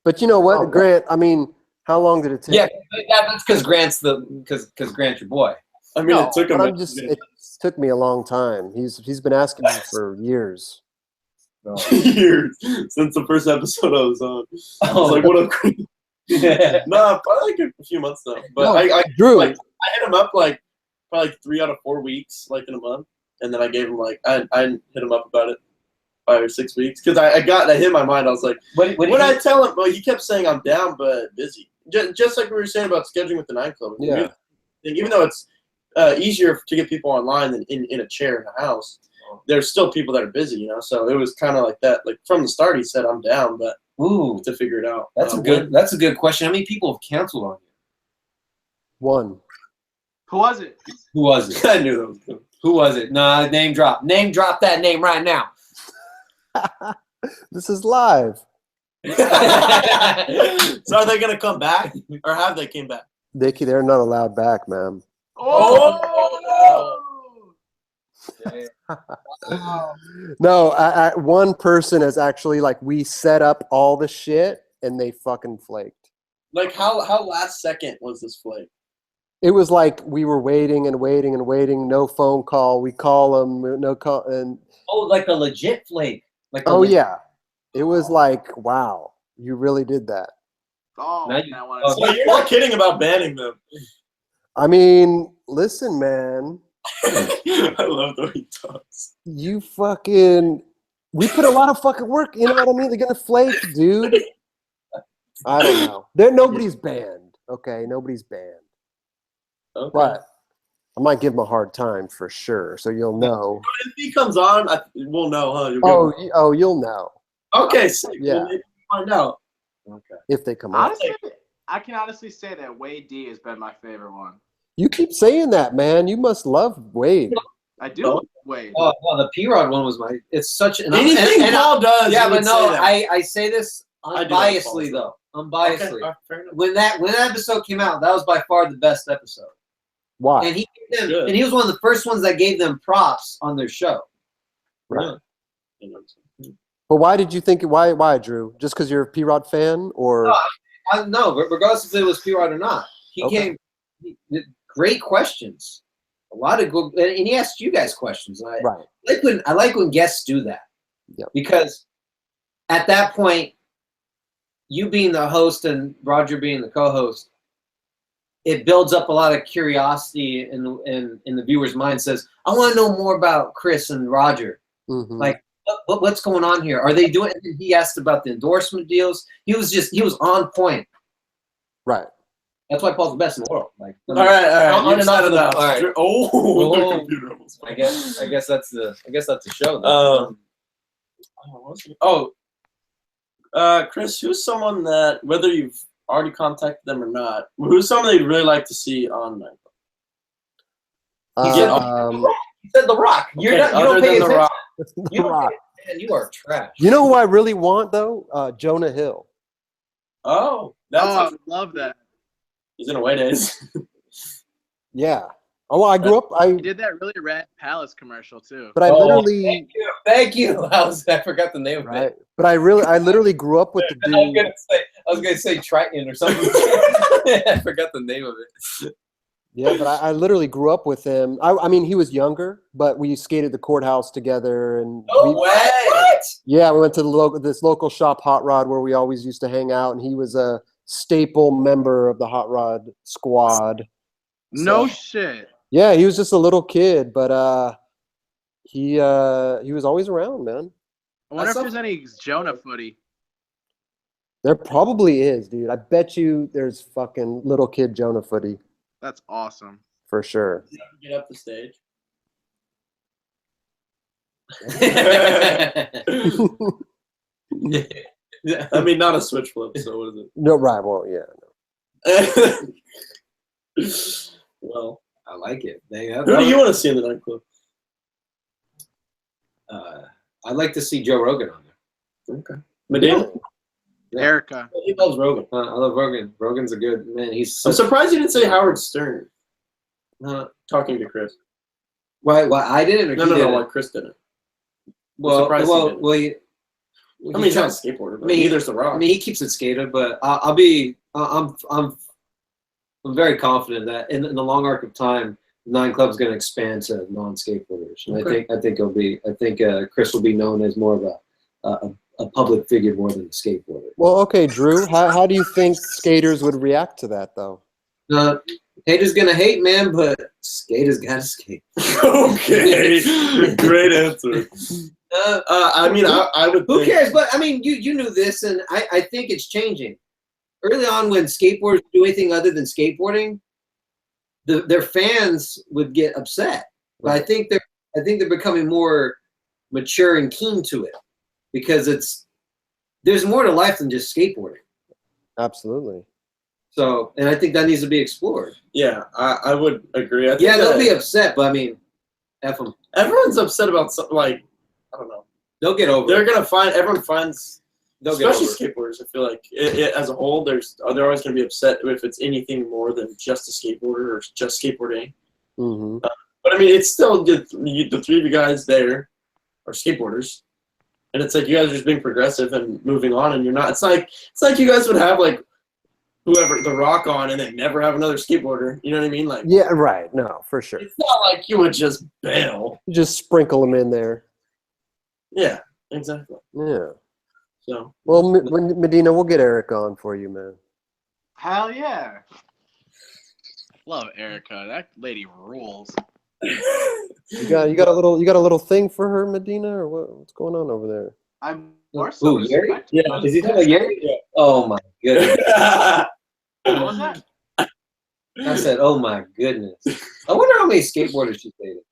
But you know what,
Oh,
Grant? I mean, how long did it take?
Yeah, that's because Grant's Grant's your boy.
I mean,
No,
it took him.
but it took me a long time. He's been asking me for years.
No.
years since the first episode I was on. I was like, what up, Chris? Nah, probably like a few months though. But
No,
I
Drew.
like I hit him up like probably like 3 out of 4 weeks, like in a month, and then I gave him like I hit him up about it 5 or 6 weeks because I hit in my mind. I was like,
What
when I tell him, well, he kept saying I'm down but busy, just like we were saying about scheduling with the 9 Club.
Yeah.
Even though it's easier to get people online than in a chair in a house, there's still people that are busy, you know. So it was kind of like that. Like from the start, he said I'm down, but to figure it out.
That's a good question. How many people have canceled on you?
1.
Who was it?
Who was it?
I knew that was good.
Who was it? Nah, name drop. Name drop that name right now.
This is live.
So are they gonna come back, or have they came back?
They're not allowed back, man. No, one person is actually like we set up all the shit and they fucking flaked.
Like how last second was this flake?
It was like we were waiting and waiting and waiting. No phone call. We call them. No call. And
Like a legit flake. Like
yeah, it was like wow, you really did that.
Oh,
Now you-
I want to.
So you're not kidding about banning them.
I mean, listen, man.
I love the way he talks.
You fucking. We put a lot of fucking work. You know what I mean? They're gonna flake, dude. I don't know. Nobody's banned. Okay, nobody's banned.
Okay.
But I might give him a hard time for sure, so you'll know.
If he comes on, we'll know, huh? You'll
You'll know
okay, sick.
Yeah.
Well, maybe we'll find out. Okay.
if they come on.
Honestly, I can honestly say that Wade D has been my favorite one.
You keep saying that, man. You must love Wade.
I do. Wade.
Oh, well, the P-Rod one was it's such an
Anything Paul does,
yeah,
you
but
would
no,
say that.
I say this
I do like Paul.
unbiasedly though. Unbiasedly.
Okay, fair enough.
When that episode came out, that was by far the best episode.
Why?
And he gave them,
Good.
and he was one of the first ones that gave them props on their show.
Right.
Yeah.
But why did you think? Why, Drew? Just because you're a P-Rod fan, or
No, regardless if it was P-Rod or not, he
Okay.
great questions. A lot of good, and he asked you guys questions. And
right?
I like when guests do that.
Yep.
Because at that point, you being the host and Roger being the co-host, it builds up a lot of curiosity in the viewer's mind. Says, I want to know more about Chris and Roger.
Mhm.
Like, what's going on here? Are they doing? And he asked about the endorsement deals. He was on point.
Right.
That's why Paul's the best in the world. Like,
All right.
On
You've
and off
said
of
enough.
all right.
Oh, the
Oh.
computer almost
I guess that's the show.
Chris, who's someone that, whether you've already contacted them or not, who's someone you'd really like to see on Night Club?
He said The Rock. You're
Okay,
not. You
other
don't pay
than The
attention.
Rock.
The
You don't
Rock.
pay attention. You are trash.
You know who I really want though? Jonah Hill.
Oh, that's
I love that.
he's in Away Days.
Yeah. Oh, well, I grew up.
He did that really rad Palace commercial too.
But I literally.
Thank you. I forgot the name of
Right.
it.
But I literally grew up with the dude.
I was gonna say Triton or something. I forgot the name of it.
Yeah, but I literally grew up with him. I mean, he was younger, but we skated the courthouse together, and
What?
yeah, we went to this local shop, Hot Rod, where we always used to hang out, and he was a staple member of the Hot Rod squad.
No shit.
Yeah, he was just a little kid, but he was always around, man.
I wonder if there's any Jonah footy.
There probably is, dude. I bet you there's fucking little kid Jonah footy
That's awesome.
for sure.
Get up the stage. I mean, not a switch flip, so what is
No, right? Well, yeah.
it? Well,
I like it.
who do you want to see in the nightclub?
I'd like to see Joe Rogan on there.
Okay. Medina?
Yeah.
Erica.
He loves Rogan.
I love Rogan. Rogan's a good man. He's
I'm
such,
surprised you didn't say Howard Stern. Talking to Chris.
why I didn't or
No,
he
no,
didn't?
like Chris didn't.
Well,
surprised he
well,
didn't.
well,
I mean, he's not a skateboarder, but neither's The Rock.
I mean, he keeps it skated, but I'm very confident that in the long arc of time, Nine Club's going to expand to non-skateboarders, and
Okay.
I think Chris will be known as more of a public figure more than a skateboarder.
Well, okay, Drew. How do you think skaters would react to that, though?
Haters gonna hate, man, but skaters gotta skate.
Okay, great answer. I mean, I would.
Who cares? But I mean, you knew this, and I think it's changing. Early on, when skateboarders do anything other than skateboarding, their fans would get upset. But I think they're becoming more mature and keen to it because there's more to life than just skateboarding.
Absolutely.
So, and I think that needs to be explored.
Yeah, I would agree. I think
Yeah, they'll be upset, but I mean, F them.
Everyone's upset about something like, I don't know.
They'll get over
They're
it.
gonna find, everyone finds,
They'll get over
especially skateboarders, I feel like, as a whole, they're always gonna be upset if it's anything more than just a skateboarder or just skateboarding.
Mm-hmm.
But I mean, it's still the three of you guys there are skateboarders. And it's like you guys are just being progressive and moving on, and you're not. It's like you guys would have like whoever The Rock on, and they never have another skateboarder. You know what I mean? Like,
Yeah, right. No, for sure.
it's not like you would just bail.
You just sprinkle them in there.
Yeah, exactly.
Yeah.
So,
Well, Medina, we'll get Eric on for you, man.
Hell yeah. Love Erica. That lady rules.
You got a little thing for her, Medina, or what's going on over there?
I'm more so
Who, Yeri?
respect-
Yeah,
Is he talking about Yeri? Yeah. Oh my goodness.
What was that?
I said, oh my goodness. I wonder how many skateboarders she dated.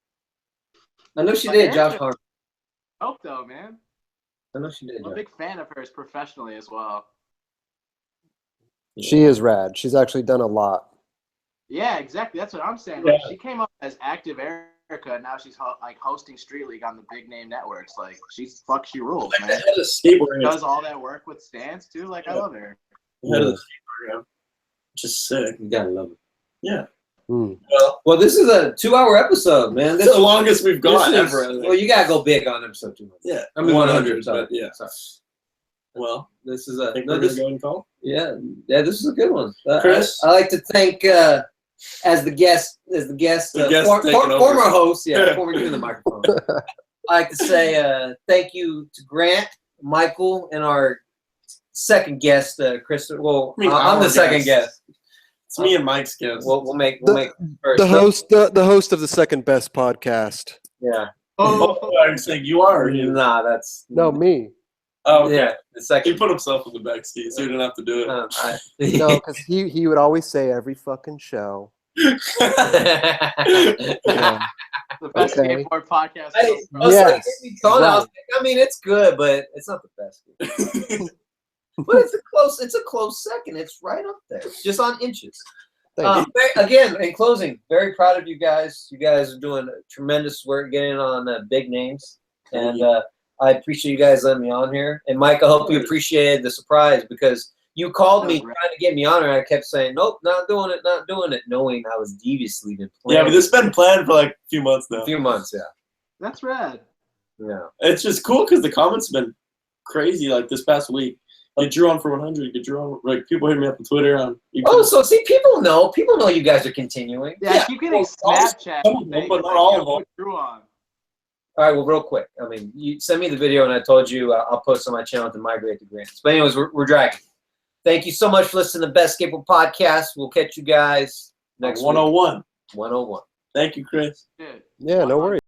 I know she did Josh Harmon.
Hope though, man.
I know she did.
I'm a big fan of hers professionally as well.
She is rad. She's actually done a lot.
Yeah, exactly. That's what I'm saying.
Yeah.
Like, she came up as active Erica, and now she's hosting Street League on the big name networks. Like, she rules, man.
Head of skateboarding.
Does all that work with stands too. Like, I love her.
Head of the skateboard program. Just sick.
You gotta love it.
Yeah.
Mm.
Well, this is a 2-hour episode, man.
It's the longest we've gone
this is-
ever. I think.
Well, you gotta go big on episode 200.
Yeah,
I mean 100.
but yeah.
Sorry.
Well,
This is
I
a
think
no,
we're
this,
gonna go and call.
yeah. This is a good one.
Chris?
I like to thank as the guest,
The guest taking over.
former host, former doing the microphone. I like to say thank you to Grant, Michael, and our second guest, Chris. Well,
I mean,
I'm the
our
second guest.
It's me and Mike's guest.
We'll make first.
The host of the second best podcast.
Yeah.
Oh, I'm saying you are. Or you?
Nah, that's
No, me.
Oh, okay.
yeah. The
He
second.
put himself in the back seat, so he didn't have to do it.
No, because he would always say every fucking show. Yeah.
The best
Okay.
skateboard podcast.
I was
Yes.
like, I mean, it's good, but it's not the best. But it's a close second. It's right up there, just on inches.
Thank you.
Again, in closing, very proud of you guys. You guys are doing tremendous work getting on big names, and I appreciate you guys letting me on here. And Mike, I hope you appreciated the surprise because you called me trying to get me on here, and I kept saying, "Nope, not doing it," knowing I was deviously been
Yeah,
planning.
but this has been planned for like a few months now.
a few months, yeah.
That's rad.
Yeah.
It's just cool because the comments have been crazy. Like this past week, like Drew on for 100. Get Drew on. Like people hit me up on Twitter.
Oh, so see, people know you guys are continuing.
Yeah, I keep getting Snapchat.
some of them, but not all of them.
Drew on.
All right, well, real quick. I mean, you send me the video, and I told you I'll post on my channel to migrate to Grants. But anyways, we're dragging. Thank you so much for listening to the Best Skateboard Podcast. We'll catch you guys next week.
101.
101.
Thank you, Chris.
Dude.
Yeah, no worries.